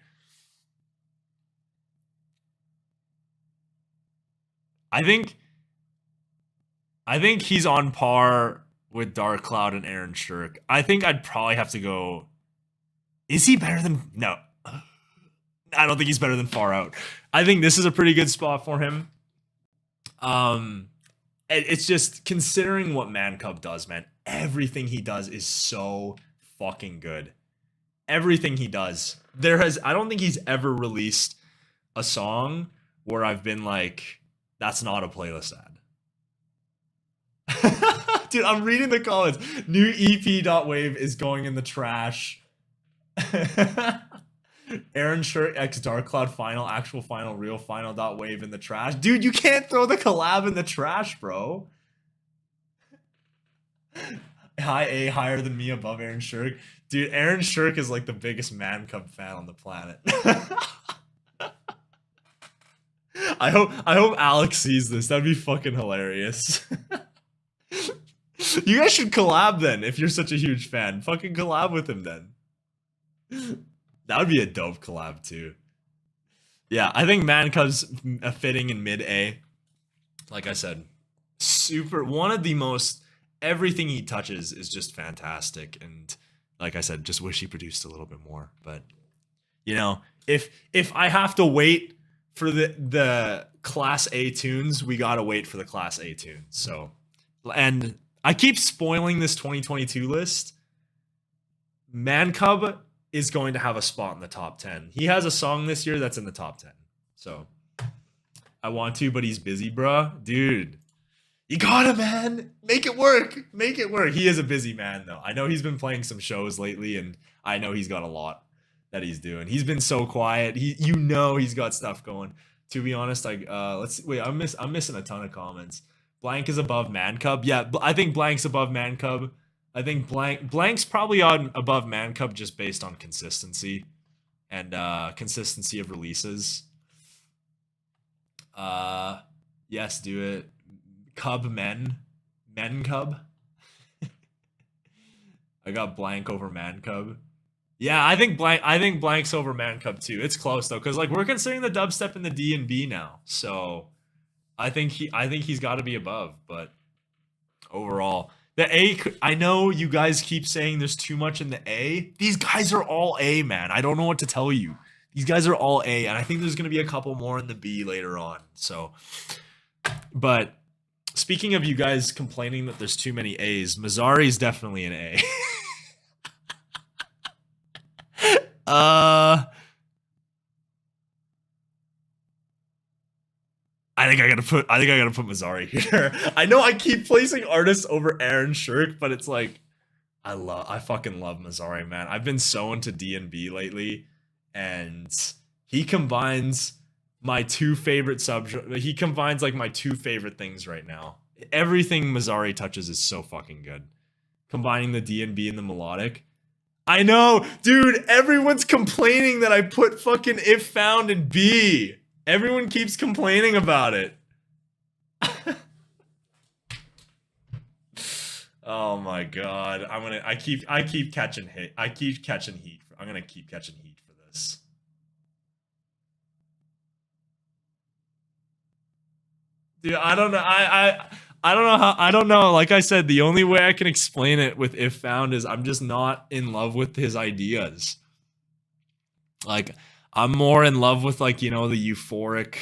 I think he's on par with Dark Cloud and Aaron Shirk. I think I'd probably have to go. Is he better than? No. I don't think he's better than Far Out. I think this is a pretty good spot for him. It's just considering what Man Cub does, man. Everything he does is so fucking good. Everything he does. I don't think he's ever released a song where I've been like, that's not a playlist ad. Dude, I'm reading the comments. New EP.wave is going in the trash. Aaron Shirt X Dark Cloud final, actual final, real final dot wave in the trash. Dude, you can't throw the collab in the trash, bro. High A, higher than me, above Aaron Shirk. Dude, Aaron Shirk is like the biggest Man Cub fan on the planet. I hope Alex sees this. That'd be fucking hilarious. You guys should collab then if you're such a huge fan. Fucking collab with him then. That would be a dope collab too. Yeah, I think Man Cub's fitting in mid A. Like I said, one of the most, everything he touches is just fantastic. And like I said, just wish he produced a little bit more. But you know, if I have to wait for the Class A tunes, we gotta wait for the Class A tunes. So, and I keep spoiling this 2022 list. Man Cub is going to have a spot in the top 10. He has a song this year that's in the top 10. So I want to, but he's busy, bruh. Dude, you gotta, man. Make it work. Make it work. He is a busy man, though. I know he's been playing some shows lately, and I know he's got a lot that he's doing. He's been so quiet. He's got stuff going. To be honest, let's see. Wait, I'm missing a ton of comments. Blank is above Man Cub. Yeah, I think Blank's above Man Cub. I think Blank's probably on above Man Cub just based on consistency and consistency of releases. Yes, do it. Men Cub. I got Blank over Man Cub. Yeah, I think Blank's over Man Cub too. It's close though, because like we're considering the dubstep in the D and B now, so I think he's got to be above. But overall, the A, I know you guys keep saying there's too much in the A. These guys are all A, man. I don't know what to tell you. These guys are all A, and I think there's going to be a couple more in the B later on. So, but speaking of you guys complaining that there's too many A's, Mazzari's definitely an A. I think I gotta put Mazzari here. I know I keep placing artists over Aaron Shirk, but it's like I fucking love Mazzari, man. I've been so into D&B lately, and he combines my two favorite subgenres. He combines like my two favorite things right now. Everything Mazzari touches is so fucking good. Combining the D&B and the melodic. I know, dude, everyone's complaining that I put fucking If Found in B. Everyone keeps complaining about it. Oh my god. I keep catching heat. I'm gonna keep catching heat for this. Dude, I don't know. I don't know. Like I said, the only way I can explain it with If Found is I'm just not in love with his ideas. Like, I'm more in love with, like, you know, the euphoric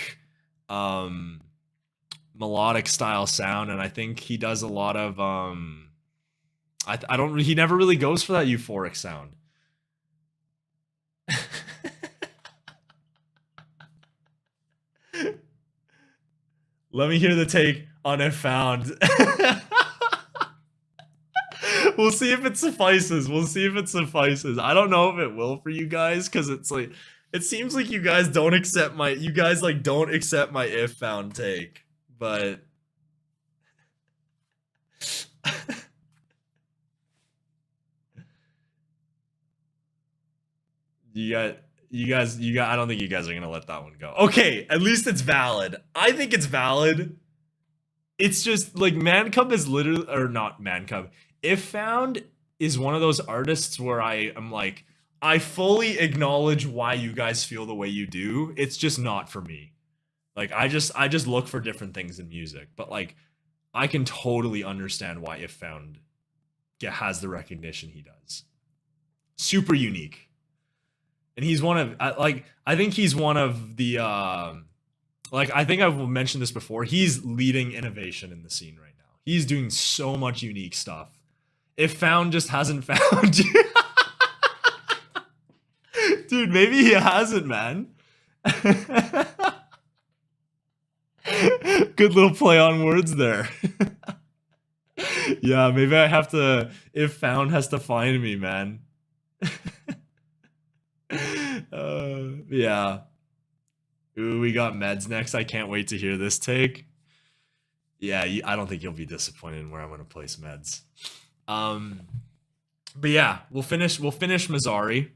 melodic style sound, and I think he does a lot of he never really goes for that euphoric sound. Let me hear the take on If Found. We'll see if it suffices. We'll see if it suffices. I don't know if it will for you guys, because it's like, it seems like you guys don't accept my, don't accept my if found take, but I don't think you guys are gonna let that one go. Okay, at least it's valid. I think it's valid. It's just like Man Cub is literally, or not Man Cub. If Found is one of those artists where I am like, I fully acknowledge why you guys feel the way you do. It's just not for me. Like I just look for different things in music, but like I can totally understand why If Found has the recognition he does. Super unique. And he's one of, I think he's one of the, I think I've mentioned this before. He's leading innovation in the scene right now. He's doing so much unique stuff. If Found just hasn't found you. Dude, maybe he hasn't, man. Good little play on words there. Yeah, maybe I have to, If Found has to find me, man. Yeah. Ooh, we got Meds next. I can't wait to hear this take. Yeah, I don't think you'll be disappointed in where I'm going to place Meds. But yeah, we'll finish Mazzari.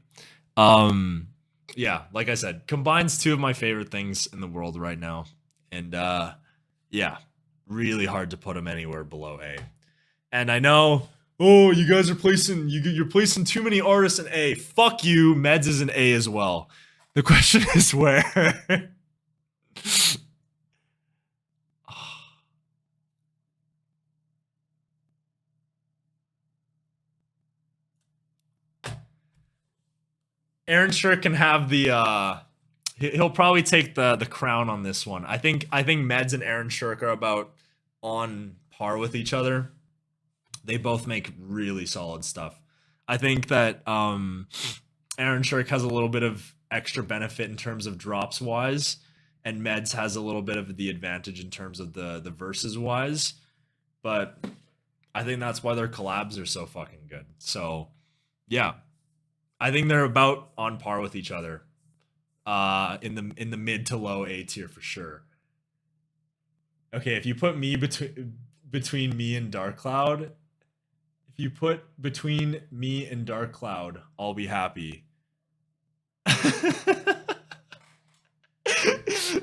Yeah, like I said, combines two of my favorite things in the world right now. And yeah, really hard to put him anywhere below A. And I know, oh, you guys are placing, you're placing too many artists in A. Fuck you, Meds is in A as well. The question is where? Aaron sure can have the he'll probably take the crown on this one. I think Meds and Aaron Shirk are about on par with each other. They both make really solid stuff. I think that Aaron Shirk has a little bit of extra benefit in terms of drops wise, and Meds has a little bit of the advantage in terms of the verses wise. But I think that's why their collabs are so fucking good. So yeah, I think they're about on par with each other. In the mid to low A tier for sure. Okay, if you put me between me and Dark Cloud, I'll be happy.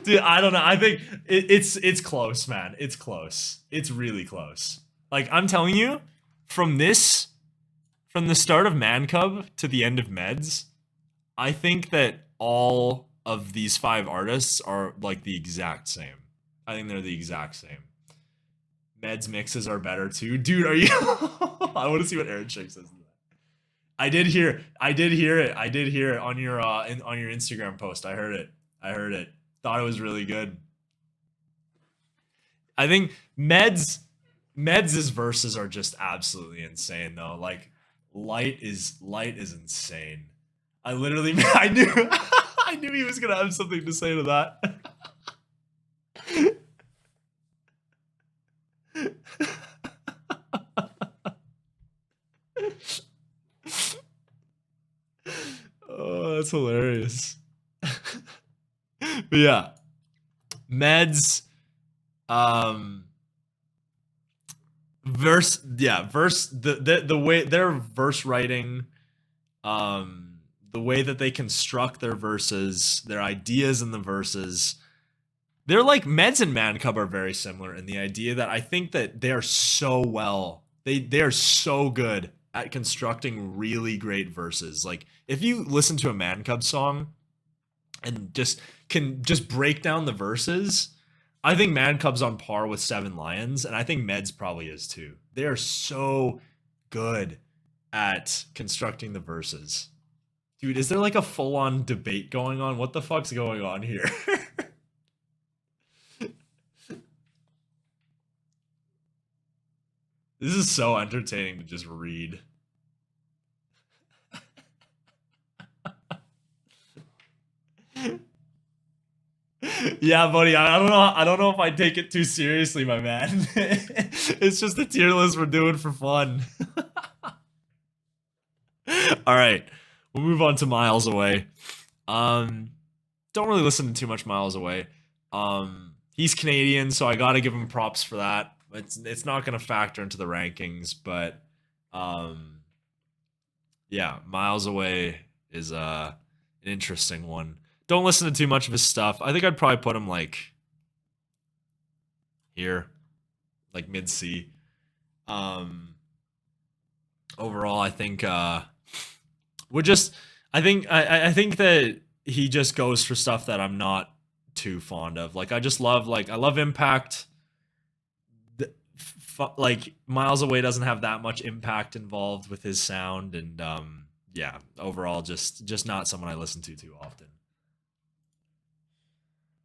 Dude, I don't know. I think it's close, man. It's close. It's really close. Like I'm telling you, from the start of Man Cub to the end of Meds, I think that all of these 5 artists are like the exact same. I think they're the exact same. Meds mixes are better too. Dude, are you I want to see what Aaron Shake says to that. I did hear it on your on your Instagram post. I heard it. Thought it was really good. I think Meds' verses are just absolutely insane though. Like Light is insane. I literally I knew he was gonna have something to say to that. Oh, that's hilarious. But yeah, Meds the way their verse writing, the way that they construct their verses, their ideas in the verses, they're like Meds and Man Cub are very similar in the idea that I think that they are so good at constructing really great verses. Like if you listen to a Man Cub song and can break down the verses, I think Man Cub's on par with Seven Lions, and I think Meds probably is too. They are so good at constructing the verses. Dude, is there like a full-on debate going on? What the fuck's going on here? This is so entertaining to just read. Yeah, buddy, I don't know if I take it too seriously, my man. It's just a tier list we're doing for fun. All right, we'll move on to Miles Away. Don't really listen to too much Miles Away. He's Canadian, so I gotta give him props for that. It's not gonna factor into the rankings, but yeah, Miles Away is an interesting one. Don't listen to too much of his stuff. I think I'd probably put him like here, like mid C. Overall, I think we're just. I think that he just goes for stuff that I'm not too fond of. Like I just love I love Impact. Like Miles Away doesn't have that much impact involved with his sound, and yeah, overall just not someone I listen to too often.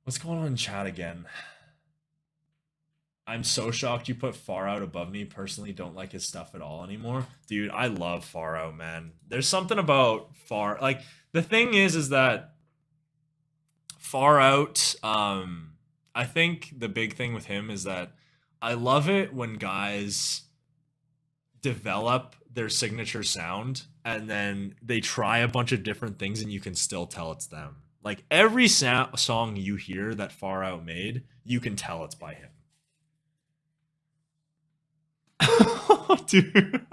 What's going on in chat again? I'm so shocked you put Far Out above me. Personally, don't like his stuff at all anymore. Dude, I love Far Out, man. There's something about like the thing is that Far Out, I think the big thing with him is that I love it when guys develop their signature sound and then they try a bunch of different things and you can still tell it's them. Like every song you hear that Far Out made, you can tell it's by him. Dude.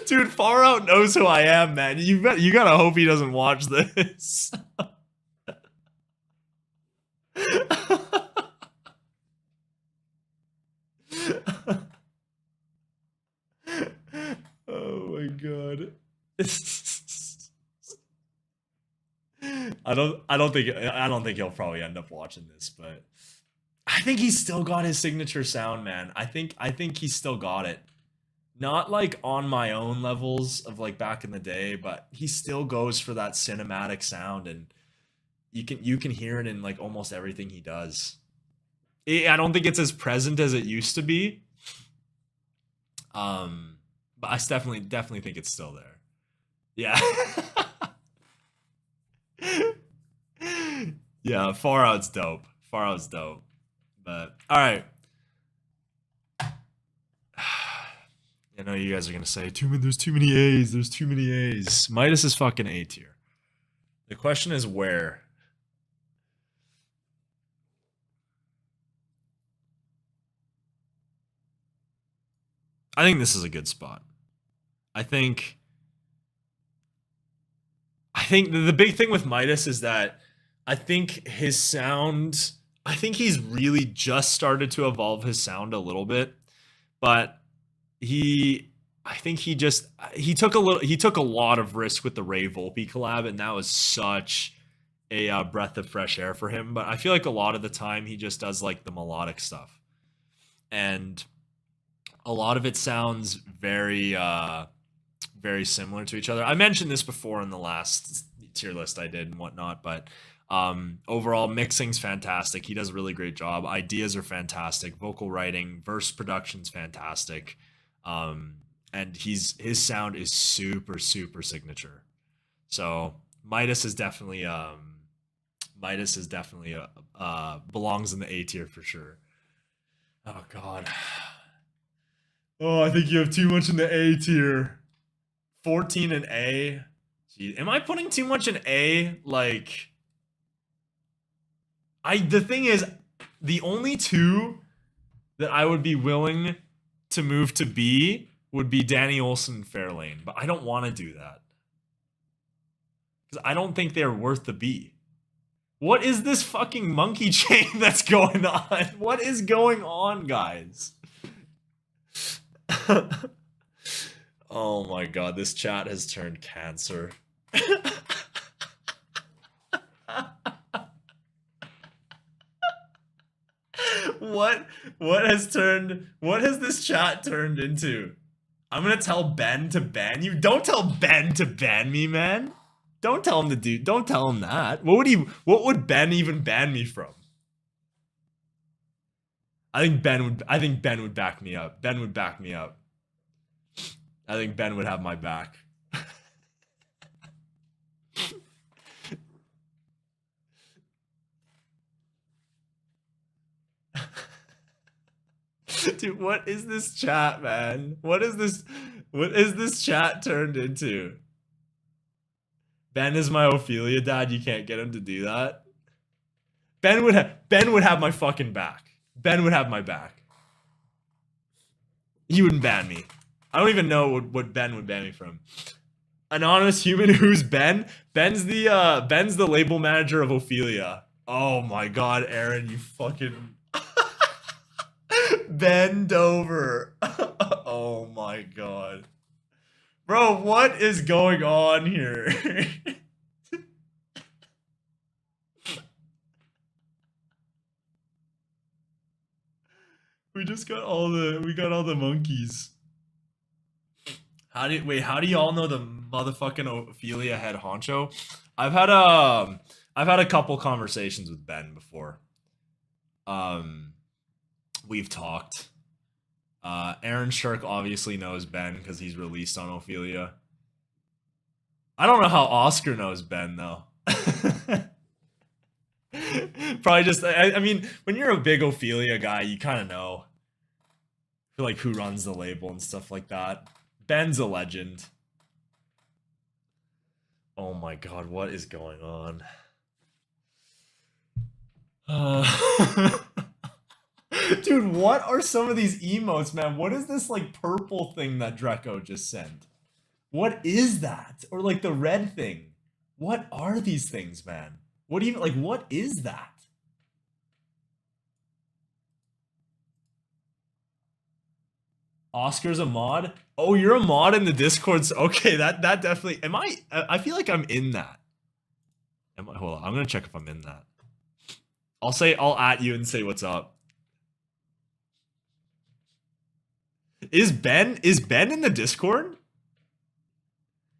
Dude, Far Out knows who I am, man. You gotta hope he doesn't watch this. Oh my god. I don't think he'll probably end up watching this, but I think he's still got his signature sound, man. I think he's still got it. Not like on my own levels of like back in the day, but he still goes for that cinematic sound, and you can hear it in like almost everything he does. I don't think it's as present as it used to be. But I definitely think it's still there. Yeah. Yeah, Far Out's dope. Far Out's dope. But all right. I know you guys are gonna say there's too many A's. There's too many A's. Midas is fucking A tier. The question is where. I think this is a good spot. I think the big thing with Midas is that I think his sound. I think he's really just started to evolve his sound a little bit, but he took a lot of risk with the Ray Volpe collab, and that was such a breath of fresh air for him. But I feel like a lot of the time he just does like the melodic stuff, and a lot of it sounds very very similar to each other. I mentioned this before in the last tier list I did and whatnot, but overall mixing's fantastic. He does a really great job. Ideas are fantastic. Vocal writing, verse production's fantastic. And his sound is super signature. So Midas is definitely belongs in the A tier for sure. Oh god. Oh, I think you have too much in the A tier. 14 in A. Jeez, am I putting too much in A? Like the thing is, the only two that I would be willing to move to B would be Danny Olson and Fairlane, but I don't want to do that because I don't think they're worth the B. What is this fucking monkey chain that's going on? What is going on, guys? Oh my god, this chat has turned cancer. What has this chat turned into? I'm gonna tell Ben to ban you. Don't tell Ben to ban me, man. Don't tell him that. What would Ben even ban me from? I think Ben would back me up. Ben would back me up. I think Ben would have my back. Dude, what is this chat, man? What is this? What is this chat turned into? Ben is my Ophelia dad. You can't get him to do that. Ben would have my fucking back. Ben would have my back. He wouldn't ban me. I don't even know what Ben would ban me from. Anonymous human, who's Ben? Ben's the label manager of Ophelia. Oh my god, Aaron, you fucking bend over. Oh my god. Bro, what is going on here? We got all the monkeys. How do y'all know the motherfucking Ophelia head honcho? I've had a couple conversations with Ben before. We've talked. Aaron Shirk obviously knows Ben because he's released on Ophelia. I don't know how Oscar knows Ben though. Probably just I mean, when you're a big Ophelia guy, you kind of know like who runs the label and stuff like that. Ben's a legend. Oh my god, what is going on? Dude, what are some of these emotes, man? What is this like purple thing that Dreco just sent? What is that? Or like the red thing? What are these things, man? What even like what is that? Oscar's a mod? Oh, you're a mod in the Discord. Okay, that definitely. Am I feel like I'm in that. Hold on, I'm gonna check if I'm in that. I'll at you and say what's up. Is Ben in the Discord?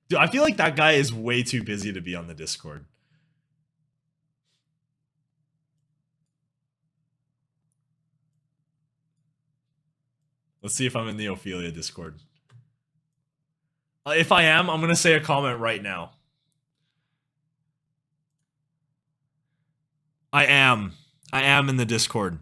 Dude, I feel like that guy is way too busy to be on the Discord. Let's see if I'm in the Ophelia Discord. If I am, I'm gonna say a comment right now. I am in the Discord.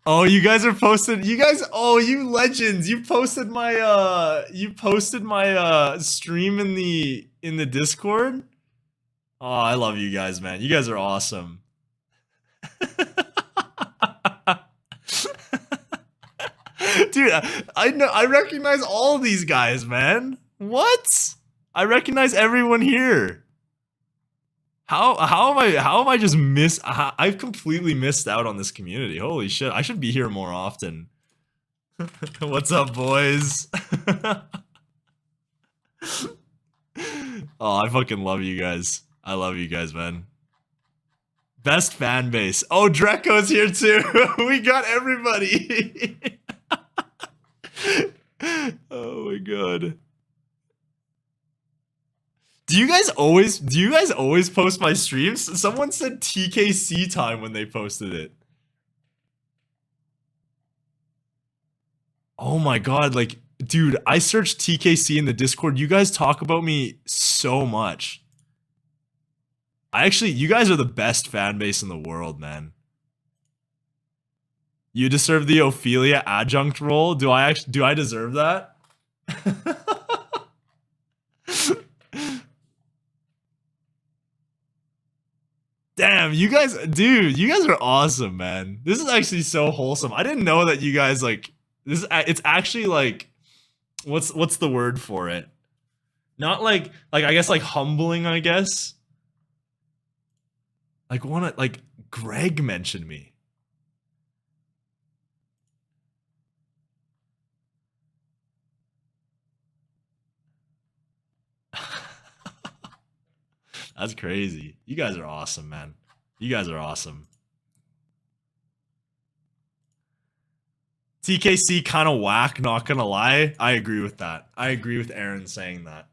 Oh, you guys are posted. You guys, oh, you legends. You posted my stream in the Discord. Oh, I love you guys, man. You guys are awesome. Dude, I recognize all these guys, man. What? I recognize everyone here. How am I just I've completely missed out on this community. Holy shit, I should be here more often. What's up, boys? Oh, I fucking love you guys. I love you guys, man. Best fan base. Oh, Dreco's here too. We got everybody. Oh my god. Do you guys always post my streams? Someone said TKC time when they posted it. Oh my god, like, dude, I searched TKC in the Discord. You guys talk about me so much. You guys are the best fan base in the world, man. You deserve the Ophelia adjunct role. Do I deserve that? Damn, you guys are awesome, man. This is actually so wholesome. I didn't know that you guys like this. It's actually like, what's the word for it? Not like I guess like humbling. I guess like Greg mentioned me. That's crazy. You guys are awesome, man. You guys are awesome. TKC kind of whack, not gonna lie. I agree with that. I agree with Aaron saying that.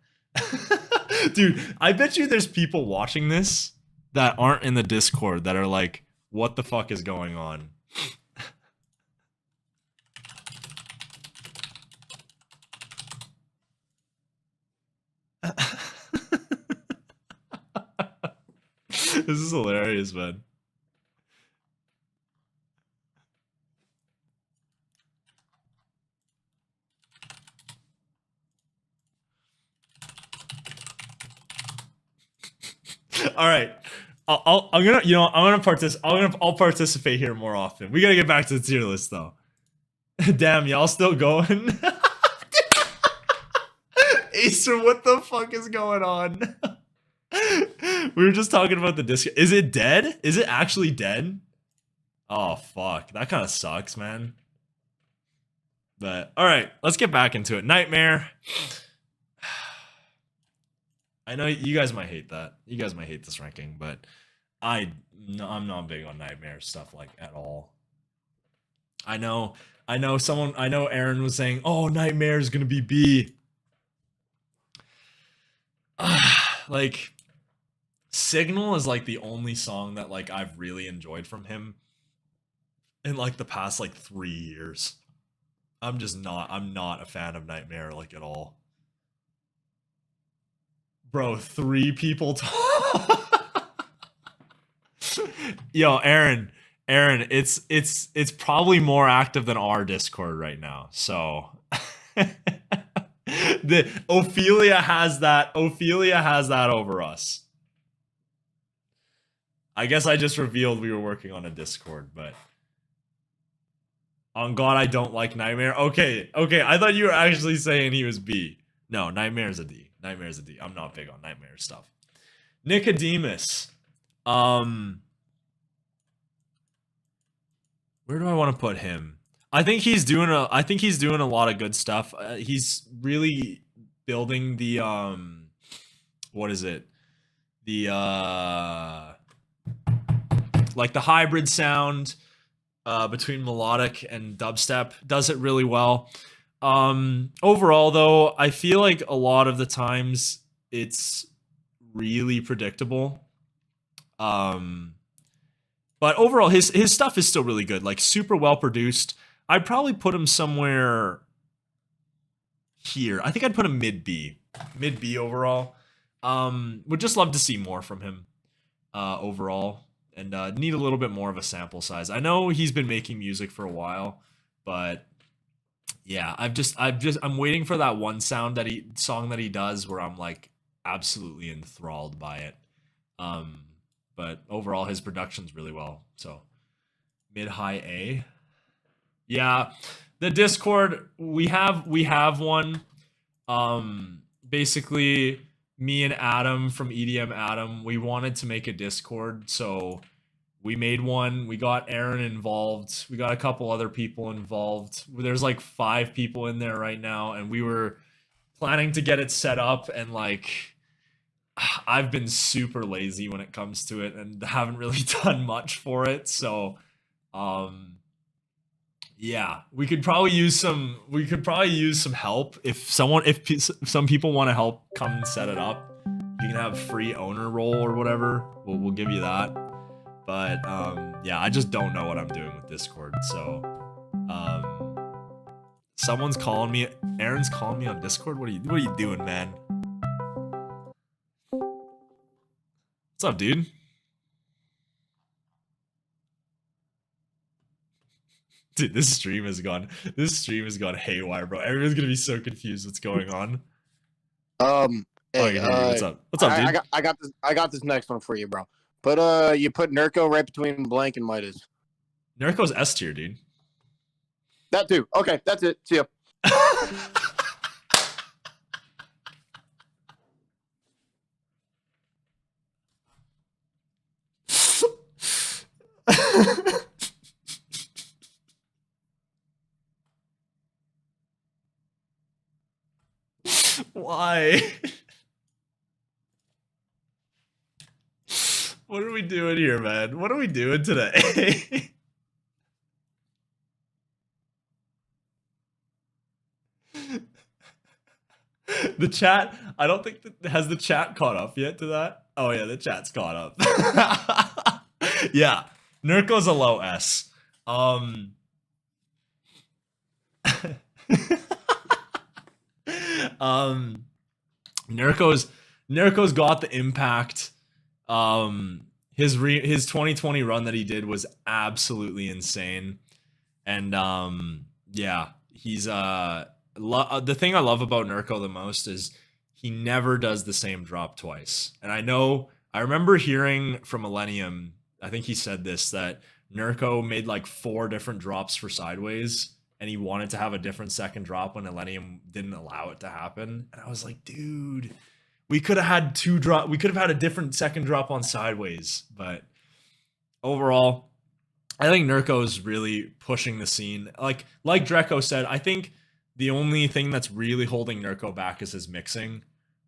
Dude, I bet you there's people watching this that aren't in the Discord that are like, what the fuck is going on? This is hilarious, man. All right. I'm gonna, I'll participate here more often. We gotta get back to the tier list though. Damn, y'all still going? Acer, what the fuck is going on? We were just talking about the disc. Is it dead? Is it actually dead? Oh fuck, that kind of sucks, man. But all right, let's get back into it. Nightmare. I know you guys might hate that. You guys might hate this ranking, but I'm not big on Nightmare stuff like at all. I know Aaron was saying, "Oh, Nightmare is gonna be B." Like, Signal is like the only song that like I've really enjoyed from him in like the past like 3 years. I'm not a fan of Nightmare like at all. Bro, 3 people Yo, Aaron, it's probably more active than our Discord right now. So the Ophelia has that over us. I guess I just revealed we were working on a Discord, but on God, I don't like Nightmare. Okay, I thought you were actually saying he was B. No, Nightmare's a D. Nightmare's a D. I'm not big on Nightmare stuff. Nicodemus. Where do I want to put him? I think he's doing a lot of good stuff. He's really building the what is it? The like the hybrid sound between melodic and dubstep. Does it really well. Overall though, I feel like a lot of the times it's really predictable. But overall his stuff is still really good, like super well produced. I'd probably put him somewhere here. I think I'd put him mid B overall. Would just love to see more from him overall, and need a little bit more of a sample size. I know he's been making music for a while, but yeah, I'm waiting for that one song that he does where I'm like absolutely enthralled by it. But overall his production's really well. So mid high A. Yeah, the Discord, we have one. Basically me and Adam from EDM Adam, we wanted to make a Discord, so we made one. We got Aaron involved. We got a couple other people involved. There's like 5 people in there right now, and we were planning to get it set up, and like I've been super lazy when it comes to it and haven't really done much for it. So yeah, we could probably use some help. If some people want to help come and set it up, you can have free owner role or whatever. We'll give you that. But yeah, I just don't know what I'm doing with Discord. So someone's calling me. Aaron's calling me on Discord. What are you doing, man? What's up, dude? Dude, this stream has gone haywire, bro. Everyone's gonna be so confused what's going on. Hey, what's up? What's up, dude? I got this next one for you, bro. But you put Nurko right between Blank and Midas. Nurko's S tier, dude. That too. Okay, that's it. See ya. Why? What are we doing here, man? What are we doing today? The chat, I don't think has the chat caught up yet to that? Oh yeah, the chat's caught up. Yeah, Nurko's a low S. Nurko's got the impact. His 2020 run that he did was absolutely insane. And yeah, he's the thing I love about Nurko the most is he never does the same drop twice. And I remember hearing from Illenium, I think he said this, that Nurko made like 4 different drops for sideways, and he wanted to have a different second drop when Illenium didn't allow it to happen. And I was like, dude, we could have had 2 drop. We could have had a different second drop on sideways. But overall, I think Nurko is really pushing the scene. Like Dreco said, I think the only thing that's really holding Nurko back is his mixing.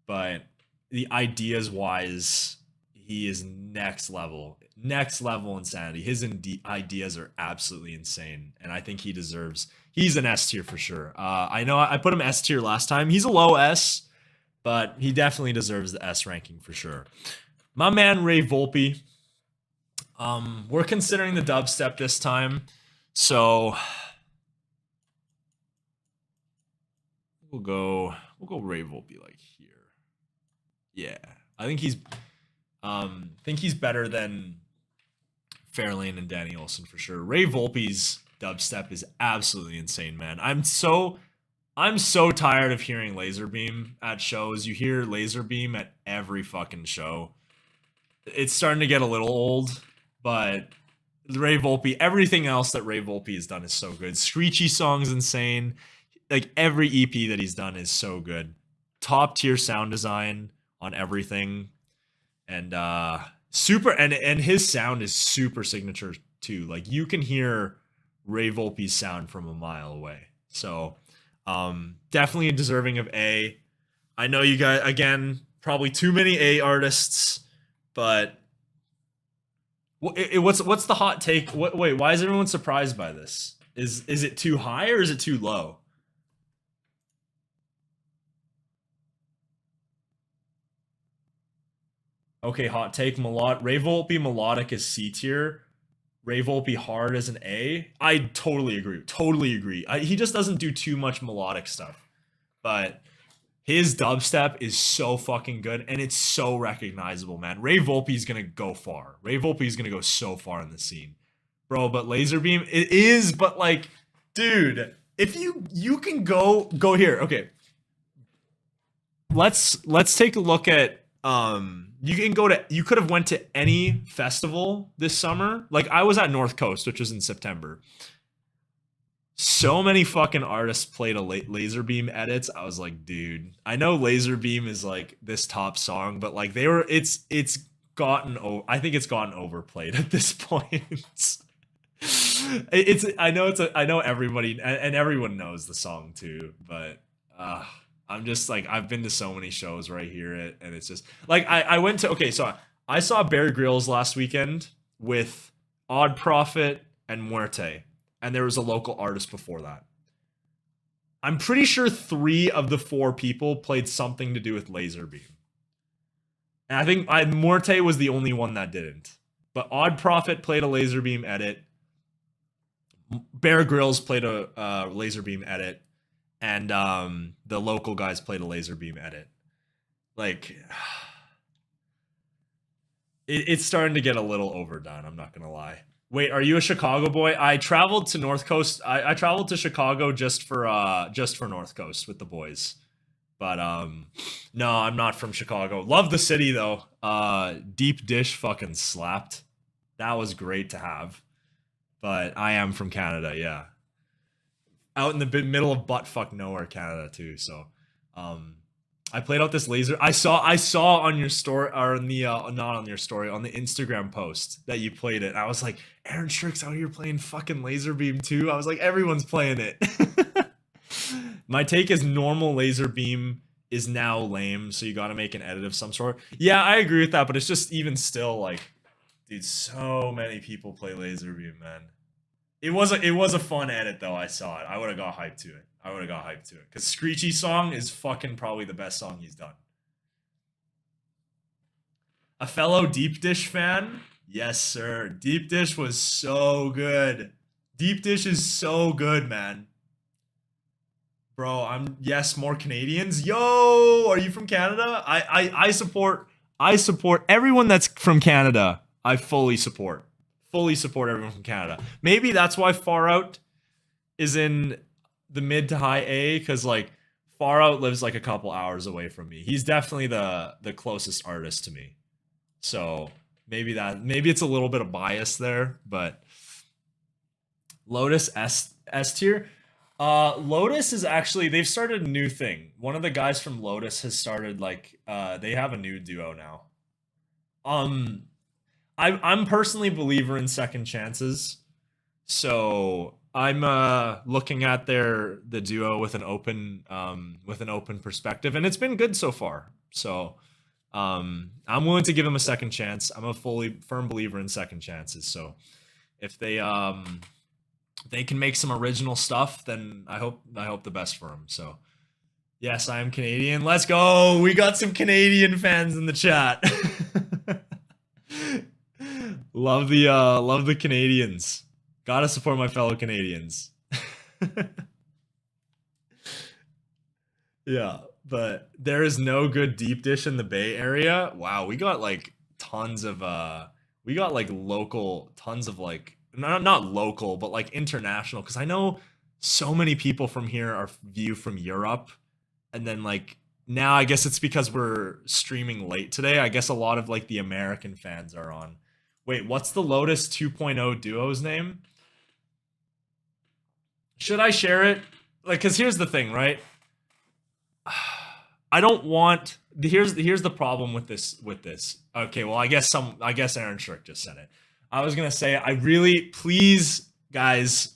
But the ideas wise, he is next level insanity. His ideas are absolutely insane, and I think he's an S tier for sure. I know I put him S tier last time. He's a low S, but he definitely deserves the S ranking for sure. My man Ray Volpe. We're considering the dubstep this time, so we'll go Ray Volpe like here. Yeah, I think he's better than Fairlane and Danny Olson for sure. Ray Volpe's dubstep is absolutely insane, man. I'm so tired of hearing Laserbeam at shows. You hear Laserbeam at every fucking show. It's starting to get a little old, but Ray Volpe, everything else that Ray Volpe has done is so good. Screechy Song's insane. Like every EP that he's done is so good. Top tier sound design on everything. And super, and his sound is super signature too. Like you can hear Ray Volpe's sound from a mile away. So definitely deserving of A. I know you guys, again, probably too many A artists, but what's the hot take? Wait, why is everyone surprised by this? Is it too high or is it too low? Okay, hot take. Ray Volpe melodic is C tier. Ray Volpe hard as an A. I totally agree. He just doesn't do too much melodic stuff. But his dubstep is so fucking good, and it's so recognizable, man. Ray Volpe's gonna go far. Ray Volpe's gonna go so far in the scene. Bro, but Laserbeam, it is, but like, dude, if you can go here. Okay. Let's take a look at you could have went to any festival this summer. Like I was at North Coast, which was in September. So many fucking artists played Laserbeam edits. I was like, dude, I know Laserbeam is like this top song, but like it's gotten I think it's gotten overplayed at this point. I know everybody and everyone knows the song too, but I'm just like, I've been to so many shows where I hear it, and it's just like I went to, so I saw Bear Grylls last weekend with Odd Prophet and Muerte, and there was a local artist before that. I'm pretty sure 3 of the 4 people played something to do with Laserbeam. And I think Muerte was the only one that didn't. But Odd Prophet played a Laserbeam edit. Bear Grylls played a Laserbeam edit. And the local guys played a Laserbeam edit. Like, it's starting to get a little overdone, I'm not going to lie. Wait, are you a Chicago boy? I traveled to North Coast. I traveled to Chicago just for North Coast with the boys. But no, I'm not from Chicago. Love the city though. Deep Dish fucking slapped. That was great to have. But I am from Canada, yeah. Out in the middle of buttfuck nowhere, Canada too. So, I played out this laser. I saw on your story, or in the not on your story, on the Instagram post that you played it. I was like, Aaron Strick's out here playing fucking Laserbeam too. I was like, everyone's playing it. My take is normal Laserbeam is now lame, so you got to make an edit of some sort. Yeah, I agree with that, but it's just even still like, dude, so many people play Laserbeam, man. It was a fun edit though. I saw it. I would have got hyped to it. Because Screechy Song is fucking probably the best song he's done. A fellow Deep Dish fan? Yes, sir. Deep Dish was so good. Deep Dish is so good, man. Bro, yes, more Canadians. Yo, are you from Canada? I support everyone that's from Canada. I fully support everyone from Canada. Maybe that's why Far Out is in the mid to high A, because like Far Out lives like a couple hours away from me. He's definitely the closest artist to me. So maybe it's a little bit of bias there, but Lotus S tier. Lotus is actually, they've started a new thing. One of the guys from Lotus has started like they have a new duo now. I'm personally a believer in second chances, so I'm looking at the duo with an open perspective, and it's been good so far. So I'm willing to give him a second chance. I'm a firm believer in second chances. So if they can make some original stuff, then I hope the best for him. So yes, I am Canadian. Let's go. We got some Canadian fans in the chat. Love the Canadians. Gotta support my fellow Canadians. Yeah, but there is no good deep dish in the Bay Area. Wow, we got like tons of local, tons of like not local, but like international. Because I know so many people from here are viewed from Europe, and then like now I guess it's because we're streaming late today. I guess a lot of like the American fans are on. Wait, what's the Lotus 2.0 duo's name? Should I share it? Like, because here's the thing, right? I don't want. Here's the problem with this. Okay, well, I guess Aaron Schrick just said it. I was gonna say, I really, please, guys,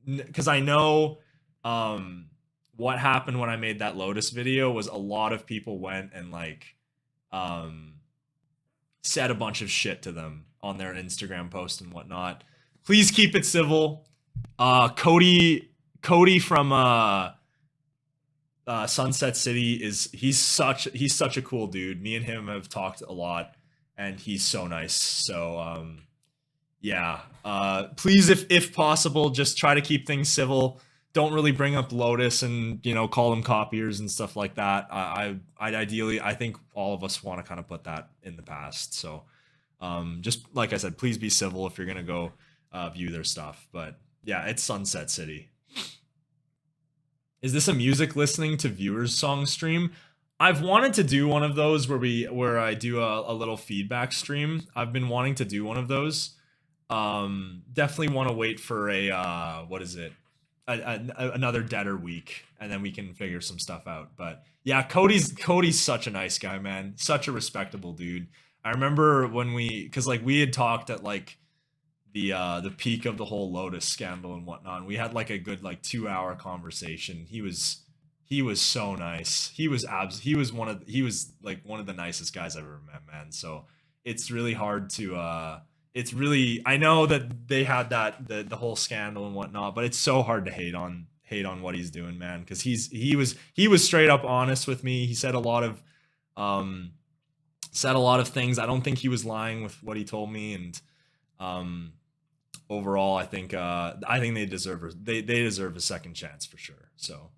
because I know what happened when I made that Lotus video was a lot of people went and like said a bunch of shit to them on their Instagram post and whatnot. Please keep it civil. Cody from Sunset City he's such a cool dude. Me and him have talked a lot, and he's so nice. So yeah, please, if possible, just try to keep things civil. Don't really bring up Lotus and call them copiers and stuff like that. I ideally, I think all of us want to kind of put that in the past. So just like I said, please be civil if you're gonna go view their stuff. But yeah, it's Sunset City. Is this a music listening to viewers song stream? I've wanted to do one of those where I do a little feedback stream. I've been wanting to do one of those. Definitely want to wait for another deader week, and then we can figure some stuff out. But yeah, Cody's such a nice guy, man. Such a respectable dude. I remember when we had talked at like the peak of the whole Lotus scandal and whatnot, and we had like a good 2-hour conversation. He was so nice. He was one of the nicest guys I've ever met, man. So it's really hard to I know that they had the whole scandal and whatnot, but it's so hard to hate on what he's doing, man, because he was straight up honest with me. He said a lot of things. I don't think he was lying with what he told me, and overall, I think they deserve a second chance for sure. So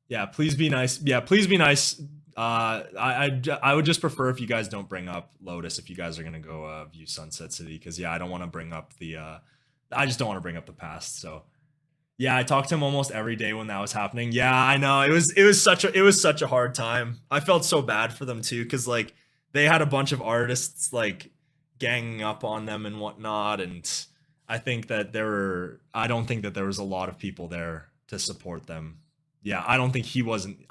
yeah, please be nice. Yeah, please be nice. I would just prefer if you guys don't bring up Lotus if you guys are gonna go view Sunset City, because yeah, I don't want to bring up I just don't want to bring up the past. So yeah, I talked to him almost every day when that was happening. Yeah, I know it was such a hard time. I felt so bad for them too, because like they had a bunch of artists like ganging up on them and whatnot, and I don't think that there was a lot of people there to support them. Yeah, I don't think he was lying.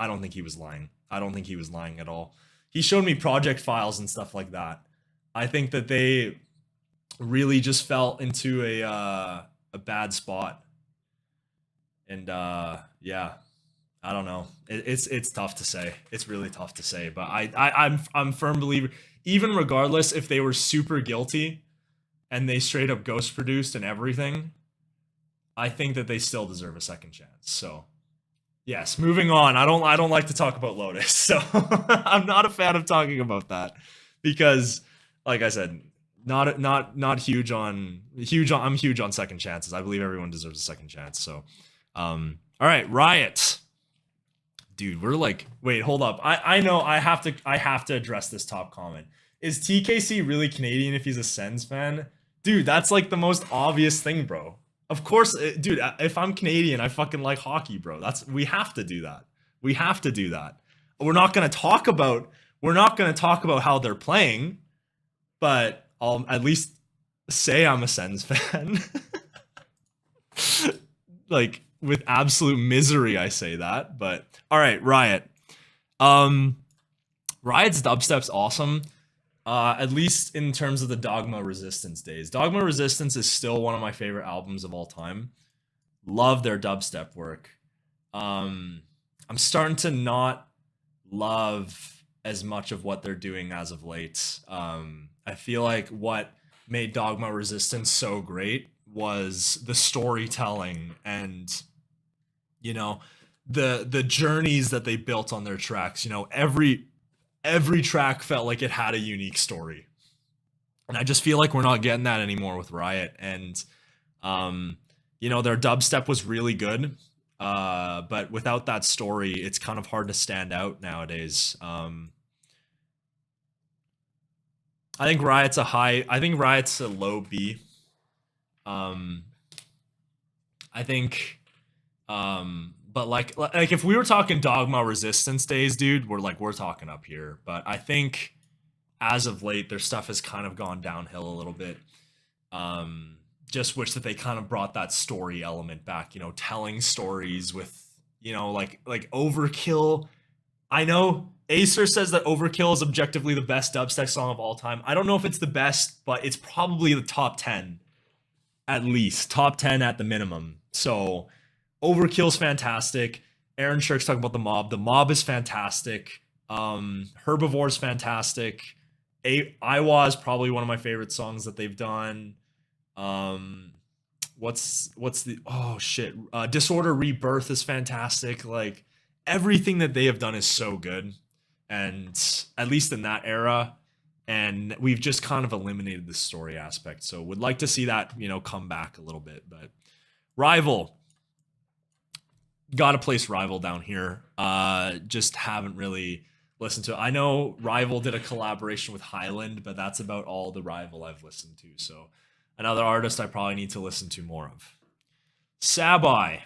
I don't think he was lying at all. He showed me project files and stuff like that. I think that they really just fell into a bad spot. And yeah, I don't know. It's tough to say. It's really tough to say. But I'm a firm believer. Even regardless if they were super guilty and they straight up ghost produced and everything, I think that they still deserve a second chance. So yes, moving on. I don't like to talk about Lotus, so I'm not a fan of talking about that, because, like I said, not huge on. I'm huge on second chances. I believe everyone deserves a second chance. So, All right, Riot. Dude, we're like, wait, hold up. I know I have to address this top comment. Is TKC really Canadian if he's a Sens fan? Dude, that's like the most obvious thing, bro. Of course, dude, if I'm Canadian, I fucking like hockey, bro. We have to do that. We have to do that. We're not going to talk about how they're playing, but I'll at least say I'm a Sens fan. Like, with absolute misery I say that, but all right, Riot. Riot's dubstep's awesome. At least in terms of the Dogma Resistance days. Dogma Resistance is still one of my favorite albums of all time. Love their dubstep work. I'm starting to not love as much of what they're doing as of late. I feel like what made Dogma Resistance so great was the storytelling and, you know, the journeys that they built on their tracks. You know, every track felt like it had a unique story. And I just feel like we're not getting that anymore with Riot. And, you know, their dubstep was really good. But without that story, it's kind of hard to stand out nowadays. I think Riot's a low B. I think, but like if we were talking Dogma Resistance days, dude, we're talking up here. But I think as of late, their stuff has kind of gone downhill a little bit. Just wish that they kind of brought that story element back, you know, telling stories with, you know, like Overkill. I know Acer says that Overkill is objectively the best dubstep song of all time. I don't know if it's the best, but it's probably the top 10, at least top 10 at the minimum. So Overkill's fantastic. Aaron Shirk's talking about the Mob. The Mob is fantastic. Herbivore's fantastic. Iwa is probably one of my favorite songs that they've done. What's the Disorder Rebirth is fantastic. Like, everything that they have done is so good, and at least in that era. And we've just kind of eliminated the story aspect. So would like to see that, you know, come back a little bit. But Rival, gotta place Rival down here. Just haven't really listened to it. I know Rival did a collaboration with Highland, but that's about all the Rival I've listened to. So another artist I probably need to listen to more of. Sabai.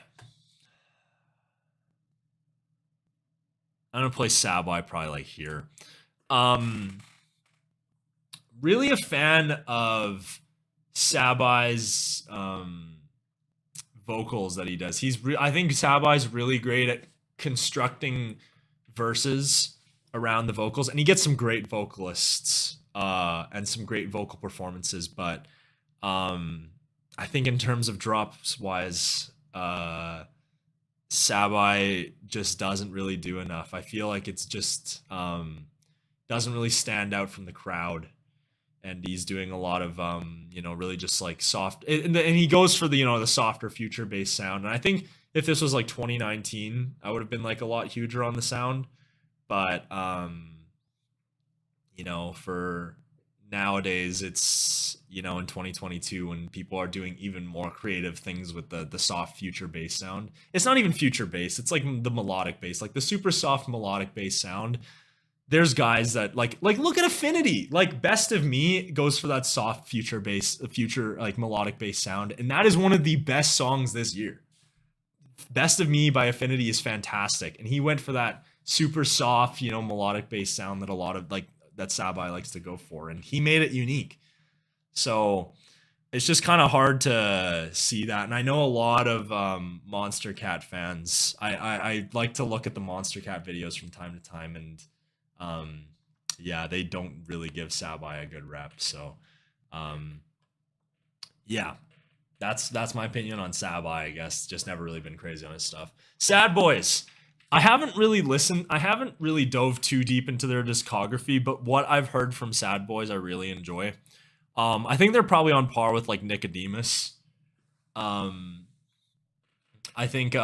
I'm gonna play Sabai probably like here. Really a fan of Sabai's vocals that he does. I think Sabai's really great at constructing verses around the vocals, and he gets some great vocalists and some great vocal performances. But I think in terms of drops wise, Sabai just doesn't really do enough. I feel like it's just doesn't really stand out from the crowd. And he's doing a lot of, you know, really just like soft, and he goes for the, you know, the softer future based sound. And I think if this was like 2019, I would have been like a lot huger on the sound. But, you know, for nowadays, it's, you know, in 2022 when people are doing even more creative things with the soft future bass sound. It's not even future bass. It's like the melodic bass, like the super soft melodic bass sound. There's guys that like look at Affinity. Like Best of Me goes for that soft future bass, future like melodic bass sound, and that is one of the best songs this year. Best of Me by Affinity is fantastic, and he went for that super soft, you know, melodic bass sound that a lot of like that Sabai likes to go for, and he made it unique. So it's just kind of hard to see that, and I know a lot of Monster Cat fans. I like to look at the Monster Cat videos from time to time, and yeah, they don't really give Sabai a good rep. So, yeah, that's my opinion on Sabai, I guess. Just never really been crazy on his stuff. Sad Boys. I haven't really dove too deep into their discography, but what I've heard from Sad Boys, I really enjoy. I think they're probably on par with like Nicodemus. I think,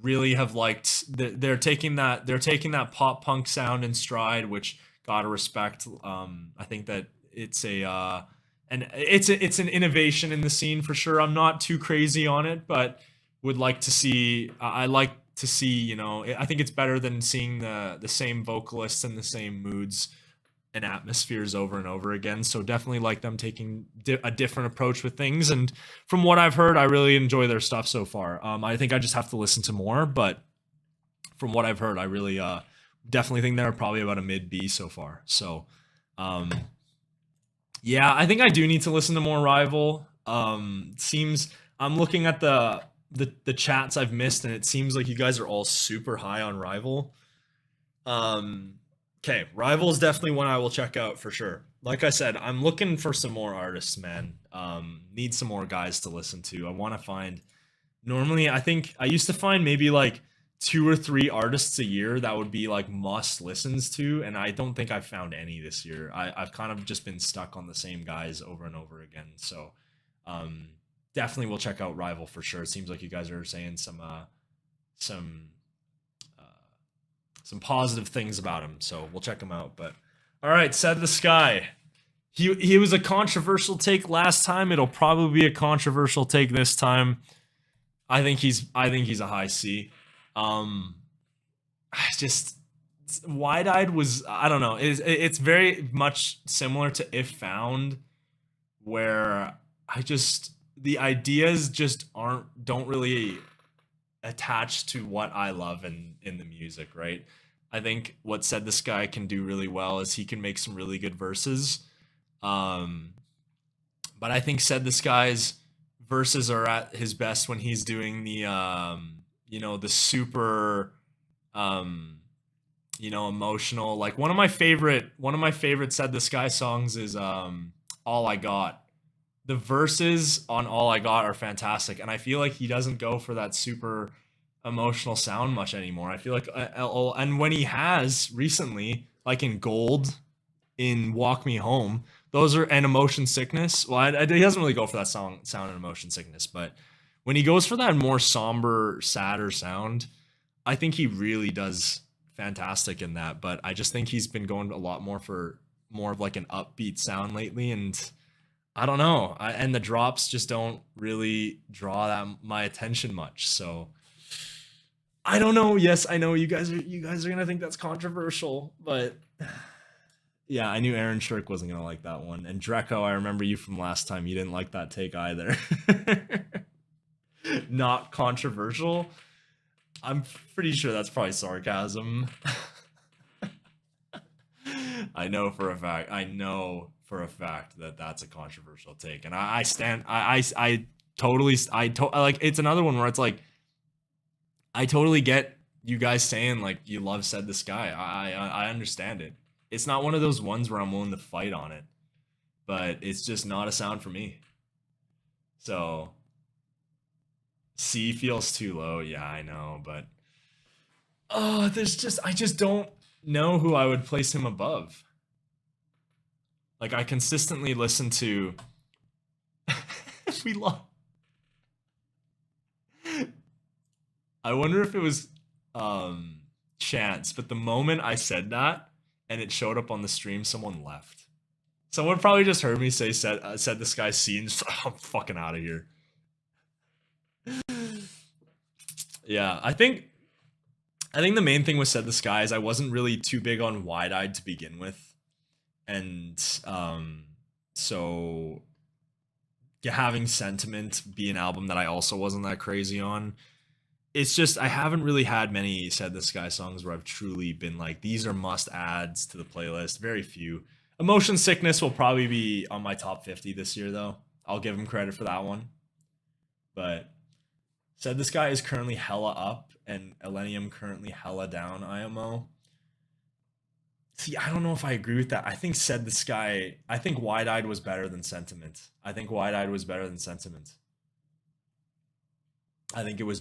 really have liked they're taking that pop punk sound in stride, which gotta respect. I think that it's it's an innovation in the scene for sure. I'm not too crazy on it, but would like to see. I like to see, you know, I think it's better than seeing the same vocalists and the same moods and atmospheres over and over again. So definitely like them taking a different approach with things. And from what I've heard, I really enjoy their stuff so far. I think I just have to listen to more, but from what I've heard, I really definitely think they're probably about a mid B so far. So yeah, I think I do need to listen to more Rival. Seems I'm looking at the chats I've missed, and it seems like you guys are all super high on Rival. Okay, Rival is definitely one I will check out for sure. Like I said, I'm looking for some more artists, man. Need some more guys to listen to. I want to find. Normally, I think I used to find maybe like 2 or 3 artists a year that would be like must listens to, and I don't think I've found any this year. I've kind of just been stuck on the same guys over and over again. So definitely will check out Rival for sure. It seems like you guys are saying some positive things about him, so we'll check him out. But all right, Said the Sky. He was a controversial take last time. It'll probably be a controversial take this time. I think he's a high C. Just Wide-Eyed was, I don't know. It's very much similar to If Found, where the ideas just don't really attach to what I love in the music, right? I think what Said the Sky can do really well is he can make some really good verses. But I think Said the Sky's verses are at his best when he's doing the the super emotional. Like one of my favorite Said the Sky songs is All I Got. The verses on All I Got are fantastic, and I feel like he doesn't go for that super emotional sound much anymore. I feel like and when he has recently, like in Gold, in Walk Me Home, those are, and Emotion Sickness. Well, he doesn't really go for that sound and Emotion Sickness, but when he goes for that more somber, sadder sound, I think he really does fantastic in that. But I just think he's been going a lot more for more of like an upbeat sound lately, and I don't know. And the drops just don't really draw my attention much. So I don't know. Yes, I know you guys are gonna think that's controversial, but yeah, I knew Aaron Shirk wasn't gonna like that one. And Dreco, I remember you from last time. You didn't like that take either. Not controversial. I'm pretty sure that's probably sarcasm. I know for a fact that that's a controversial take, and I totally like, it's another one where it's like I totally get you guys saying like you love Said the Sky. I understand it. It's not one of those ones where I'm willing to fight on it, but it's just not a sound for me. So C feels too low. Yeah, I know, but I just don't know who I would place him above. Like, I consistently listen to we love. I wonder if it was chance, but the moment I said that and it showed up on the stream, someone left. Someone probably just heard me say said the Sky C and just, I'm fucking out of here. Yeah, I think the main thing with Said the Sky is I wasn't really too big on Wide-Eyed to begin with. And so having Sentiment be an album that I also wasn't that crazy on, it's just I haven't really had many Said the Sky songs where I've truly been like, these are must adds to the playlist. Very few. Emotion Sickness will probably be on my top 50 this year, though. I'll give him credit for that one. But Said the Sky is currently hella up, and Illenium currently hella down, IMO. See, I don't know if I agree with that. I think Said the Sky, I think Wide-Eyed was better than Sentiment. I think Wide-Eyed was better than Sentiment. I think it was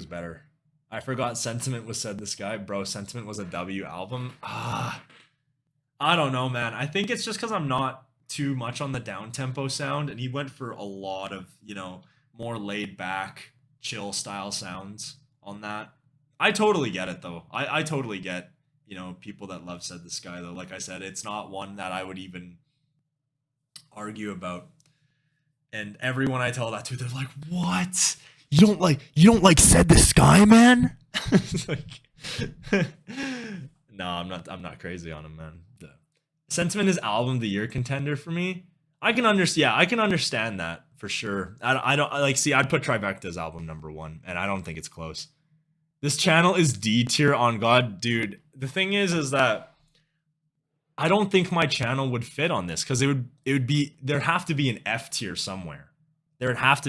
better. I forgot Sentiment was Said the Sky. Bro, Sentiment was a W album. I don't know, man. I think it's just because I'm not too much on the down-tempo sound, and he went for a lot of, more laid-back, chill style sounds on that. I totally get it, though. I totally get, people that love Said the Sky, though. Like I said, it's not one that I would even argue about. And everyone I tell that to, they're like, what? you don't like Said the Sky, man? Like, no, I'm not crazy on him, man. Sentiment is album of the year contender for me. I can understand that for sure. I don't like, see, I'd put Trifecta's album number 1, and I don't think it's close. This channel is D tier on God, dude. The thing is that I don't think my channel would fit on this, because it would be, there'd have to be an F tier somewhere. We'd have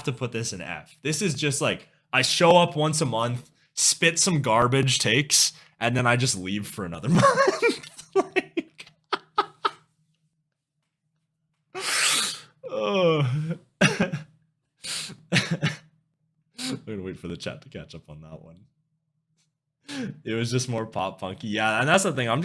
to put this in F. This is just like, I show up once a month, spit some garbage takes, and then I just leave for another month. Like, oh. I'm gonna wait for the chat to catch up on that one. It was just more pop punky. Yeah, and that's the thing. I'm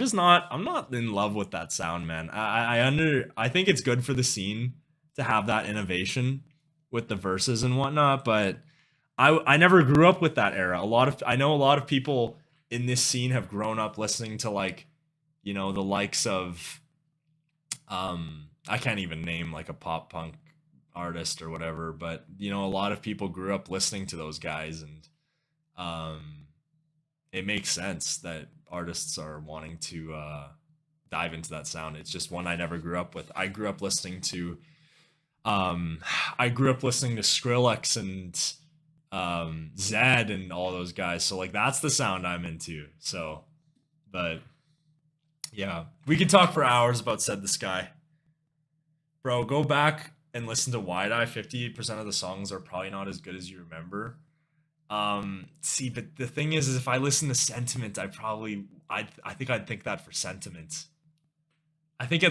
not in love with that sound, man. I think it's good for the scene to have that innovation with the verses and whatnot, but I never grew up with that era. I know a lot of people in this scene have grown up listening to, like, you know, the likes of I can't even name like a pop punk artist or whatever, but you know, a lot of people grew up listening to those guys, and it makes sense that artists are wanting to dive into that sound. It's just one I never grew up with. I grew up listening to Skrillex and Zed and all those guys, so like that's the sound I'm into. So, but yeah, we could talk for hours about Said the Sky, bro. Go back and listen to Wide Eye. 50% of the songs are probably not as good as you remember. See, but the thing is if I listen to Sentiment, I think I'd think that for Sentiment. I think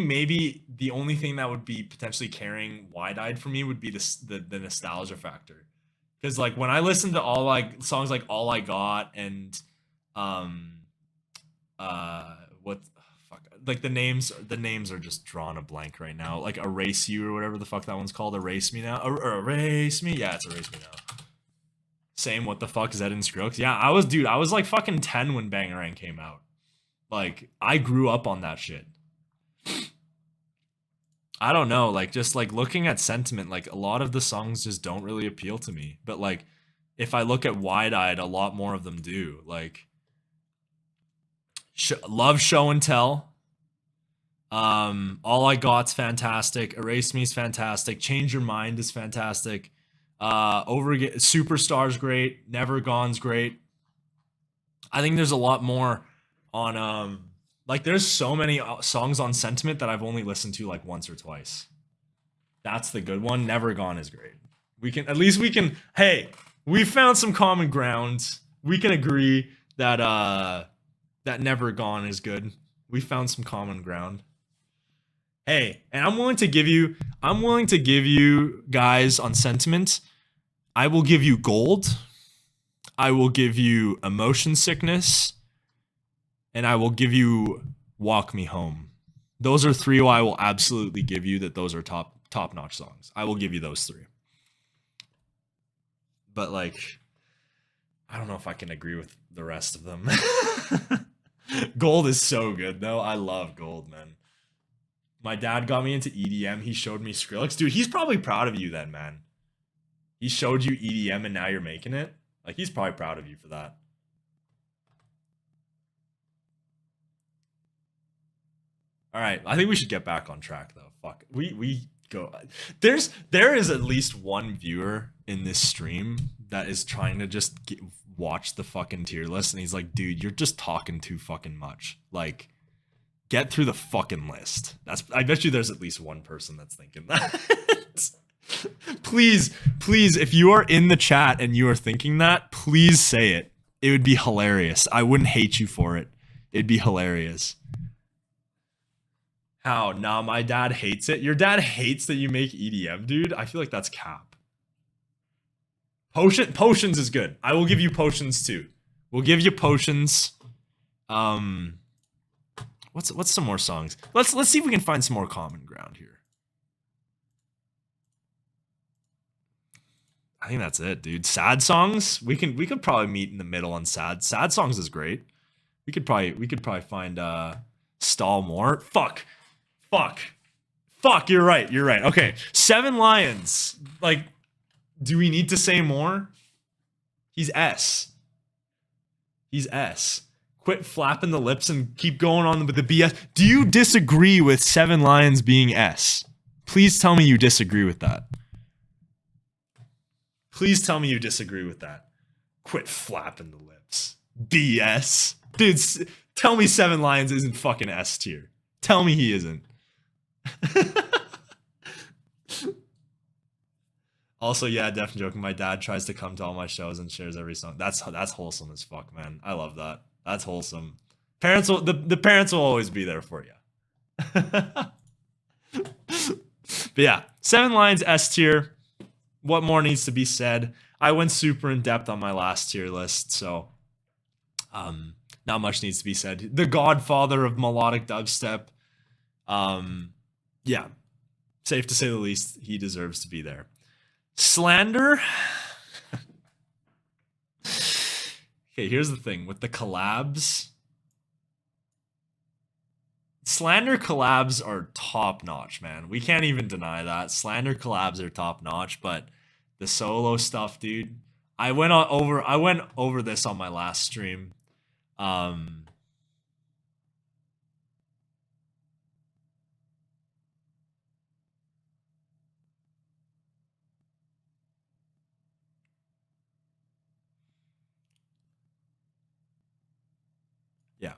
maybe the only thing that would be potentially carrying Wide Eyed for me would be the nostalgia factor. Because like when I listen to songs like All I Got and like the names are just drawn a blank right now. Like Erase You or whatever the fuck that one's called. Erase Me Now. Or Erase Me. Yeah, it's Erase Me Now. Same, what the fuck, Zed and Skrillex. Yeah, I was like fucking 10 when Bangarang came out. Like, I grew up on that shit. I don't know, like, just like looking at Sentiment, like a lot of the songs just don't really appeal to me. But like, if I look at Wide Eyed, a lot more of them do. Like, love Show and Tell. All I Got's fantastic. Erase Me's fantastic. Change Your Mind is fantastic. Superstar's great. Never Gone's great. I think there's a lot more on like there's so many songs on Sentiment that I've only listened to like once or twice. That's the good one. Never Gone is great. Hey, we found some common ground. We can agree that that Never Gone is good. We found some common ground. Hey, and I'm willing to give you guys on Sentiment. I will give you Gold. I will give you Emotion Sickness. And I will give you Walk Me Home. Those are 3 I will absolutely give you that those are top-notch songs. I will give you those 3. But like, I don't know if I can agree with the rest of them. Gold is so good though. I love Gold, man. My dad got me into EDM. He showed me Skrillex. Dude, he's probably proud of you then, man. He showed you EDM and now you're making it. Like, he's probably proud of you for that. All right, I think we should get back on track though. Fuck, we go. There is at least one viewer in this stream that is trying to just watch the fucking tier list, and he's like, dude, you're just talking too fucking much. Like, get through the fucking list. I bet you there's at least one person that's thinking that. Please, if you are in the chat and you are thinking that, please say it. It would be hilarious. I wouldn't hate you for it. It'd be hilarious. How? Nah, my dad hates it. Your dad hates that you make EDM, dude? I feel like that's cap. Potions is good. I will give you Potions too. We'll give you Potions. What's some more songs? Let's see if we can find some more common ground here. I think that's it, dude. Sad songs? We could probably meet in the middle on sad. Sad songs is great. We could probably find Stall more. Fuck, you're right. Okay. 7 Lions. Like, Do we need to say more? He's S. He's S. Quit flapping the lips and keep going on with the BS. Do you disagree with 7 Lions being S? Please tell me you disagree with that. Please tell me you disagree with that. Quit flapping the lips. BS. Dude, tell me 7 Lions isn't fucking S tier. Tell me he isn't. Also, yeah, definitely joking. My dad tries to come to all my shows and shares every song. That's wholesome as fuck, man. I love that. That's wholesome. Parents will the parents will always be there for you. But yeah, 7 Lions S tier. What more needs to be said? I went super in depth on my last tier list, so not much needs to be said. The godfather of melodic dubstep. Yeah, safe to say the least, he deserves to be there. Slander. Okay, here's the thing with the collabs. Slander collabs are top notch, man. We can't even deny that. Slander collabs are top notch, but the solo stuff, dude. I went over this on my last stream. Yeah.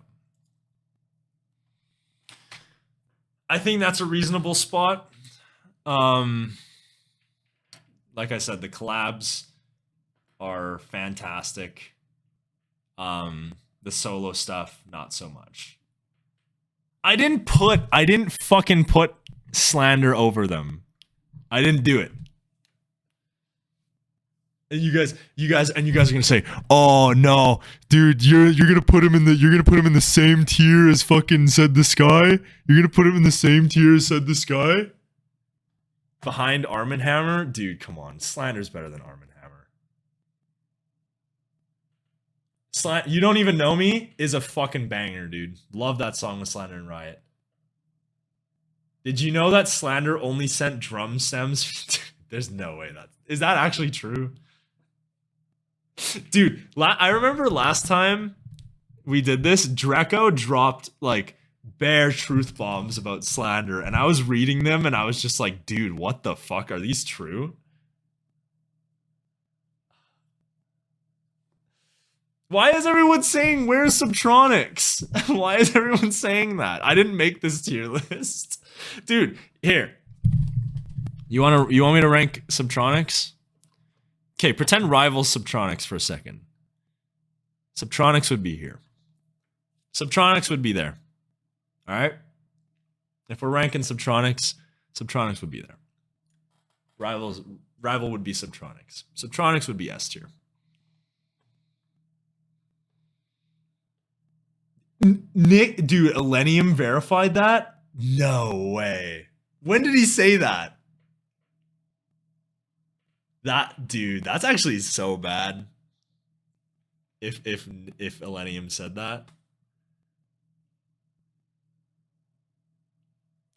I think that's a reasonable spot. Like I said, the collabs are fantastic. The solo stuff, not so much. I didn't fucking put Slander over them. I didn't do it. And you guys are gonna say, "Oh no, dude, you're gonna put him in the same tier as fucking Said the Sky. You're gonna put him in the same tier as Said the Sky." Behind Arm & Hammer, dude, come on, Slander's better than Arm & Hammer. You Don't Even Know Me is a fucking banger, dude. Love that song with Slander and Riot. Did you know that Slander only sent drum stems? There's no way is that actually true? Dude, I remember last time we did this, Dreco dropped like bare truth bombs about Slander, and I was reading them and I was just like, dude, what the fuck? Are these true? Why is everyone saying where's Subtronics? Why is everyone saying that? I didn't make this tier list. Dude, here. You want me to rank Subtronics? Okay, pretend rivals Subtronics for a second. Subtronics would be here. Subtronics would be there. All right? If we're ranking Subtronics, Subtronics would be there. Rival would be Subtronics. Subtronics would be S tier. Nick, dude, Illenium verified that? No way. When did he say that? Dude, that's actually so bad. If Illenium said that.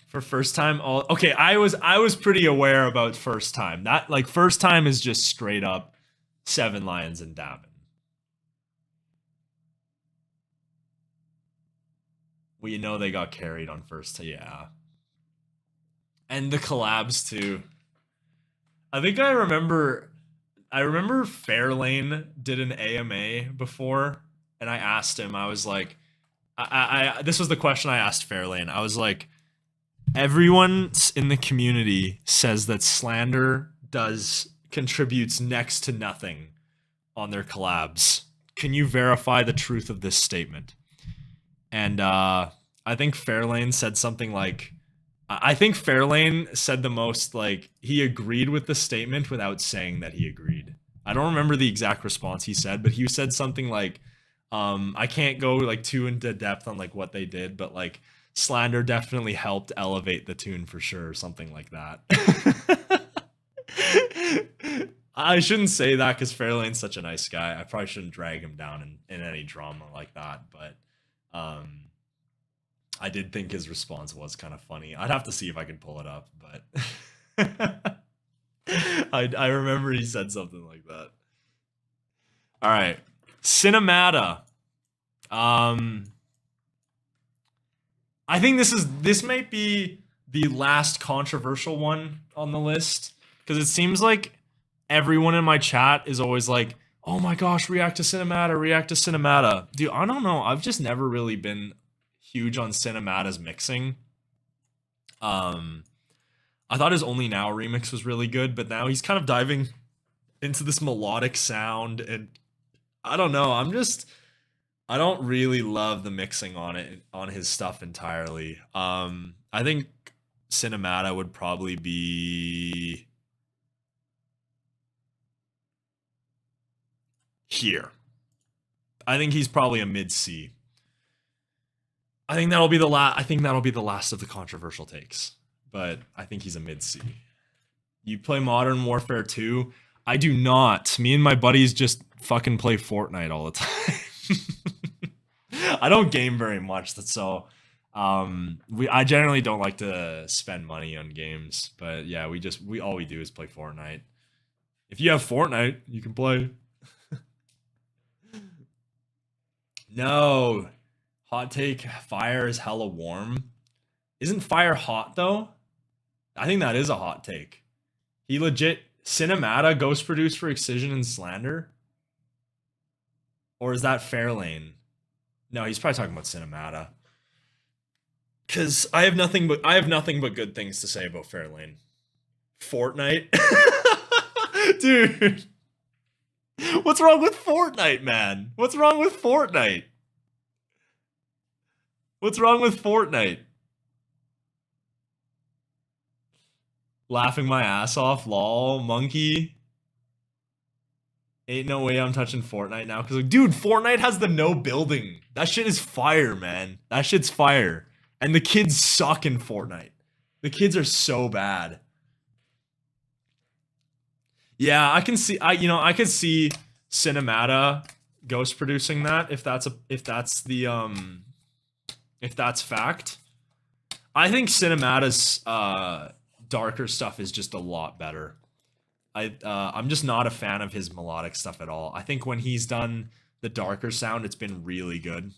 For first time, okay, I was pretty aware about first time. That like first time is just straight up 7 Lions and Davin. We know they got carried on first, yeah. And the collabs too. I think I remember Fairlane did an AMA before, and I asked him, I was like, this was the question I asked Fairlane. I was like, everyone in the community says that Slander contributes next to nothing on their collabs. Can you verify the truth of this statement? And I think Fairlane said something like, I think Fairlane said the most, like, he agreed with the statement without saying that he agreed. I don't remember the exact response he said, but he said something like, I can't go like too into depth on like what they did, but like Slander definitely helped elevate the tune for sure, or something like that. I shouldn't say that because Fairlane's such a nice guy. I probably shouldn't drag him down in any drama like that, but I did think his response was kind of funny. I'd have to see if I can pull it up, but I remember he said something like that. All right. Cinemata. I think this might be the last controversial one on the list, because it seems like everyone in my chat is always like, oh my gosh, react to Cinemata. Dude, I don't know. I've just never really been huge on Cinemata's mixing. I thought his Only Now remix was really good, but now he's kind of diving into this melodic sound, and I don't know. I don't really love the mixing on his stuff entirely. I think Cinemata would probably be here. I think he's probably a mid C. I think that'll be the last of the controversial takes, but I think he's a mid C. You play Modern Warfare 2? I do not. Me and my buddies just fucking play Fortnite all the time. I don't game very much, so I generally don't like to spend money on games. But yeah, all we do is play Fortnite. If you have Fortnite, you can play. No. Hot take, fire is hella warm. Isn't fire hot though? I think that is a hot take. He legit Cinemata ghost produced for Excision and Slander? Or is that Fairlane? No, he's probably talking about Cinemata. Cause I have nothing but good things to say about Fairlane. Fortnite? Dude. What's wrong with Fortnite, man? What's wrong with Fortnite? What's wrong with Fortnite? Laughing my ass off, lol, monkey. Ain't no way I'm touching Fortnite now. Cause like, dude, Fortnite has the no building. That shit is fire, man. That shit's fire. And the kids suck in Fortnite. The kids are so bad. Yeah, I could see Cinemata ghost producing that if that's fact. I think Cinemata's darker stuff is just a lot better. I'm just not a fan of his melodic stuff at all. I think when he's done the darker sound, it's been really good.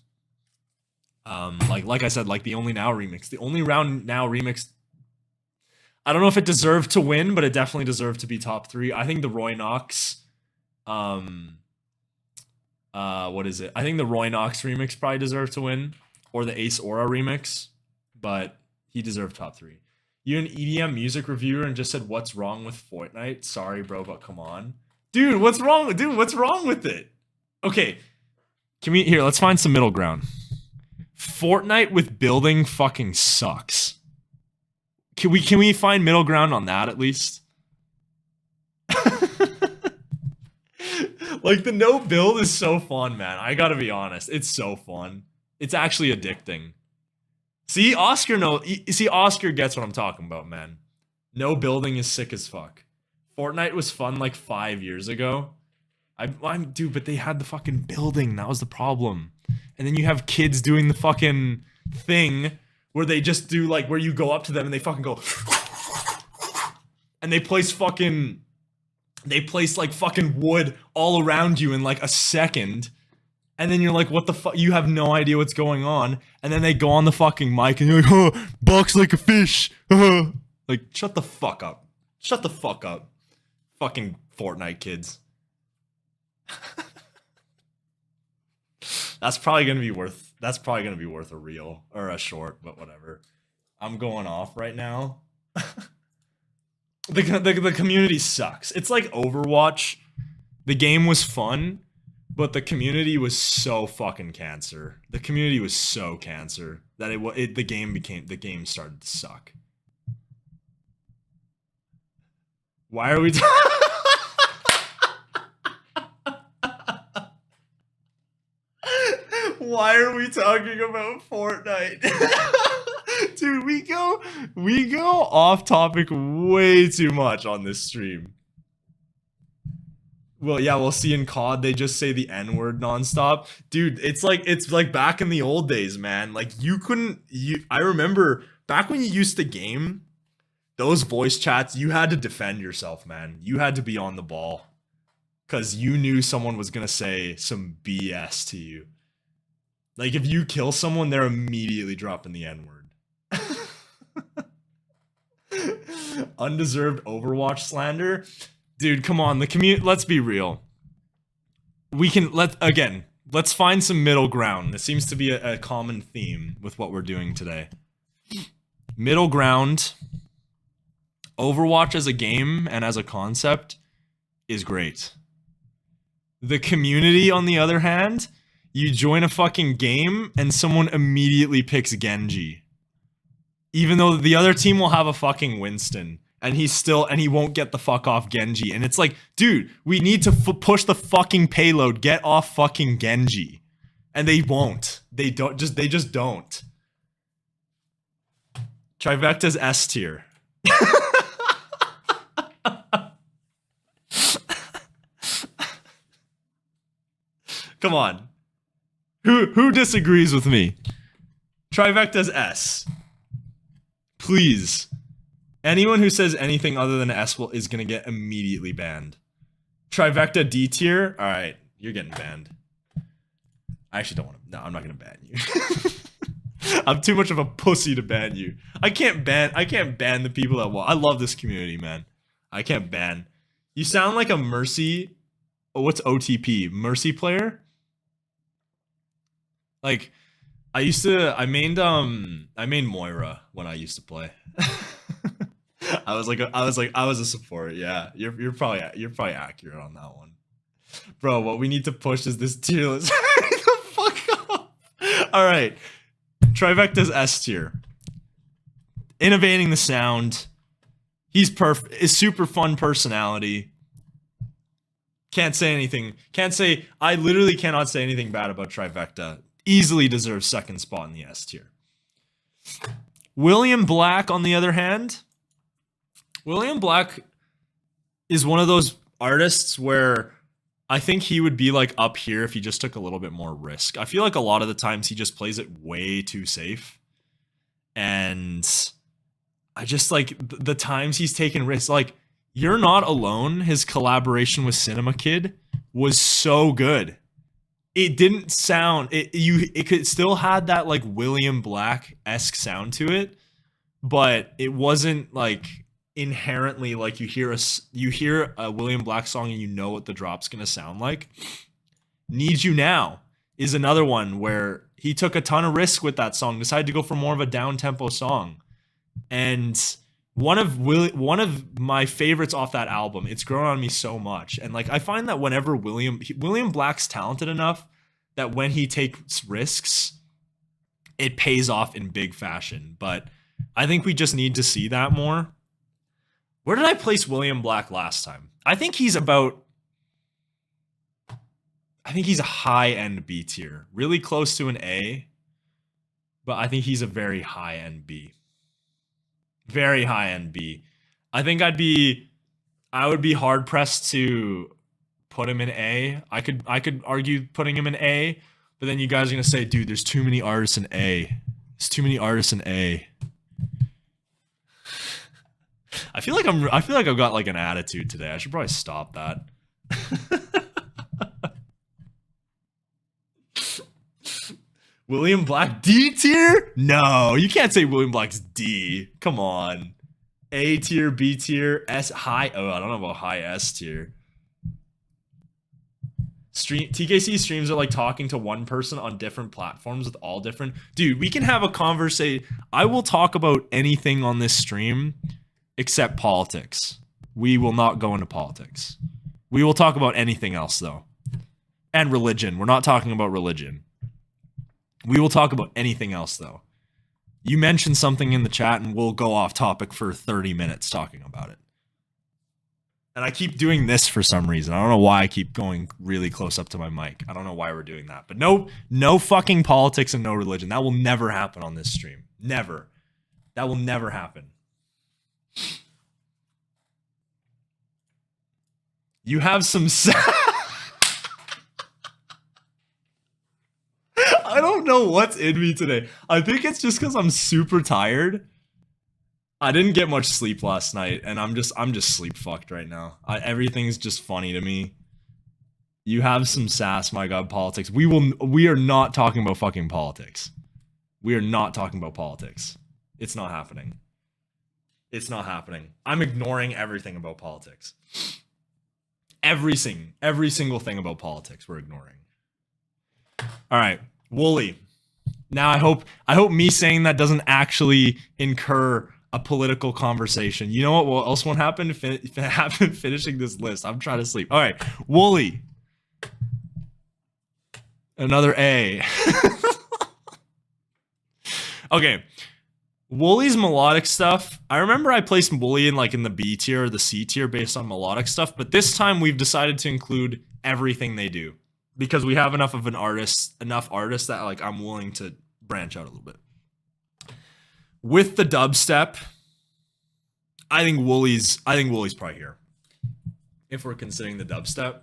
Like I said, like the Only Now remix. The Only Now remix, I don't know if it deserved to win, but it definitely deserved to be top 3. I think the Roy Knox what is it? I think the Roy Knox remix probably deserved to win, or the Ace Aura remix, but he deserved top 3. You an EDM music reviewer and just said, what's wrong with Fortnite? Sorry, bro, but come on. Dude, what's wrong with it? Okay, let's find some middle ground. Fortnite with building fucking sucks. Can we find middle ground on that at least? Like the no build is so fun, man. I gotta be honest. It's so fun. It's actually addicting. See, Oscar gets what I'm talking about, man. No building is sick as fuck. Fortnite was fun like 5 years ago. Dude, but they had the fucking building. That was the problem. And then you have kids doing the fucking thing where they just do like where you go up to them and they fucking go and they place like fucking wood all around you in like a second. And then you're like, what the fuck? You have no idea what's going on. And then they go on the fucking mic and you're like, oh, box like a fish. Like, shut the fuck up. Shut the fuck up. Fucking Fortnite kids. That's probably gonna be worth a reel or a short, but whatever. I'm going off right now. The community sucks. It's like Overwatch. The game was fun, but the community was so fucking cancer. The community was so cancer that the game started to suck. Why are we Why are we talking about Fortnite? Dude, we go off topic way too much on this stream. Well, yeah, we'll see in COD they just say the N-word nonstop. Dude, it's like back in the old days, man. Like I remember back when you used to game, those voice chats, you had to defend yourself, man. You had to be on the ball. Because you knew someone was going to say some BS to you. Like, if you kill someone, they're immediately dropping the N-word. Undeserved Overwatch slander. Dude, come on. The community, let's be real. Let's find some middle ground. This seems to be a common theme with what we're doing today. Middle ground. Overwatch as a game and as a concept is great. The community, on the other hand, you join a fucking game and someone immediately picks Genji. Even though the other team will have a fucking Winston. And he won't get the fuck off Genji. And it's like, dude, we need to push the fucking payload. Get off fucking Genji. And they won't. They just don't. Trivecta's S tier. Come on. Who disagrees with me? Trivecta's S. Please. Anyone who says anything other than S is gonna get immediately banned. Trivecta D tier? Alright, you're getting banned. I actually don't want to. No, I'm not gonna ban you. I'm too much of a pussy to ban you. I can't ban the people that want. I love this community, man. I can't ban. You sound like a Mercy. Oh, what's OTP? Mercy player? Like, I mained Moira when I used to play. I was a support. Yeah, you're probably accurate on that one, bro. What we need to push is this tier list. Hurry the fuck up. All right, Trivecta's S tier. Innovating the sound. He's perfect. Is super fun personality. Can't say anything. I literally cannot say anything bad about Trivecta. Easily deserves second spot in the S tier. William Black, on the other hand, William Black is one of those artists where I think he would be like up here if he just took a little bit more risk. I feel like a lot of the times he just plays it way too safe. And I just like the times he's taken risks. Like, You're Not Alone, his collaboration with Cinema Kid, was so good. It didn't sound it could still had that like William Black-esque sound to it, but it wasn't like inherently like you hear a William Black song and you know what the drop's gonna sound like. Need You Now is another one where he took a ton of risk with that song, decided to go for more of a down-tempo song. And one of my favorites off that album, It's Grown on Me So Much. And like I find that whenever William Black's talented enough that when he takes risks, it pays off in big fashion. But I think we just need to see that more. Where did I place William Black last time? I think he's a high-end B tier. Really close to an A. But I think he's a very high-end B. Very high-end B. I think I would be hard-pressed to put him in A. I could argue putting him in A, but then you guys are going to say, dude, there's too many artists in A. There's too many artists in A. I feel like I've got like an attitude today. I should probably stop that. William Black D tier? No, you can't say William Black's D. Come on. A tier, B tier, S high. Oh, I don't know about high S tier. TKC streams are like talking to one person on different platforms with all different. Dude, we can have a conversation. I will talk about anything on this stream except politics. We will not go into politics. We will talk about anything else though. And religion. We're not talking about religion. We will talk about anything else, though. You mention something in the chat, and we'll go off topic for 30 minutes talking about it. And I keep doing this for some reason. I don't know why I keep going really close up to my mic. I don't know why we're doing that. But no fucking politics and no religion. That will never happen on this stream. Never. That will never happen. You have some... I don't know what's in me today. I think it's just because I'm super tired. I didn't get much sleep last night, and I'm just sleep fucked right now. Everything's just funny to me. You have some sass, my god, politics. We are not talking about fucking politics. We are not talking about politics. It's not happening. It's not happening. I'm ignoring everything about politics. Every single thing about politics we're ignoring. All right, Wooli. Now I hope me saying that doesn't actually incur a political conversation. You know what else won't happen? Finishing this list. I'm trying to sleep. All right, Wooli. Another A. Okay. Wooli's melodic stuff. I remember I placed Wooli in the B tier or the C tier based on melodic stuff, but this time we've decided to include everything they do because we have enough artists that like I'm willing to branch out a little bit. With the dubstep, I think Wooli's probably here. If we're considering the dubstep.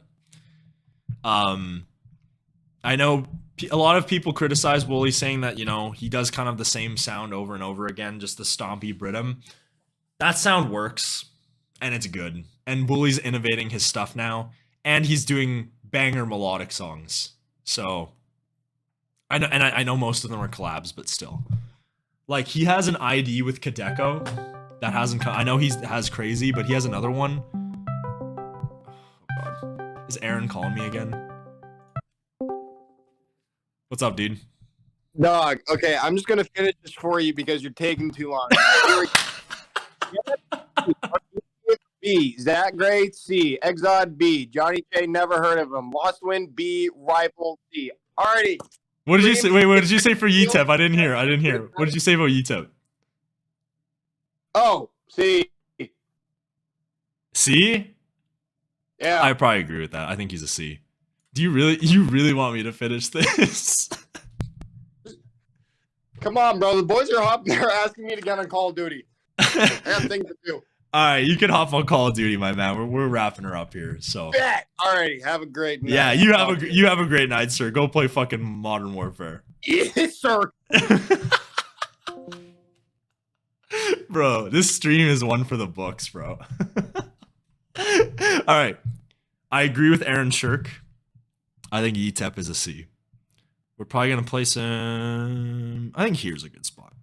I know a lot of people criticize Wooli saying that, you know, he does kind of the same sound over and over again, just the stompy Brittum. That sound works, and it's good. And Wooli's innovating his stuff now, and he's doing banger melodic songs. So, I know most of them are collabs, but still. Like, he has an ID with Kadeko that hasn't come. I know he has Crazy, but he has another one. Oh, God. Is Aaron calling me again? What's up, dude? Dog, okay, I'm just gonna finish this for you because you're taking too long. B, Zach Gray, C, Exod, B, Johnny J, never heard of him. Lost Wind, B, Rifle, C. Alrighty. What did you say? Wait, what did you say for UTEP? I didn't hear. What did you say about UTEP? Oh, C. C? Yeah. I probably agree with that. I think he's a C. Do you really want me to finish this? Come on, bro. The boys are hopping there asking me to get on Call of Duty. I have things to do. All right, you can hop on Call of Duty, my man. We're wrapping her up here. So. Bet. Alrighty. Have a great night. Yeah, you have a great night, sir. Go play fucking Modern Warfare. Yes, sir. Bro, this stream is one for the books, bro. All right. I agree with Aaron Shirk. I think UTEP is a C. We're probably going to place him... I think here's a good spot.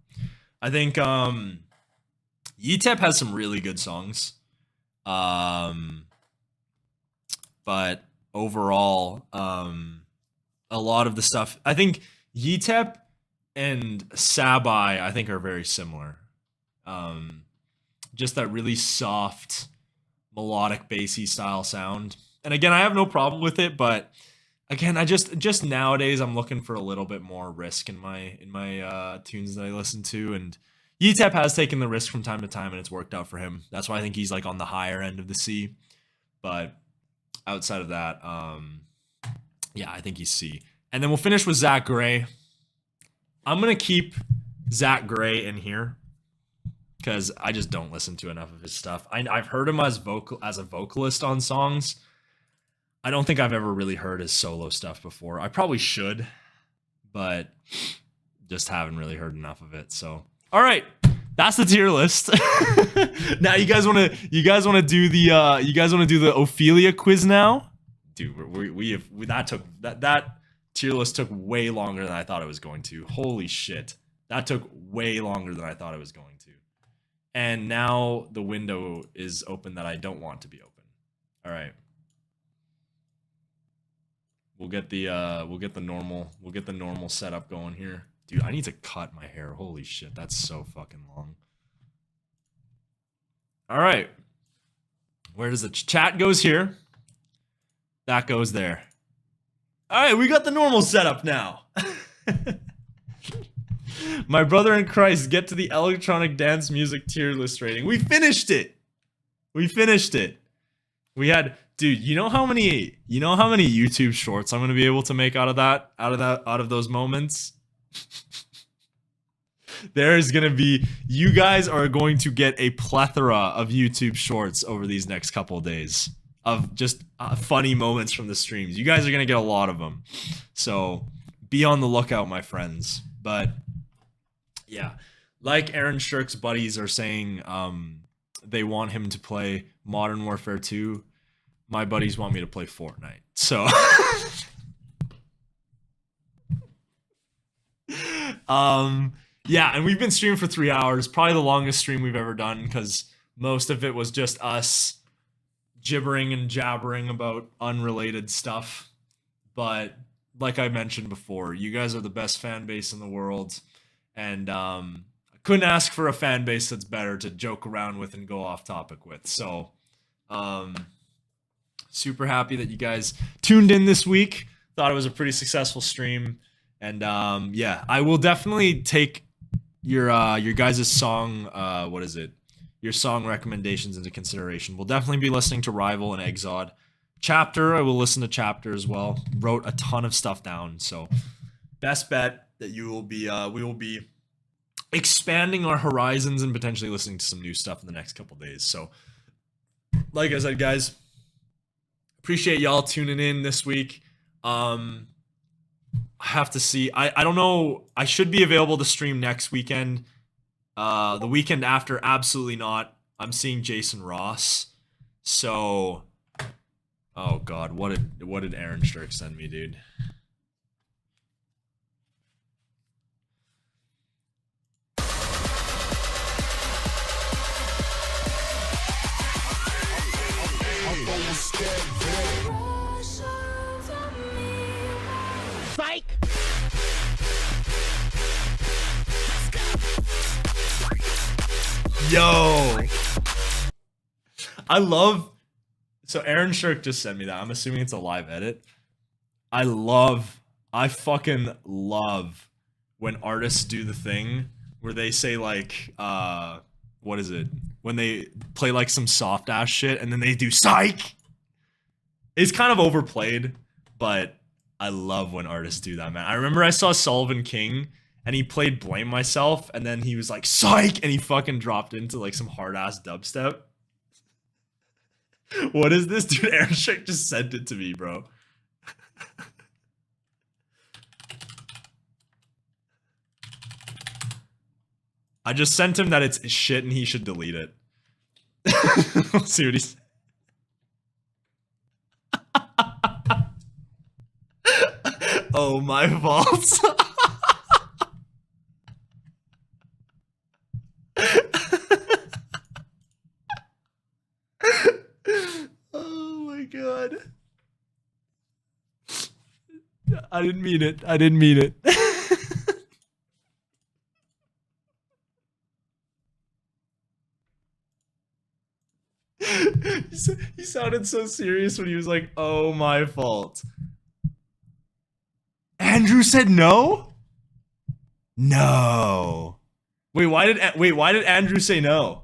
I think UTEP has some really good songs. But overall, a lot of the stuff... I think UTEP and Sabai, I think, are very similar. Just that really soft, melodic, bassy style sound. And again, I have no problem with it, but... Again, I just nowadays I'm looking for a little bit more risk in my tunes that I listen to, and UTEP has taken the risk from time to time, and it's worked out for him. That's why I think he's like on the higher end of the C. But outside of that, yeah, I think he's C. And then we'll finish with Zach Gray. I'm gonna keep Zach Gray in here because I just don't listen to enough of his stuff. I've heard him as a vocalist on songs. I don't think I've ever really heard his solo stuff before. I probably should, but just haven't really heard enough of it. So, all right, that's the tier list. Now you guys want to do the Ophelia quiz now? Dude, that tier list took way longer than I thought it was going to. Holy shit. That took way longer than I thought it was going to. And now the window is open that I don't want to be open. All right. We'll get the normal setup going here. Dude, I need to cut my hair. Holy shit, that's so fucking long. All right. Where does the chat goes here? That goes there. All right, we got the normal setup now. My brother in Christ, get to the electronic dance music tier list rating. We finished it. We had, dude, you know how many YouTube shorts I'm gonna be able to make out of those moments? There's gonna be, you guys are going to get a plethora of YouTube shorts over these next couple of days of just funny moments from the streams. You guys are gonna get a lot of them, so be on the lookout, my friends. But yeah, like Aaron Shirk's buddies are saying, they want him to play Modern Warfare 2. My buddies want me to play Fortnite. So, yeah, and we've been streaming for 3 hours, probably the longest stream we've ever done, because most of it was just us gibbering and jabbering about unrelated stuff. But like I mentioned before, you guys are the best fan base in the world, and I couldn't ask for a fan base that's better to joke around with and go off topic with. So, super happy that you guys tuned in this week. Thought it was a pretty successful stream, and yeah, I will definitely take your guys' song, what is it? Your song recommendations into consideration. We'll definitely be listening to Rival and Exod. Chapter, I will listen to Chapter as well. Wrote a ton of stuff down, so best bet that you will be we will be expanding our horizons and potentially listening to some new stuff in the next couple days. So like I said, guys, appreciate y'all tuning in this week. I have to see. I don't know. I should be available to stream next weekend. The weekend after, absolutely not. I'm seeing Jason Ross. So, oh god, what did Aaron Shirk send me, dude? Psych! Yo, I love. So Aaron Shirk just sent me that. I'm assuming it's a live edit. I fucking love when artists do the thing where they say like, what is it? When they play like some soft ass shit and then they do psych. It's kind of overplayed, but I love when artists do that, man. I remember I saw Sullivan King and he played Blame Myself and then he was like psych and he fucking dropped into like some hard ass dubstep. What is this? Dude, Aaron Shirk just sent it to me, bro. I just sent him that it's shit and he should delete it. Let's see what he said. Oh, my fault. Oh my god. I didn't mean it. I didn't mean it. He sounded so serious when he was like, "Oh, my fault." Andrew said no? No. Wait, why did Andrew say no?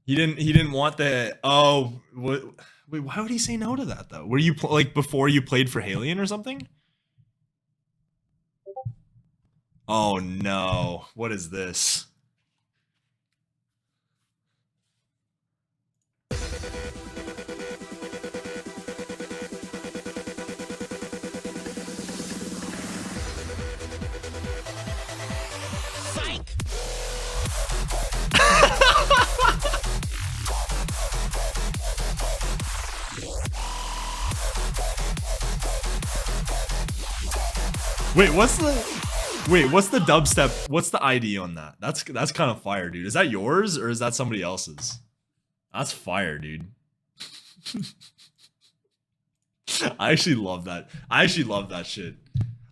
He didn't want the what, wait, why would he say no to that though? Were you like before you played for Halion or something? Oh no. What is this? Wait, what's the dubstep? What's the ID on that? That's kind of fire, dude. Is that yours or is that somebody else's? That's fire, dude. I actually love that. I actually love that shit.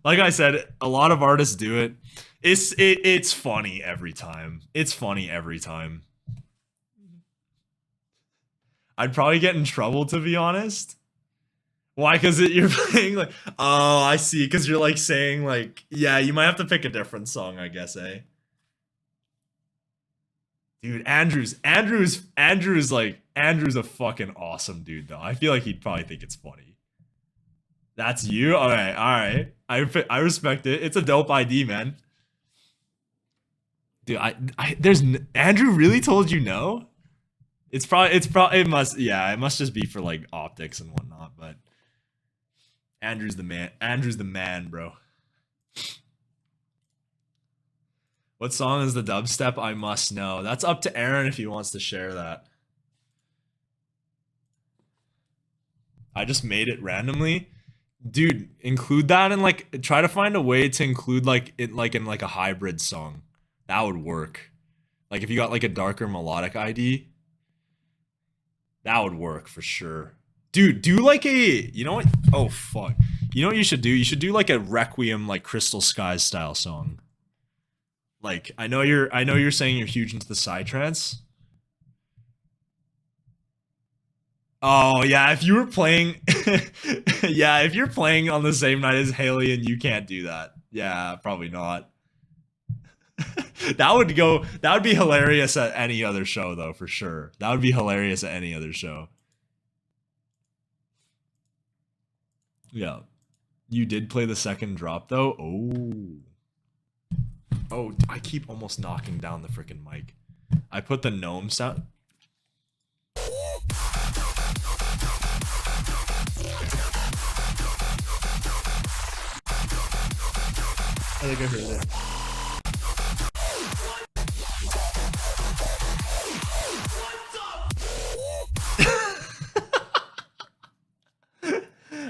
Like I said, a lot of artists do it. It's funny every time. It's funny every time. I'd probably get in trouble, to be honest. Why? Because you're playing like, oh, I see. Because you're like saying like, yeah, you might have to pick a different song, I guess, eh? Dude, Andrew's a fucking awesome dude, though. I feel like he'd probably think it's funny. That's you? All right. I respect it. It's a dope ID, man. Dude, Andrew really told you no? It must just be for like optics and whatnot, but Andrew's the man. Andrew's the man, bro. What song is the dubstep? I must know. That's up to Aaron if he wants to share that. I just made it randomly. Dude, include that in like, try to find a way to include like it like in like a hybrid song. That would work. Like if you got like a darker melodic ID, that would work for sure. Dude, do like a, you know what? Oh fuck. You know what you should do? You should do like a Requiem, like Crystal Skies style song. Like I know you're saying you're huge into the psytrance. Oh yeah, if you were playing, yeah, if you're playing on the same night as Haley, you can't do that. Yeah, probably not. That would be hilarious at any other show though, for sure. That would be hilarious at any other show. Yeah. You did play the second drop though? Oh, I keep almost knocking down the freaking mic. I put the gnome sound. I think I heard it.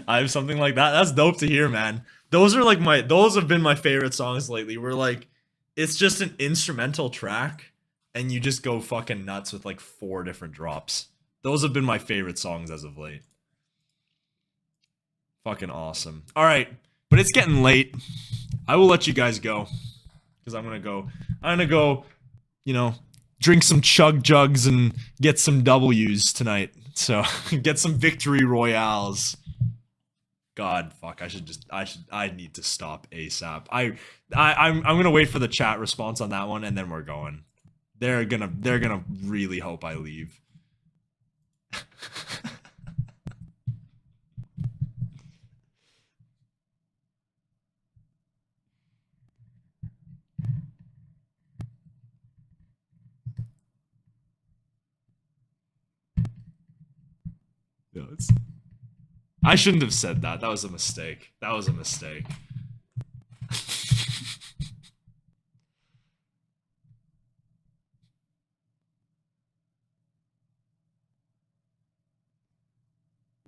I have something like that. That's dope to hear, man. Those have been my favorite songs lately. Where like, it's just an instrumental track, and you just go fucking nuts with like 4 different drops. Those have been my favorite songs as of late. Fucking awesome. All right, but it's getting late. I will let you guys go because I'm gonna go, you know, drink some chug jugs and get some W's tonight. So get some victory royales. God, fuck! I need to stop ASAP. I'm gonna wait for the chat response on that one, and then we're going. They're gonna really hope I leave. No, I shouldn't have said that. That was a mistake. That was a mistake.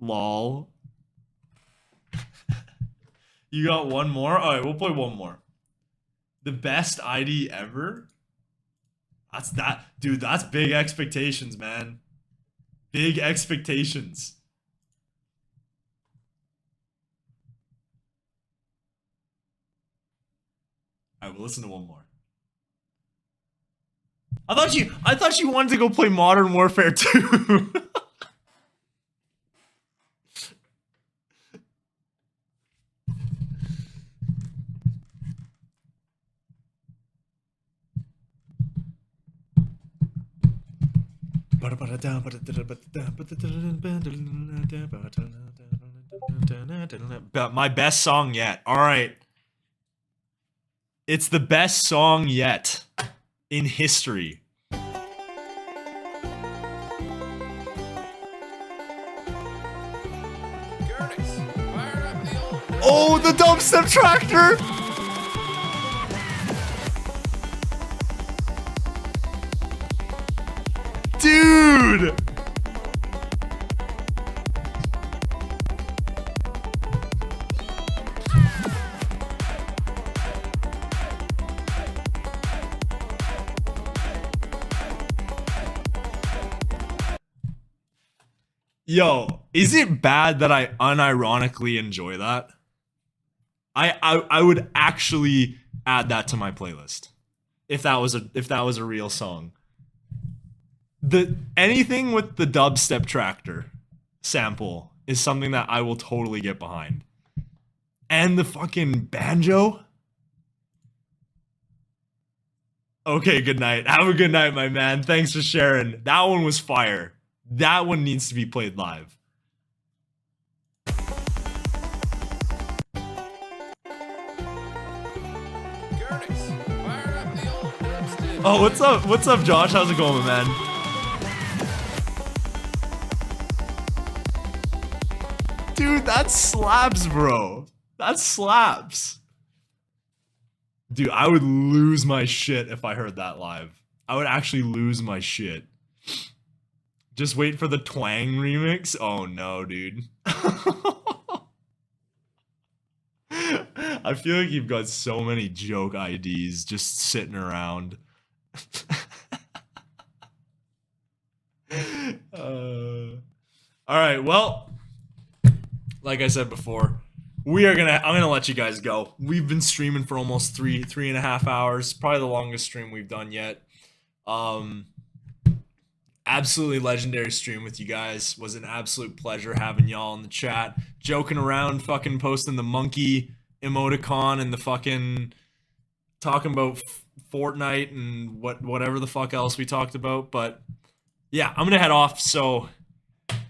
Lol. You got one more? Alright, we'll play one more. The best ID ever? Dude, that's big expectations, man. Big expectations. Alright, we'll listen to one more. I thought you wanted to go play Modern Warfare 2. My best song yet. All right. It's the best song yet in history. Oh, the dubstep tractor! Dude! Yo, is it bad that I unironically enjoy that? I would actually add that to my playlist if that was a real song. Anything with the dubstep tractor sample is something that I will totally get behind. And the fucking banjo. Okay, good night. Have a good night, my man. Thanks for sharing. That one was fire. That one needs to be played live. Oh, what's up? What's up, Josh? How's it going, man? Dude, that slaps, bro. That slaps. Dude, I would lose my shit if I heard that live. I would actually lose my shit. Just wait for the Twang remix. Oh no, dude. I feel like you've got so many joke IDs just sitting around. All right, well, like I said before, I'm gonna let you guys go. We've been streaming for almost three and a half hours, probably the longest stream we've done yet. Absolutely legendary stream with you guys. Was an absolute pleasure having y'all in the chat, joking around, fucking posting the monkey emoticon and the fucking talking about Fortnite and whatever the fuck else we talked about. But yeah, I'm gonna head off, so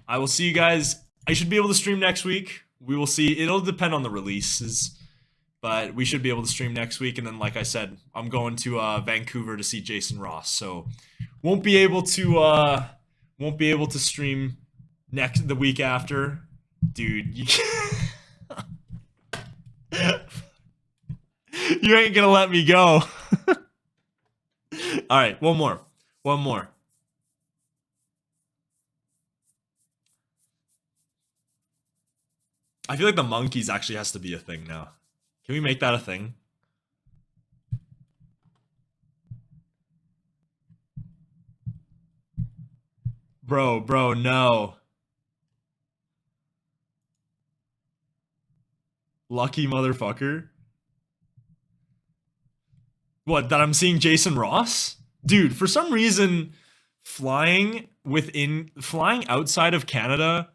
I will see you guys. I should be able to stream next week. We will see. It'll depend on the releases, but we should be able to stream next week. And then, like I said, I'm going to Vancouver to see Jason Ross, so won't be able to stream the week after, dude. You ain't gonna let me go. All right, one more. I feel like the monkeys actually has to be a thing now. Can we make that a thing? Bro, no. Lucky motherfucker. What, that I'm seeing Jason Ross? Dude, for some reason, flying outside of Canada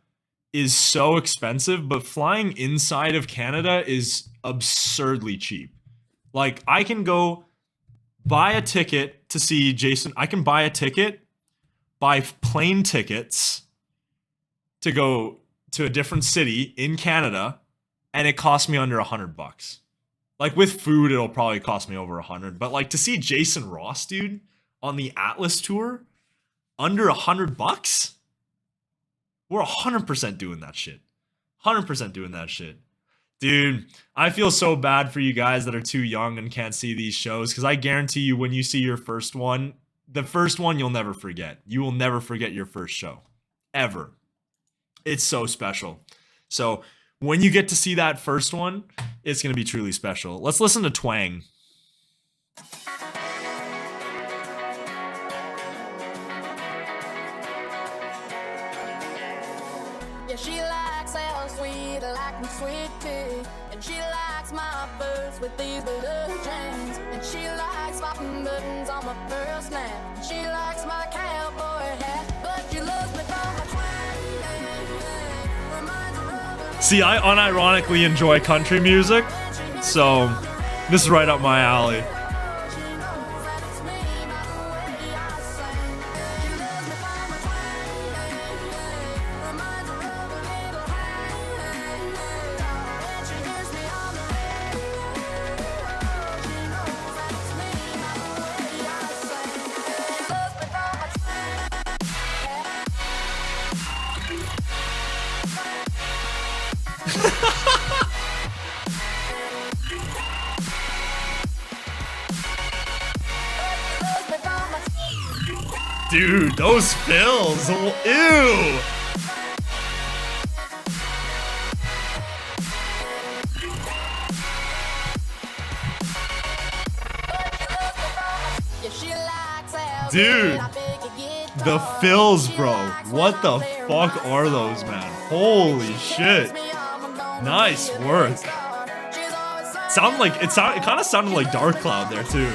is so expensive, but flying inside of Canada is absurdly cheap. Like, I can go buy a ticket to see Jason. I can buy a ticket, buy plane tickets to go to a different city in Canada, and it costs me under $100. Like, with food, it'll probably cost me over 100. But like, to see Jason Ross, dude, on the Atlas tour, under $100? We're 100% doing that shit. 100% doing that shit. Dude, I feel so bad for you guys that are too young and can't see these shows, because I guarantee you when you see your first one, the first one you'll never forget. You will never forget your first show. Ever. It's so special. So when you get to see that first one, it's going to be truly special. Let's listen to Twang. Yeah, she likes how sweet, like my sweet tea. And she likes my boots with these blue jeans. And she likes popping buttons on my pearl snap. And she likes my cowboy hat, but she loves me for my twang. Reminds her of a See, I unironically enjoy country music, so this is right up my alley. Dude, those fills. Ew. Dude, the fills, bro. What the fuck are those, man? Holy shit. Nice work. It kind of sounded like Dark Cloud there too.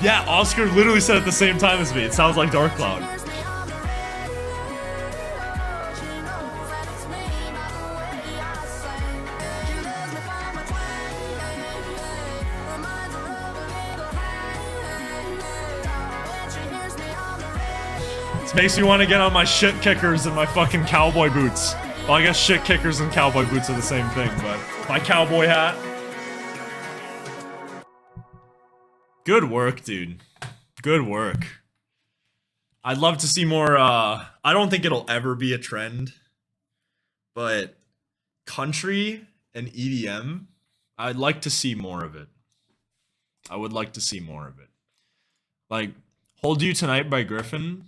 Yeah, Oscar literally said at the same time as me. It sounds like Dark Cloud. This makes me want to get on my shit kickers and my fucking cowboy boots. Well, I guess shit kickers and cowboy boots are the same thing, but my cowboy hat. Good work, dude. Good work. I'd love to see more, I don't think it'll ever be a trend but country and EDM, I'd like to see more of it. I would like to see more of it. Like "Hold You Tonight" by Griffin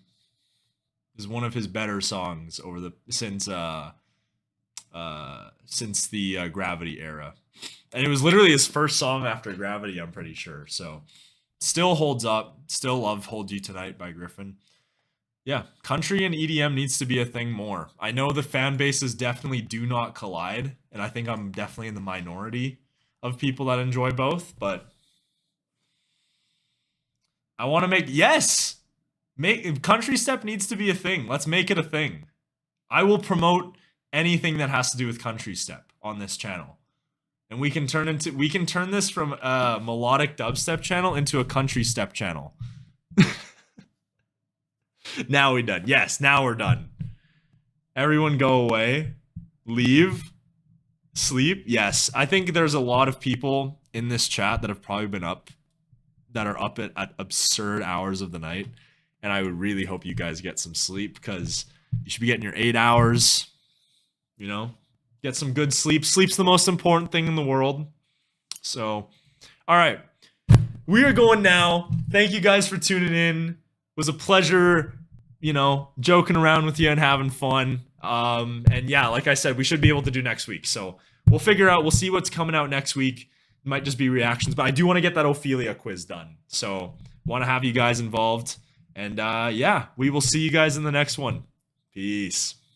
is one of his better songs since the Gravity era. And it was literally his first song after Gravity, I'm pretty sure. So still holds up. Still love "Hold You Tonight" by Griffin. Yeah, country and EDM needs to be a thing more. I know the fan bases definitely do not collide, and I think I'm definitely in the minority of people that enjoy both, but I want to country step needs to be a thing. Let's make it a thing. I will promote anything that has to do with country step on this channel. And we can turn this from a melodic dubstep channel into a country step channel. Now we're done. Yes, now we're done. Everyone go away. Leave. Sleep. Yes. I think there's a lot of people in this chat that have probably been up, that are up at absurd hours of the night. And I would really hope you guys get some sleep, because you should be getting your 8 hours. You know, get some good sleep. Sleep's the most important thing in the world. So, all right. We are going now. Thank you guys for tuning in. It was a pleasure, joking around with you and having fun. And yeah, like I said, we should be able to do next week. So we'll see what's coming out next week. It might just be reactions, but I do want to get that Ophelia quiz done. So want to have you guys involved. And yeah, we will see you guys in the next one. Peace.